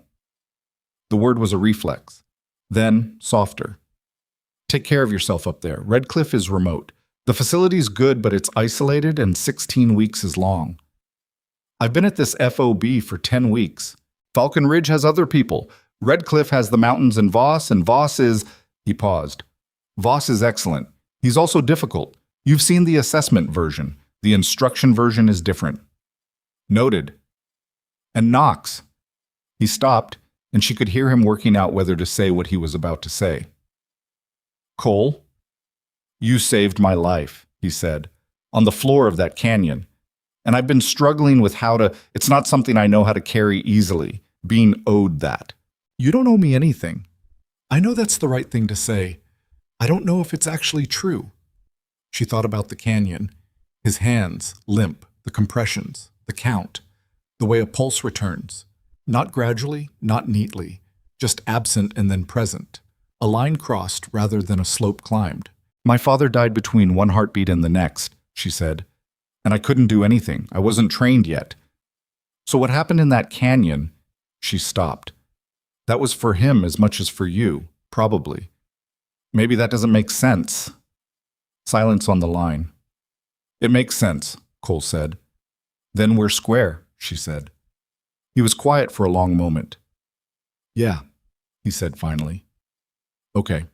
The word was a reflex. Then, softer. Take care of yourself up there. Red Cliff is remote. The facility's good, but it's isolated and 16 weeks is long. I've been at this FOB for 10 weeks. Falcon Ridge has other people. Red Cliff has the mountains and Voss is... He paused. Voss is excellent. He's also difficult. You've seen the assessment version. The instruction version is different. Noted. And Knox. He stopped, and she could hear him working out whether to say what he was about to say. Cole, you saved my life, he said, on the floor of that canyon. And I've been struggling with it's not something I know how to carry easily, being owed that. You don't owe me anything. I know that's the right thing to say. I don't know if it's actually true. She thought about the canyon, his hands, limp, the compressions, the count, the way a pulse returns. Not gradually, not neatly, just absent and then present. A line crossed rather than a slope climbed. My father died between one heartbeat and the next, she said, and I couldn't do anything. I wasn't trained yet. So what happened in that canyon? She stopped. That was for him as much as for you, probably. Maybe that doesn't make sense. Silence on the line. It makes sense, Cole said. Then we're square, she said. He was quiet for a long moment. Yeah, he said finally. Okay.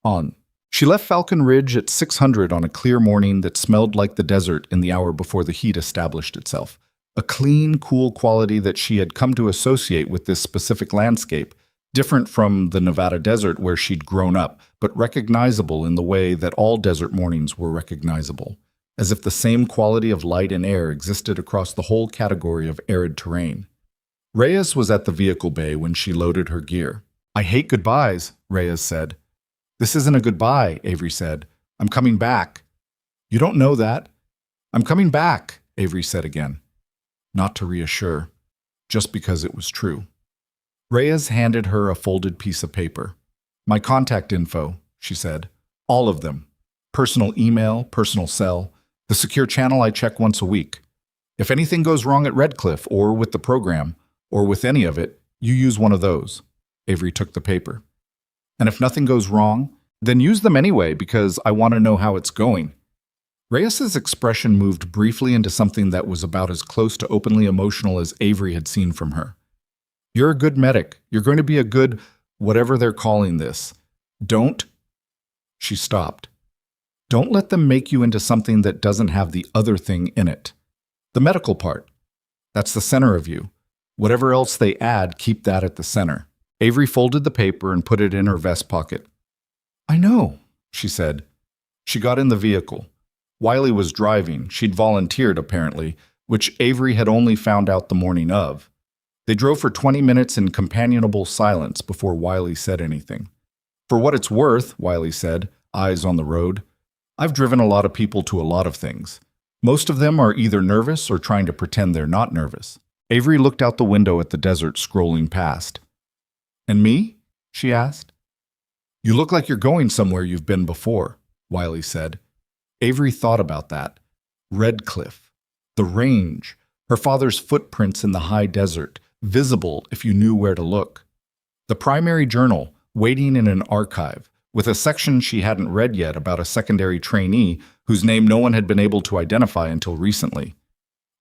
On. She left Falcon Ridge at 600 on a clear morning that smelled like the desert in the hour before the heat established itself. A clean, cool quality that she had come to associate with this specific landscape, different from the Nevada desert where she'd grown up, but recognizable in the way that all desert mornings were recognizable, as if the same quality of light and air existed across the whole category of arid terrain. Reyes was at the vehicle bay when she loaded her gear. I hate goodbyes, Reyes said. This isn't a goodbye, Avery said. I'm coming back. You don't know that. I'm coming back, Avery said again. Not to reassure, just because it was true. Reyes handed her a folded piece of paper. My contact info, she said. All of them. Personal email, personal cell, the secure channel I check once a week. If anything goes wrong at Red Cliff or with the program, or with any of it, you use one of those. Avery took the paper. And if nothing goes wrong, then use them anyway because I want to know how it's going. Reyes's expression moved briefly into something that was about as close to openly emotional as Avery had seen from her. You're a good medic. You're going to be a good, whatever they're calling this. Don't. She stopped. Don't let them make you into something that doesn't have the other thing in it. The medical part. That's the center of you. Whatever else they add, keep that at the center. Avery folded the paper and put it in her vest pocket. I know, she said. She got in the vehicle. Wiley was driving. She'd volunteered, apparently, which Avery had only found out the morning of. They drove for 20 minutes in companionable silence before Wiley said anything. For what it's worth, Wiley said, eyes on the road, I've driven a lot of people to a lot of things. Most of them are either nervous or trying to pretend they're not nervous. Avery looked out the window at the desert scrolling past. And me? She asked. You look like you're going somewhere you've been before, Wiley said. Avery thought about that. Red Cliff. The range. Her father's footprints in the high desert, visible if you knew where to look. The primary journal, waiting in an archive, with a section she hadn't read yet about a secondary trainee whose name no one had been able to identify until recently.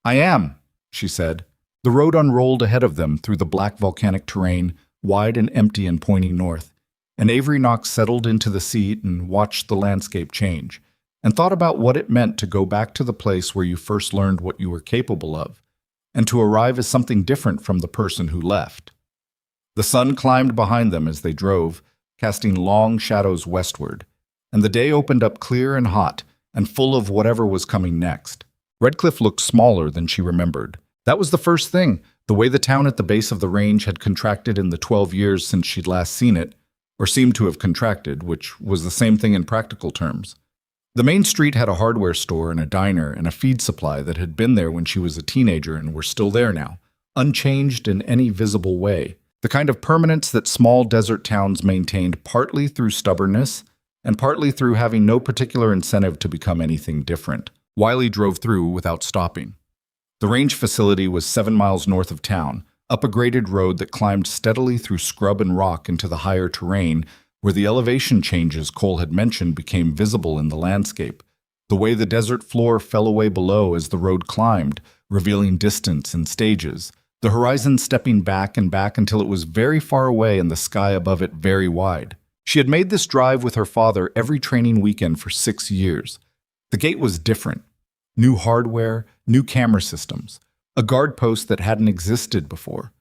"I am," she said. The road unrolled ahead of them through the black volcanic terrain, wide and empty and pointing north, and Avery Knox settled into the seat and watched the landscape change, and thought about what it meant to go back to the place where you first learned what you were capable of, and to arrive as something different from the person who left. The sun climbed behind them as they drove, casting long shadows westward, and the day opened up clear and hot, and full of whatever was coming next. Redcliffe looked smaller than she remembered. That was the first thing, the way the town at the base of the range had contracted in the 12 years since she'd last seen it, or seemed to have contracted, which was the same thing in practical terms. The main street had a hardware store and a diner and a feed supply that had been there when she was a teenager and were still there now, unchanged in any visible way. The kind of permanence that small desert towns maintained partly through stubbornness and partly through having no particular incentive to become anything different. Wiley drove through without stopping. The range facility was 7 miles north of town, up a graded road that climbed steadily through scrub and rock into the higher terrain, where the elevation changes Cole had mentioned became visible in the landscape, the way the desert floor fell away below as the road climbed, revealing distance and stages, the horizon stepping back and back until it was very far away and the sky above it very wide. She had made this drive with her father every training weekend for 6 years. The gate was different. New hardware, new camera systems, a guard post that hadn't existed before.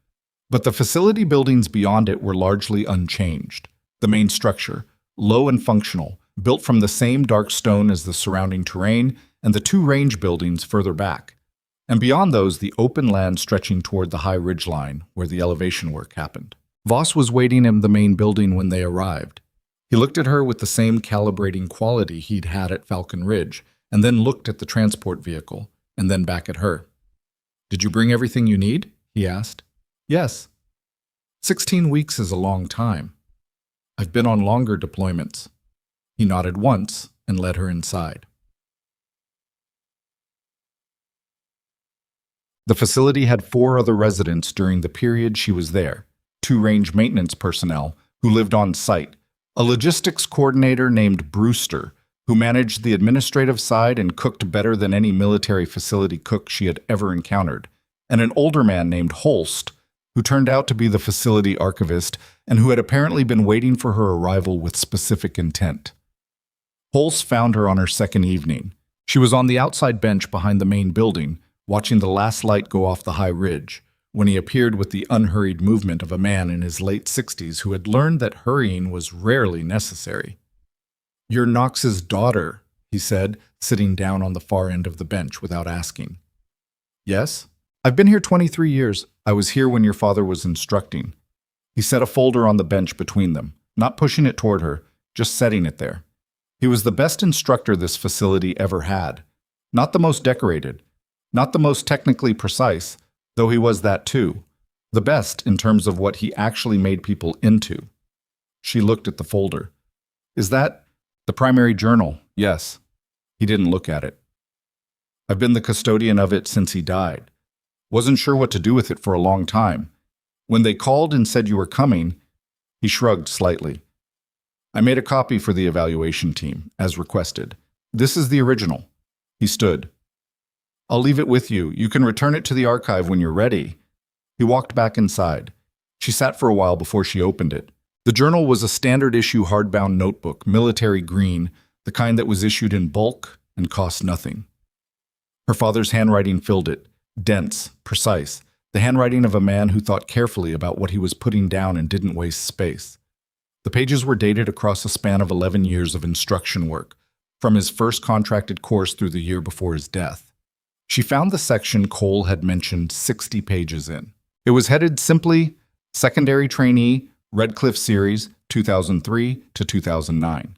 But the facility buildings beyond it were largely unchanged. The main structure, low and functional, built from the same dark stone as the surrounding terrain, and the 2 range buildings further back. And beyond those, the open land stretching toward the high ridge line where the elevation work happened. Voss was waiting in the main building when they arrived. He looked at her with the same calibrating quality he'd had at Falcon Ridge, and then looked at the transport vehicle, and then back at her. "Did you bring everything you need?" he asked. "Yes." 16 weeks is a long time. I've been on longer deployments. He nodded once and led her inside. The facility had 4 other residents during the period she was there, 2 range maintenance personnel who lived on site, a logistics coordinator named Brewster, who managed the administrative side and cooked better than any military facility cook she had ever encountered, and an older man named Holst, who turned out to be the facility archivist and who had apparently been waiting for her arrival with specific intent. Holst found her on her second evening. She was on the outside bench behind the main building, watching the last light go off the high ridge, when he appeared with the unhurried movement of a man in his late 60s who had learned that hurrying was rarely necessary. "You're Knox's daughter," he said, sitting down on the far end of the bench without asking. "Yes? I've been here 23 years. I was here when your father was instructing." He set a folder on the bench between them, not pushing it toward her, just setting it there. He was the best instructor this facility ever had. Not the most decorated, not the most technically precise, though he was that too. The best in terms of what he actually made people into. She looked at the folder. "Is that the primary journal?" "Yes." He didn't look at it. "I've been the custodian of it since he died. Wasn't sure what to do with it for a long time. When they called and said you were coming," he shrugged slightly. "I made a copy for the evaluation team, as requested. This is the original." He stood. "I'll leave it with you. You can return it to the archive when you're ready." He walked back inside. She sat for a while before she opened it. The journal was a standard-issue hardbound notebook, military green, the kind that was issued in bulk and cost nothing. Her father's handwriting filled it, dense, precise, the handwriting of a man who thought carefully about what he was putting down and didn't waste space. The pages were dated across a span of 11 years of instruction work, from his first contracted course through the year before his death. She found the section Cole had mentioned 60 pages in. It was headed simply, Secondary Trainee, Redcliffe Series, 2003 to 2009.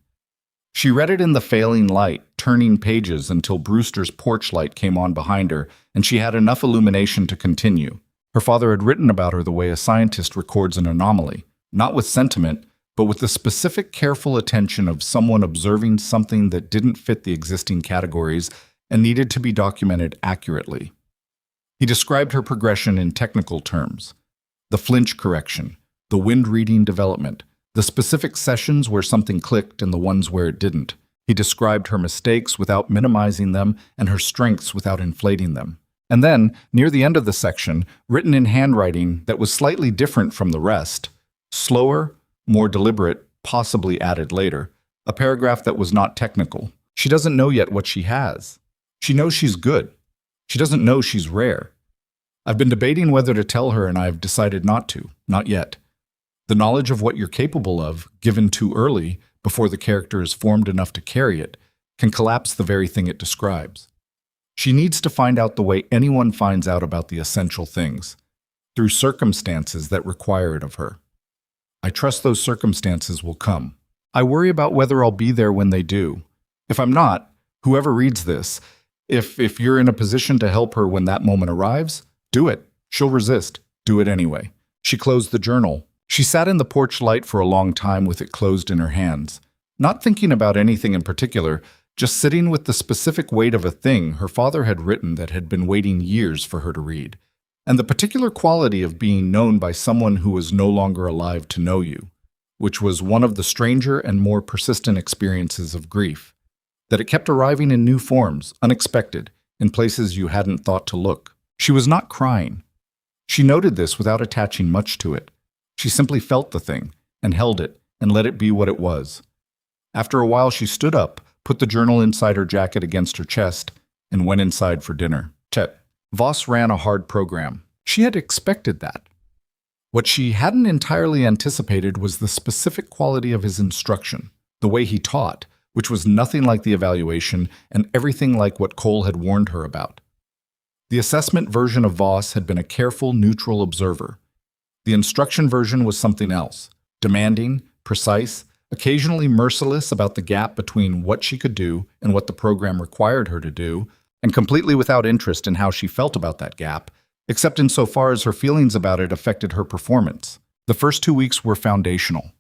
She read it in the failing light, turning pages until Brewster's porch light came on behind her, and she had enough illumination to continue. Her father had written about her the way a scientist records an anomaly, not with sentiment, but with the specific careful attention of someone observing something that didn't fit the existing categories and needed to be documented accurately. He described her progression in technical terms. The flinch correction, the wind reading development, the specific sessions where something clicked and the ones where it didn't. He described her mistakes without minimizing them and her strengths without inflating them. And then, near the end of the section, written in handwriting that was slightly different from the rest, slower, more deliberate, possibly added later, a paragraph that was not technical. She doesn't know yet what she has. She knows she's good. She doesn't know she's rare. I've been debating whether to tell her, and I've decided not to, not yet. The knowledge of what you're capable of, given too early, before the character is formed enough to carry it, can collapse the very thing it describes. She needs to find out the way anyone finds out about the essential things, through circumstances that require it of her. I trust those circumstances will come. I worry about whether I'll be there when they do. If I'm not, whoever reads this, if you're in a position to help her when that moment arrives, do it. She'll resist. Do it anyway. She closed the journal. She sat in the porch light for a long time with it closed in her hands, not thinking about anything in particular, just sitting with the specific weight of a thing her father had written that had been waiting years for her to read, and the particular quality of being known by someone who was no longer alive to know you, which was one of the stranger and more persistent experiences of grief, that it kept arriving in new forms, unexpected, in places you hadn't thought to look. She was not crying. She noted this without attaching much to it. She simply felt the thing, and held it, and let it be what it was. After a while she stood up, put the journal inside her jacket against her chest, and went inside for dinner. Voss ran a hard program. She had expected that. What she hadn't entirely anticipated was the specific quality of his instruction, the way he taught, which was nothing like the evaluation and everything like what Cole had warned her about. The assessment version of Voss had been a careful, neutral observer. The instruction version was something else, demanding, precise, occasionally merciless about the gap between what she could do and what the program required her to do, and completely without interest in how she felt about that gap, except insofar as her feelings about it affected her performance. The first 2 weeks were foundational.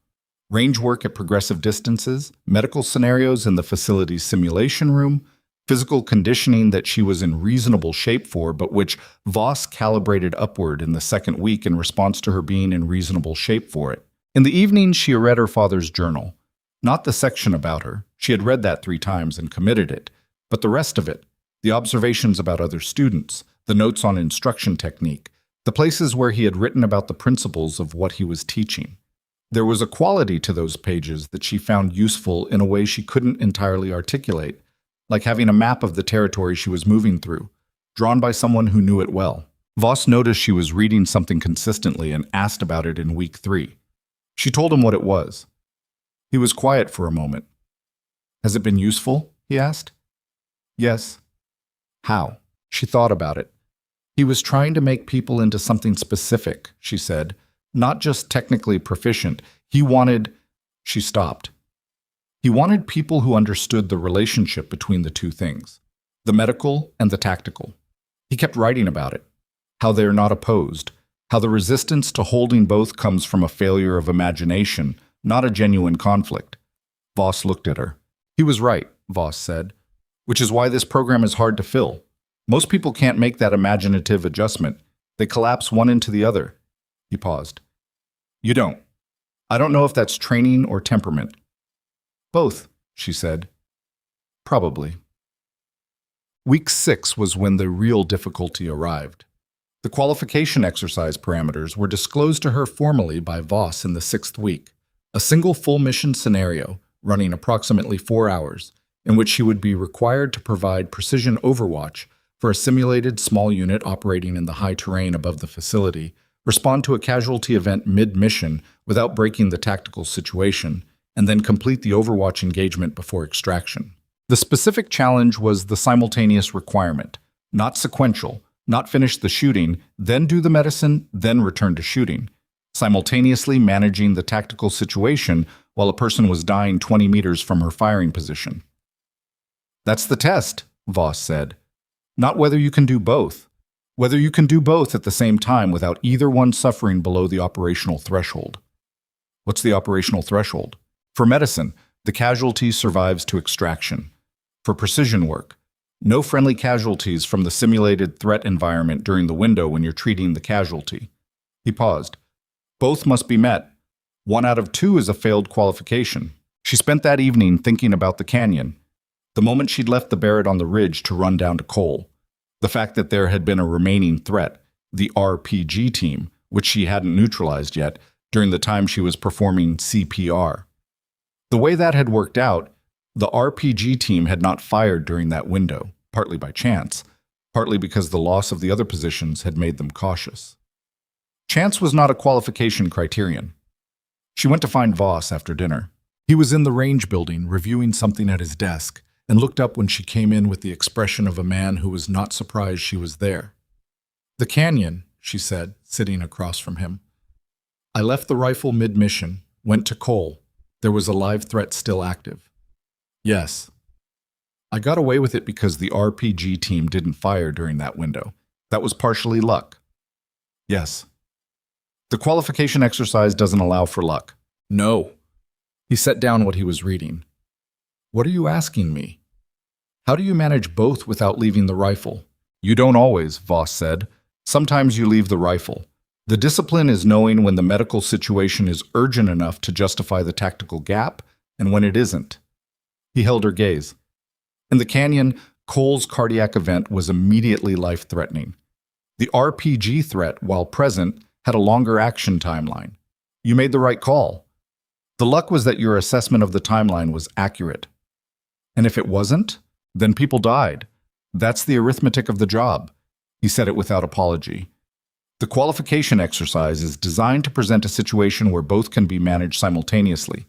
Range work at progressive distances, medical scenarios in the facility's simulation room, physical conditioning that she was in reasonable shape for, but which Voss calibrated upward in the second week in response to her being in reasonable shape for it. In the evening, she read her father's journal. Not the section about her. She had read that 3 times and committed it. But the rest of it, the observations about other students, the notes on instruction technique, the places where he had written about the principles of what he was teaching. There was a quality to those pages that she found useful in a way she couldn't entirely articulate, like having a map of the territory she was moving through, drawn by someone who knew it well. Voss noticed she was reading something consistently and asked about it in week 3. She told him what it was. He was quiet for a moment. "Has it been useful?" he asked. "Yes." "How?" She thought about it. "He was trying to make people into something specific," she said, "not just technically proficient. He wanted—" She stopped. He wanted people who understood the relationship between the two things, the medical and the tactical. He kept writing about it, how they are not opposed, how the resistance to holding both comes from a failure of imagination, not a genuine conflict. Voss looked at her. "He was right," Voss said, "which is why this program is hard to fill. Most people can't make that imaginative adjustment. They collapse one into the other." He paused. "You don't. I don't know if that's training or temperament." "Both," she said. "Probably." Week 6 was when the real difficulty arrived. The qualification exercise parameters were disclosed to her formally by Voss in the 6th week, a single full mission scenario running approximately 4 hours, in which she would be required to provide precision overwatch for a simulated small unit operating in the high terrain above the facility, respond to a casualty event mid-mission without breaking the tactical situation, and then complete the overwatch engagement before extraction. The specific challenge was the simultaneous requirement, not sequential, not finish the shooting, then do the medicine, then return to shooting, simultaneously managing the tactical situation while a person was dying 20 meters from her firing position. "That's the test," Voss said. "Not whether you can do both. Whether you can do both at the same time without either one suffering below the operational threshold." "What's the operational threshold?" "For medicine, the casualty survives to extraction. For precision work, no friendly casualties from the simulated threat environment during the window when you're treating the casualty." He paused. Both must be met. 1 out of 2 is a failed qualification. She spent that evening thinking about the canyon. The moment she'd left the Barrett on the ridge to run down to Cole. The fact that there had been a remaining threat, the RPG team, which she hadn't neutralized yet, during the time she was performing CPR. The way that had worked out, the RPG team had not fired during that window, partly by chance, partly because the loss of the other positions had made them cautious. Chance was not a qualification criterion. She went to find Voss after dinner. He was in the range building, reviewing something at his desk, and looked up when she came in with the expression of a man who was not surprised she was there. "The canyon," she said, sitting across from him. "I left the rifle mid-mission, went to Cole. There was a live threat still active." "Yes." "I got away with it because the RPG team didn't fire during that window. That was partially luck." "Yes." "The qualification exercise doesn't allow for luck." "No." He set down what he was reading. "What are you asking me? How do you manage both without leaving the rifle?" "You don't always," Voss said. "Sometimes you leave the rifle. The discipline is knowing when the medical situation is urgent enough to justify the tactical gap and when it isn't." He held her gaze. In the canyon, Cole's cardiac event was immediately life-threatening. The RPG threat, while present, had a longer action timeline. You made the right call. The luck was that your assessment of the timeline was accurate. And if it wasn't, then people died. That's the arithmetic of the job. He said it without apology. The qualification exercise is designed to present a situation where both can be managed simultaneously.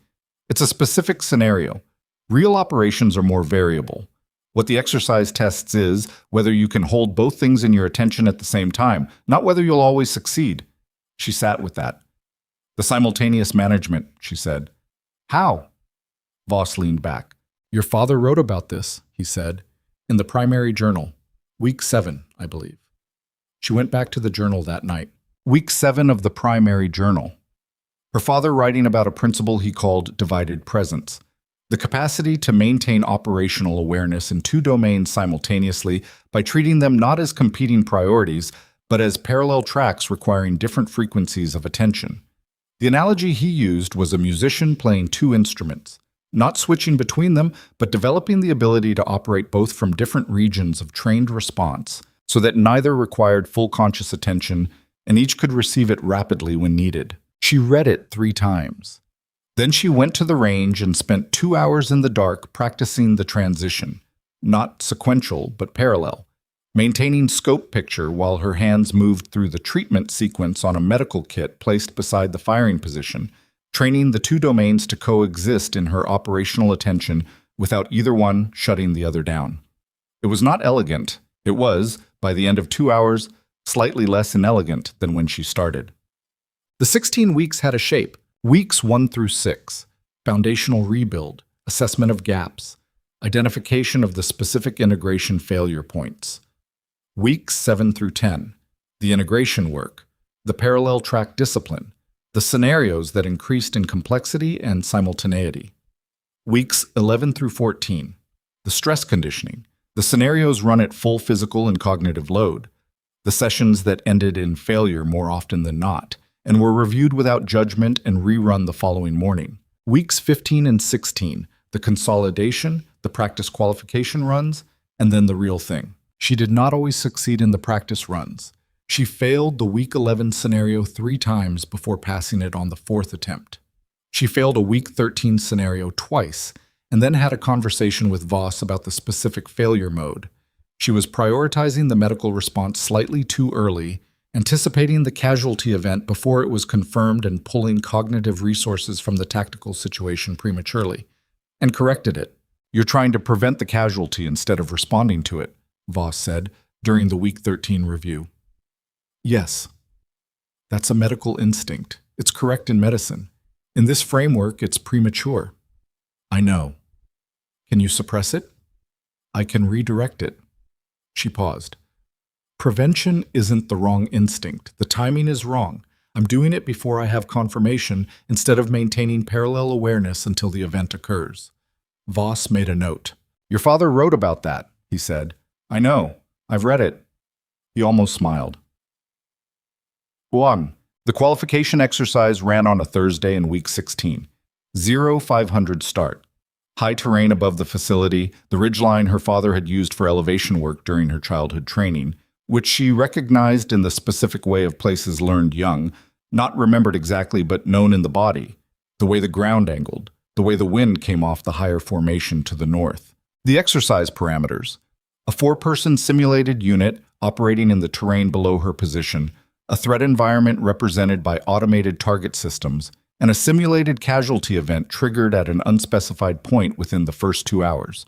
It's a specific scenario. Real operations are more variable. What the exercise tests is whether you can hold both things in your attention at the same time, not whether you'll always succeed. She sat with that. "The simultaneous management," she said. "How?" Voss leaned back. "Your father wrote about this," he said, "in the primary journal. Week 7, I believe." She went back to the journal that night. Week 7 of the primary journal. Her father writing about a principle he called divided presence. The capacity to maintain operational awareness in 2 domains simultaneously by treating them not as competing priorities, but as parallel tracks requiring different frequencies of attention. The analogy he used was a musician playing 2 instruments, not switching between them, but developing the ability to operate both from different regions of trained response, so that neither required full conscious attention and each could receive it rapidly when needed. She read it 3 times. Then she went to the range and spent 2 hours in the dark practicing the transition, not sequential, but parallel, maintaining scope picture while her hands moved through the treatment sequence on a medical kit placed beside the firing position, training the 2 domains to coexist in her operational attention without either one shutting the other down. It was not elegant. It was, by the end of 2 hours, slightly less inelegant than when she started. The 16 weeks had a shape. Weeks 1 through 6, foundational rebuild, assessment of gaps, identification of the specific integration failure points. Weeks 7 through 10, the integration work, the parallel track discipline, the scenarios that increased in complexity and simultaneity. Weeks 11 through 14, the stress conditioning, the scenarios run at full physical and cognitive load, the sessions that ended in failure more often than not, and were reviewed without judgment and rerun the following morning. Weeks 15 and 16, the consolidation, the practice qualification runs, and then the real thing. She did not always succeed in the practice runs. She failed the Week 11 scenario 3 times before passing it on the 4th attempt. She failed a Week 13 scenario twice, and then had a conversation with Voss about the specific failure mode. She was prioritizing the medical response slightly too early, anticipating the casualty event before it was confirmed and pulling cognitive resources from the tactical situation prematurely, and corrected it. "You're trying to prevent the casualty instead of responding to it," Voss said during the Week 13 review. "Yes. That's a medical instinct. It's correct in medicine. In this framework, it's premature." "I know. Can you suppress it?" "I can redirect it." She paused. "Prevention isn't the wrong instinct. The timing is wrong. I'm doing it before I have confirmation instead of maintaining parallel awareness until the event occurs." Voss made a note. "Your father wrote about that," he said. "I know. I've read it." He almost smiled. "Go on. The qualification exercise ran on a Thursday in week 16. 0500 start. High terrain above the facility, the ridgeline her father had used for elevation work during her childhood training, which she recognized in the specific way of places learned young, not remembered exactly but known in the body, the way the ground angled, the way the wind came off the higher formation to the north. The exercise parameters. A 4-person simulated unit operating in the terrain below her position, a threat environment represented by automated target systems, and a simulated casualty event triggered at an unspecified point within the first 2 hours.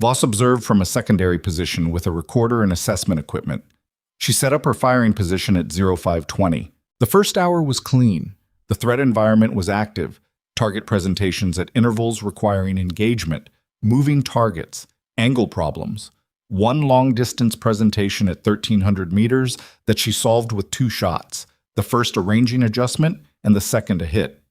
Voss observed from a secondary position with a recorder and assessment equipment. She set up her firing position at 0520. The first hour was clean. The threat environment was active, target presentations at intervals requiring engagement, moving targets, angle problems, one long-distance presentation at 1,300 meters that she solved with 2 shots, the first a ranging adjustment and the second a hit.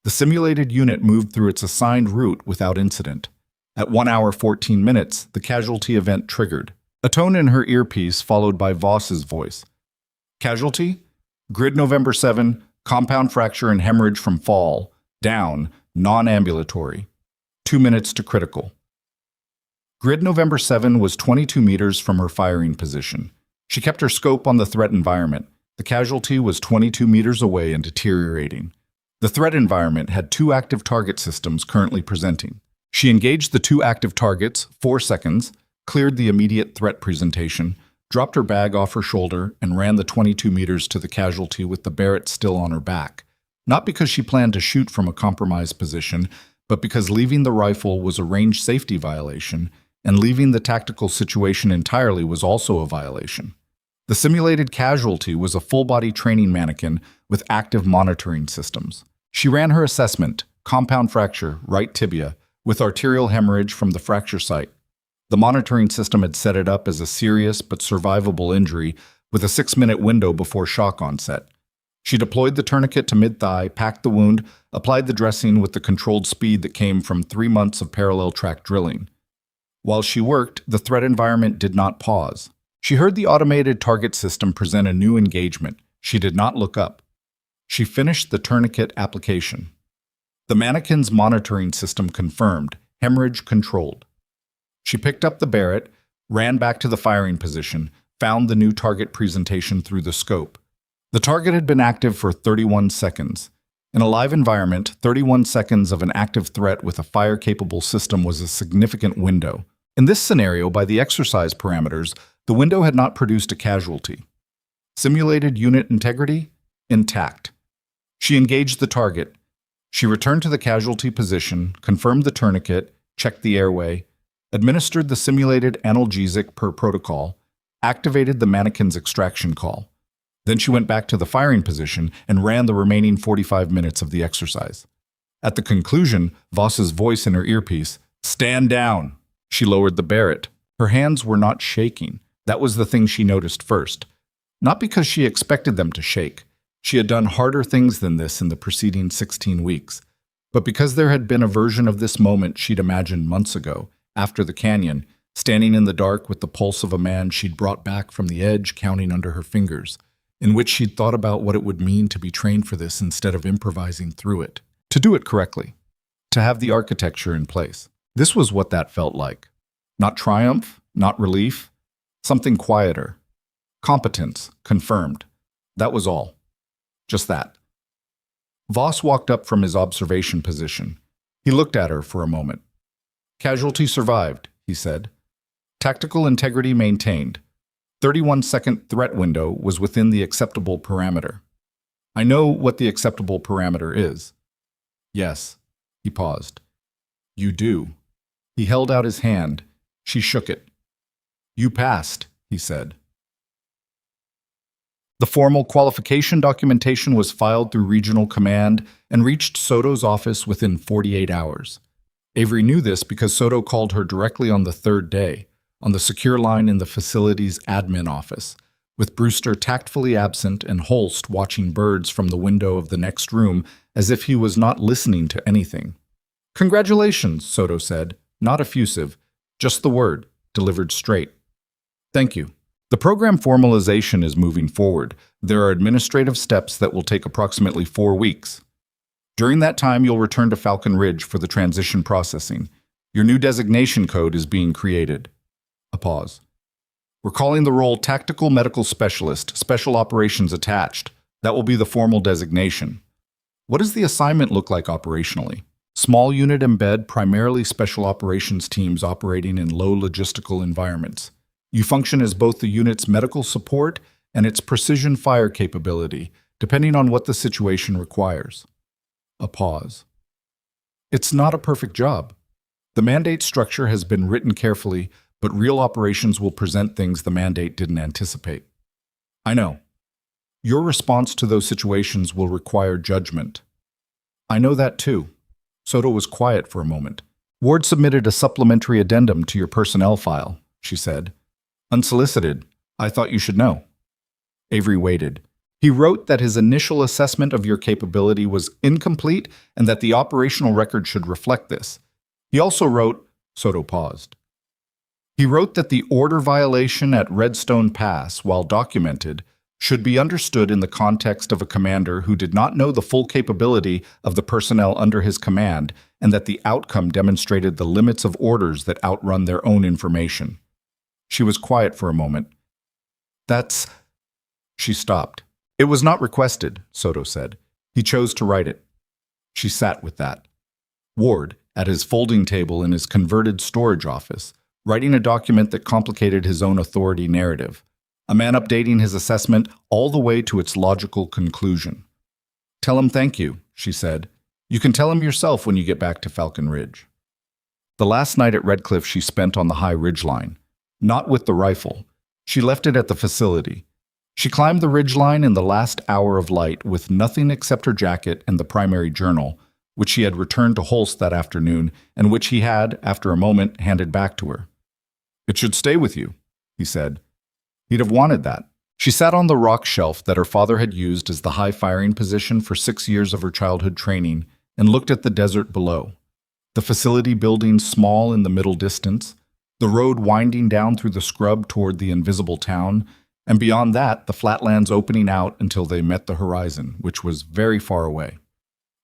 The simulated unit moved through its assigned route without incident. At 1 hour 14 minutes, the casualty event triggered. A tone in her earpiece followed by Voss's voice. Casualty? Grid November 7, compound fracture and hemorrhage from fall. Down, non-ambulatory. 2 minutes to critical. Grid November 7 was 22 meters from her firing position. She kept her scope on the threat environment. The casualty was 22 meters away and deteriorating. The threat environment had 2 active target systems currently presenting. She engaged the 2 active targets, 4 seconds, cleared the immediate threat presentation, dropped her bag off her shoulder, and ran the 22 meters to the casualty with the Barrett still on her back. Not because she planned to shoot from a compromised position, but because leaving the rifle was a range safety violation, and leaving the tactical situation entirely was also a violation. The simulated casualty was a full-body training mannequin with active monitoring systems. She ran her assessment, compound fracture, right tibia, with arterial hemorrhage from the fracture site. The monitoring system had set it up as a serious but survivable injury with a 6-minute window before shock onset. She deployed the tourniquet to mid-thigh, packed the wound, applied the dressing with the controlled speed that came from 3 months of parallel track drilling. While she worked, the threat environment did not pause. She heard the automated target system present a new engagement. She did not look up. She finished the tourniquet application. The mannequin's monitoring system confirmed, hemorrhage controlled. She picked up the Barrett, ran back to the firing position, found the new target presentation through the scope. The target had been active for 31 seconds. In a live environment, 31 seconds of an active threat with a fire-capable system was a significant window. In this scenario, by the exercise parameters, the window had not produced a casualty. Simulated unit integrity? Intact. She engaged the target. She returned to the casualty position, confirmed the tourniquet, checked the airway, administered the simulated analgesic per protocol, activated the mannequin's extraction call. Then she went back to the firing position and ran the remaining 45 minutes of the exercise. At the conclusion, Voss's voice in her earpiece, "Stand down!" She lowered the Barrett. Her hands were not shaking. That was the thing she noticed first. Not because she expected them to shake. She had done harder things than this in the preceding 16 weeks. But because there had been a version of this moment she'd imagined months ago, after the canyon, standing in the dark with the pulse of a man she'd brought back from the edge counting under her fingers, in which she'd thought about what it would mean to be trained for this instead of improvising through it. To do it correctly. To have the architecture in place. This was what that felt like. Not triumph, not relief, something quieter. Competence, confirmed. That was all. Just that. Voss walked up from his observation position. He looked at her for a moment. Casualty survived, he said. Tactical integrity maintained. 31-second threat window was within the acceptable parameter. I know what the acceptable parameter is. Yes. He paused. You do. He held out his hand. She shook it. You passed, he said. The formal qualification documentation was filed through regional command and reached Soto's office within 48 hours. Avery knew this because Soto called her directly on the 3rd day, on the secure line in the facility's admin office, with Brewster tactfully absent and Holst watching birds from the window of the next room as if he was not listening to anything. Congratulations, Soto said, not effusive, just the word, delivered straight. Thank you. The program formalization is moving forward. There are administrative steps that will take approximately 4 weeks. During that time, you'll return to Falcon Ridge for the transition processing. Your new designation code is being created. A pause. We're calling the role Tactical Medical Specialist, Special Operations Attached. That will be the formal designation. What does the assignment look like operationally? Small unit embed, primarily special operations teams operating in low logistical environments. You function as both the unit's medical support and its precision fire capability, depending on what the situation requires. A pause. It's not a perfect job. The mandate structure has been written carefully, but real operations will present things the mandate didn't anticipate. I know. Your response to those situations will require judgment. I know that too. Soto was quiet for a moment. Ward submitted a supplementary addendum to your personnel file, she said. Unsolicited. I thought you should know. Avery waited. He wrote that his initial assessment of your capability was incomplete and that the operational record should reflect this. He also wrote, Soto paused. He wrote that the order violation at Redstone Pass, while documented, should be understood in the context of a commander who did not know the full capability of the personnel under his command and that the outcome demonstrated the limits of orders that outrun their own information. She was quiet for a moment. That's... She stopped. It was not requested, Soto said. He chose to write it. She sat with that. Ward, at his folding table in his converted storage office, writing a document that complicated his own authority narrative. A man updating his assessment all the way to its logical conclusion. Tell him thank you, she said. You can tell him yourself when you get back to Falcon Ridge. The last night at Redcliffe she spent on the high ridgeline. Not with the rifle. She left it at the facility. She climbed the ridgeline in the last hour of light with nothing except her jacket and the primary journal, which she had returned to Holst that afternoon and which he had, after a moment, handed back to her. It should stay with you, he said. He'd have wanted that. She sat on the rock shelf that her father had used as the high firing position for 6 years of her childhood training and looked at the desert below. The facility building small in the middle distance, the road winding down through the scrub toward the invisible town, and beyond that, the flatlands opening out until they met the horizon, which was very far away.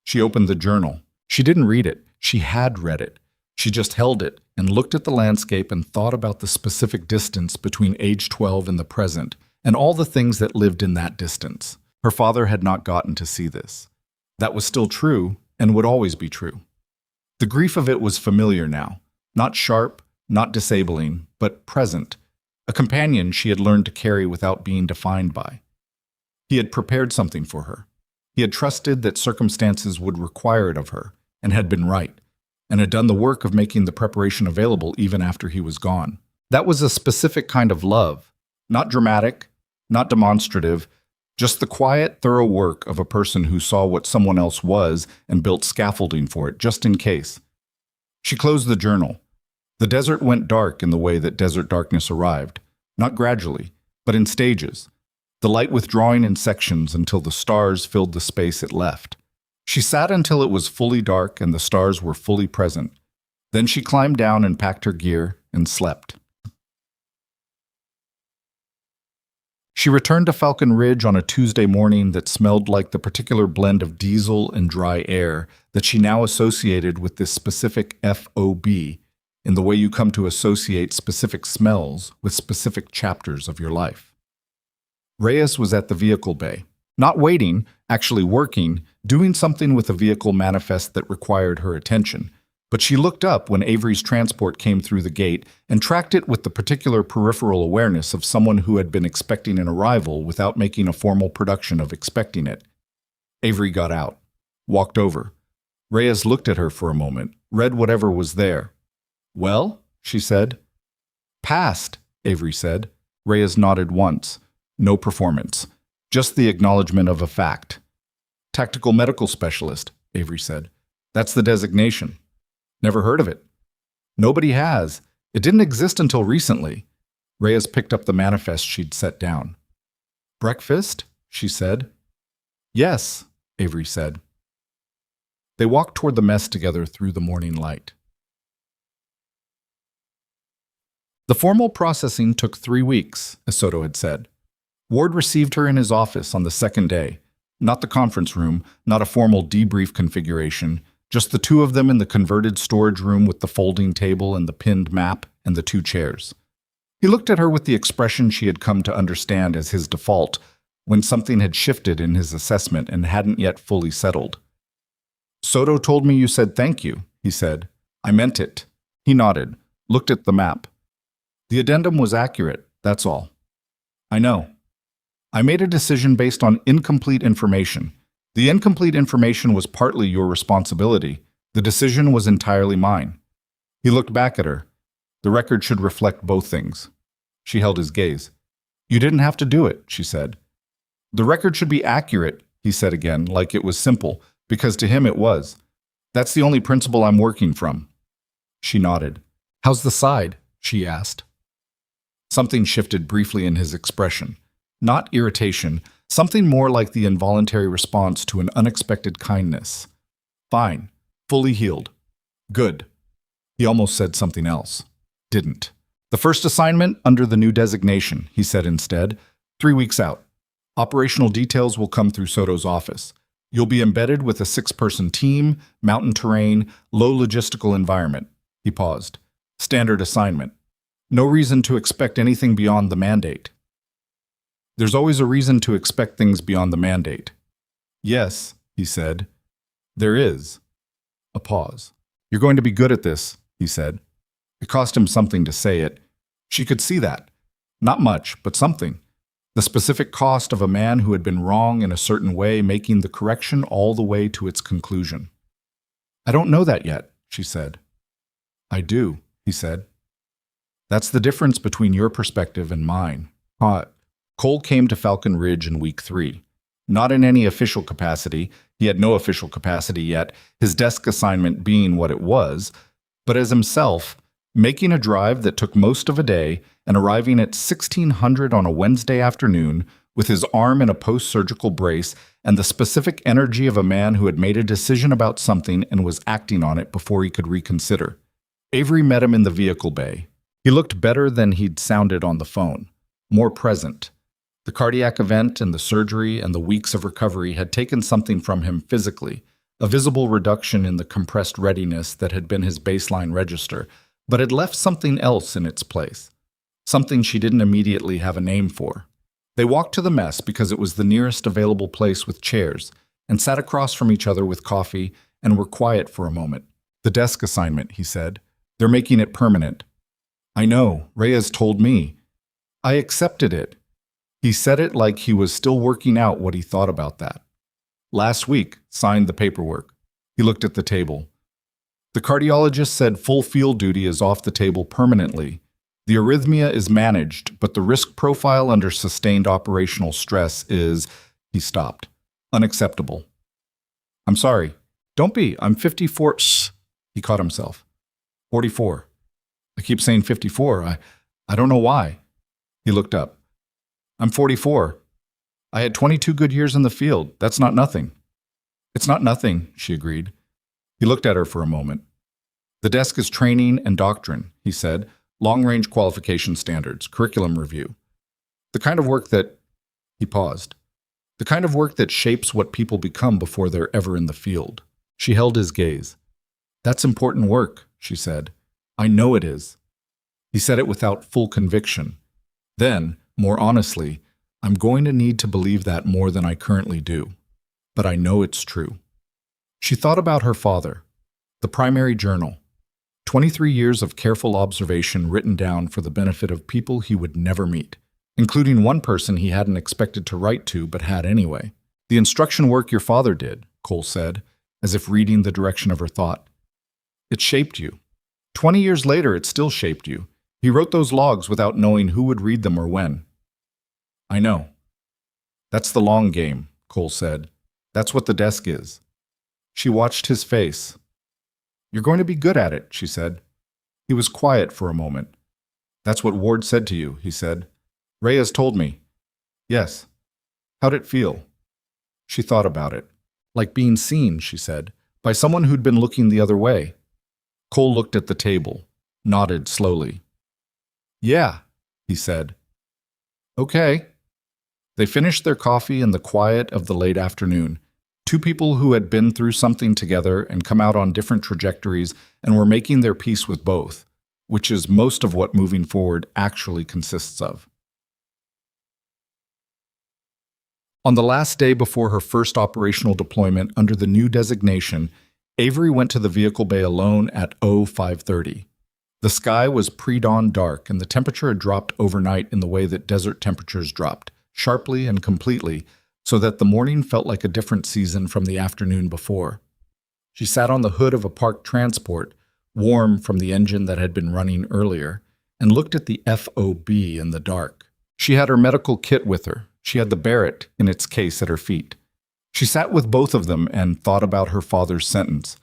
She opened the journal. She didn't read it. She had read it. She just held it and looked at the landscape and thought about the specific distance between age 12 and the present, and all the things that lived in that distance. Her father had not gotten to see this. That was still true and would always be true. The grief of it was familiar now, not sharp, not disabling, but present, a companion she had learned to carry without being defined by. He had prepared something for her. He had trusted that circumstances would require it of her, and had been right, and had done the work of making the preparation available even after he was gone. That was a specific kind of love, not dramatic, not demonstrative, just the quiet, thorough work of a person who saw what someone else was and built scaffolding for it, just in case. She closed the journal. The desert went dark in the way that desert darkness arrived, not gradually, but in stages, the light withdrawing in sections until the stars filled the space it left. She sat until it was fully dark and the stars were fully present. Then she climbed down and packed her gear and slept. She returned to Falcon Ridge on a Tuesday morning that smelled like the particular blend of diesel and dry air that she now associated with this specific FOB, in the way you come to associate specific smells with specific chapters of your life. Reyes was at the vehicle bay, not waiting, actually working, doing something with a vehicle manifest that required her attention. But she looked up when Avery's transport came through the gate and tracked it with the particular peripheral awareness of someone who had been expecting an arrival without making a formal production of expecting it. Avery got out, walked over. Reyes looked at her for a moment, read whatever was there. Well, she said. Passed, Avery said. Reyes nodded once. No performance. Just the acknowledgement of a fact. Tactical medical specialist, Avery said. That's the designation. Never heard of it. Nobody has. It didn't exist until recently. Reyes picked up the manifest she'd set down. Breakfast? She said. Yes, Avery said. They walked toward the mess together through the morning light. The formal processing took 3 weeks, as Soto had said. Ward received her in his office on the second day. Not the conference room, not a formal debrief configuration, just the two of them in the converted storage room with the folding table and the pinned map and the 2 chairs. He looked at her with the expression she had come to understand as his default when something had shifted in his assessment and hadn't yet fully settled. "Soto told me you said thank you," he said. "I meant it." He nodded, looked at the map. "The addendum was accurate, that's all." "I know. I made a decision based on incomplete information. The incomplete information was partly your responsibility. The decision was entirely mine." He looked back at her. The record should reflect both things. She held his gaze. "You didn't have to do it," she said. "The record should be accurate," he said again, like it was simple, because to him it was. "That's the only principle I'm working from." She nodded. "How's the side?" she asked. Something shifted briefly in his expression. Not irritation, something more like the involuntary response to an unexpected kindness. "Fine. Fully healed. Good." He almost said something else. Didn't. "The first assignment under the new designation," he said instead. 3 weeks out. Operational details will come through Soto's office. You'll be embedded with a 6-person team, mountain terrain, low logistical environment. He paused. Standard assignment. No reason to expect anything beyond the mandate. There's always a reason to expect things beyond the mandate. Yes, he said. There is. A pause. You're going to be good at this, he said. It cost him something to say it. She could see that. Not much, but something. The specific cost of a man who had been wrong in a certain way making the correction all the way to its conclusion. I don't know that yet, she said. I do, he said. That's the difference between your perspective and mine. Cole came to Falcon Ridge in week 3. Not in any official capacity. He had no official capacity yet, his desk assignment being what it was, but as himself, making a drive that took most of a day and arriving at 1600 on a Wednesday afternoon with his arm in a post-surgical brace and the specific energy of a man who had made a decision about something and was acting on it before he could reconsider. Avery met him in the vehicle bay. He looked better than he'd sounded on the phone, more present. The cardiac event and the surgery and the weeks of recovery had taken something from him physically, a visible reduction in the compressed readiness that had been his baseline register, but had left something else in its place, something she didn't immediately have a name for. They walked to the mess because it was the nearest available place with chairs, and sat across from each other with coffee and were quiet for a moment. The desk assignment, he said. They're making it permanent. I know, Reyes told me. I accepted it. He said it like he was still working out what he thought about that. Last week, signed the paperwork. He looked at the table. The cardiologist said full field duty is off the table permanently. The arrhythmia is managed, but the risk profile under sustained operational stress is, he stopped, unacceptable. I'm sorry. Don't be. I'm 54. Shh. He caught himself. 44. I keep saying 54. I don't know why. He looked up. I'm 44. I had 22 good years in the field. That's not nothing. It's not nothing, she agreed. He looked at her for a moment. The desk is training and doctrine, he said. Long-range qualification standards, curriculum review. The kind of work that... He paused. The kind of work that shapes what people become before they're ever in the field. She held his gaze. That's important work, she said. I know it is. He said it without full conviction. Then, more honestly, I'm going to need to believe that more than I currently do. But I know it's true. She thought about her father, the primary journal, 23 years of careful observation written down for the benefit of people he would never meet, including one person he hadn't expected to write to but had anyway. The instruction work your father did, Cole said, as if reading the direction of her thought. It shaped you. 20 years later, it still shaped you. He wrote those logs without knowing who would read them or when. I know. That's the long game, Cole said. That's what the desk is. She watched his face. You're going to be good at it, she said. He was quiet for a moment. That's what Ward said to you, he said. Reyes told me. Yes. How'd it feel? She thought about it. Like being seen, she said, by someone who'd been looking the other way. Cole looked at the table, nodded slowly. Yeah, he said. Okay. They finished their coffee in the quiet of the late afternoon. Two people who had been through something together and come out on different trajectories and were making their peace with both, which is most of what moving forward actually consists of. On the last day before her first operational deployment under the new designation, Avery went to the vehicle bay alone at 0530. The sky was pre-dawn dark and the temperature had dropped overnight in the way that desert temperatures dropped, sharply and completely, so that the morning felt like a different season from the afternoon before. She sat on the hood of a parked transport, warm from the engine that had been running earlier, and looked at the FOB in the dark. She had her medical kit with her. She had the Barrett in its case at her feet. She sat with both of them and thought about her father's sentence.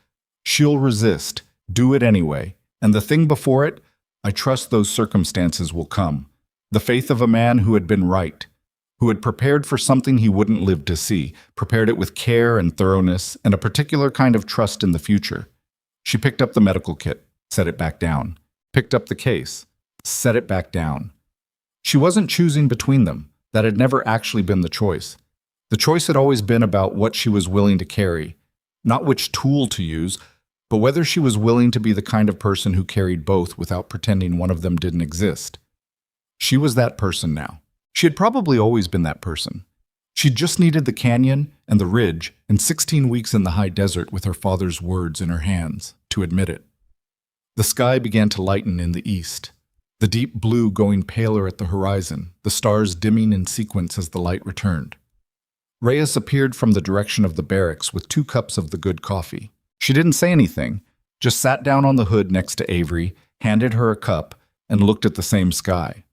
She'll resist, do it anyway, and the thing before it, I trust those circumstances will come. The faith of a man who had been right, who had prepared for something he wouldn't live to see, prepared it with care and thoroughness and a particular kind of trust in the future. She picked up the medical kit, set it back down, picked up the case, set it back down. She wasn't choosing between them. That had never actually been the choice. The choice had always been about what she was willing to carry, not which tool to use, but whether she was willing to be the kind of person who carried both without pretending one of them didn't exist. She was that person now. She had probably always been that person. She just needed the canyon and the ridge and 16 weeks in the high desert with her father's words in her hands to admit it. The sky began to lighten in the east, the deep blue going paler at the horizon, the stars dimming in sequence as the light returned. Reyes appeared from the direction of the barracks with 2 cups of the good coffee. She didn't say anything, just sat down on the hood next to Avery, handed her a cup, and looked at the same sky.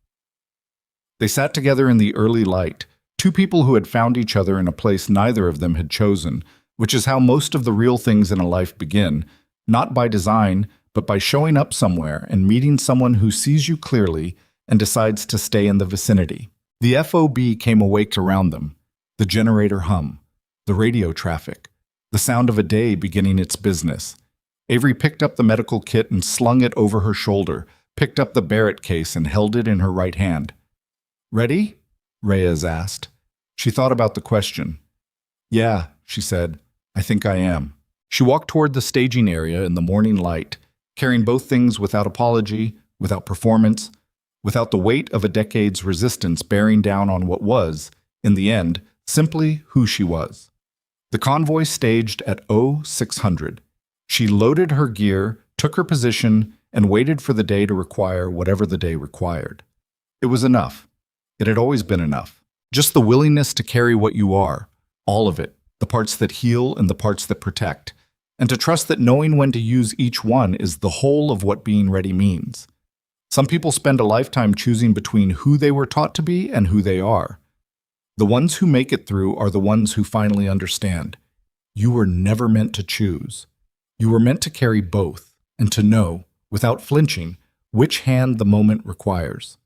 They sat together in the early light, 2 people who had found each other in a place neither of them had chosen, which is how most of the real things in a life begin, not by design, but by showing up somewhere and meeting someone who sees you clearly and decides to stay in the vicinity. The FOB came awake around them, the generator hum, the radio traffic, the sound of a day beginning its business. Avery picked up the medical kit and slung it over her shoulder, picked up the Barrett case and held it in her right hand. "Ready?" Reyes asked. She thought about the question. "Yeah," she said, "I think I am." She walked toward the staging area in the morning light, carrying both things without apology, without performance, without the weight of a decade's resistance bearing down on what was, in the end, simply who she was. The convoy staged at 0600. She loaded her gear, took her position, and waited for the day to require whatever the day required. It was enough. It had always been enough. Just the willingness to carry what you are, all of it, the parts that heal and the parts that protect, and to trust that knowing when to use each one is the whole of what being ready means. Some people spend a lifetime choosing between who they were taught to be and who they are. The ones who make it through are the ones who finally understand. You were never meant to choose. You were meant to carry both and to know, without flinching, which hand the moment requires.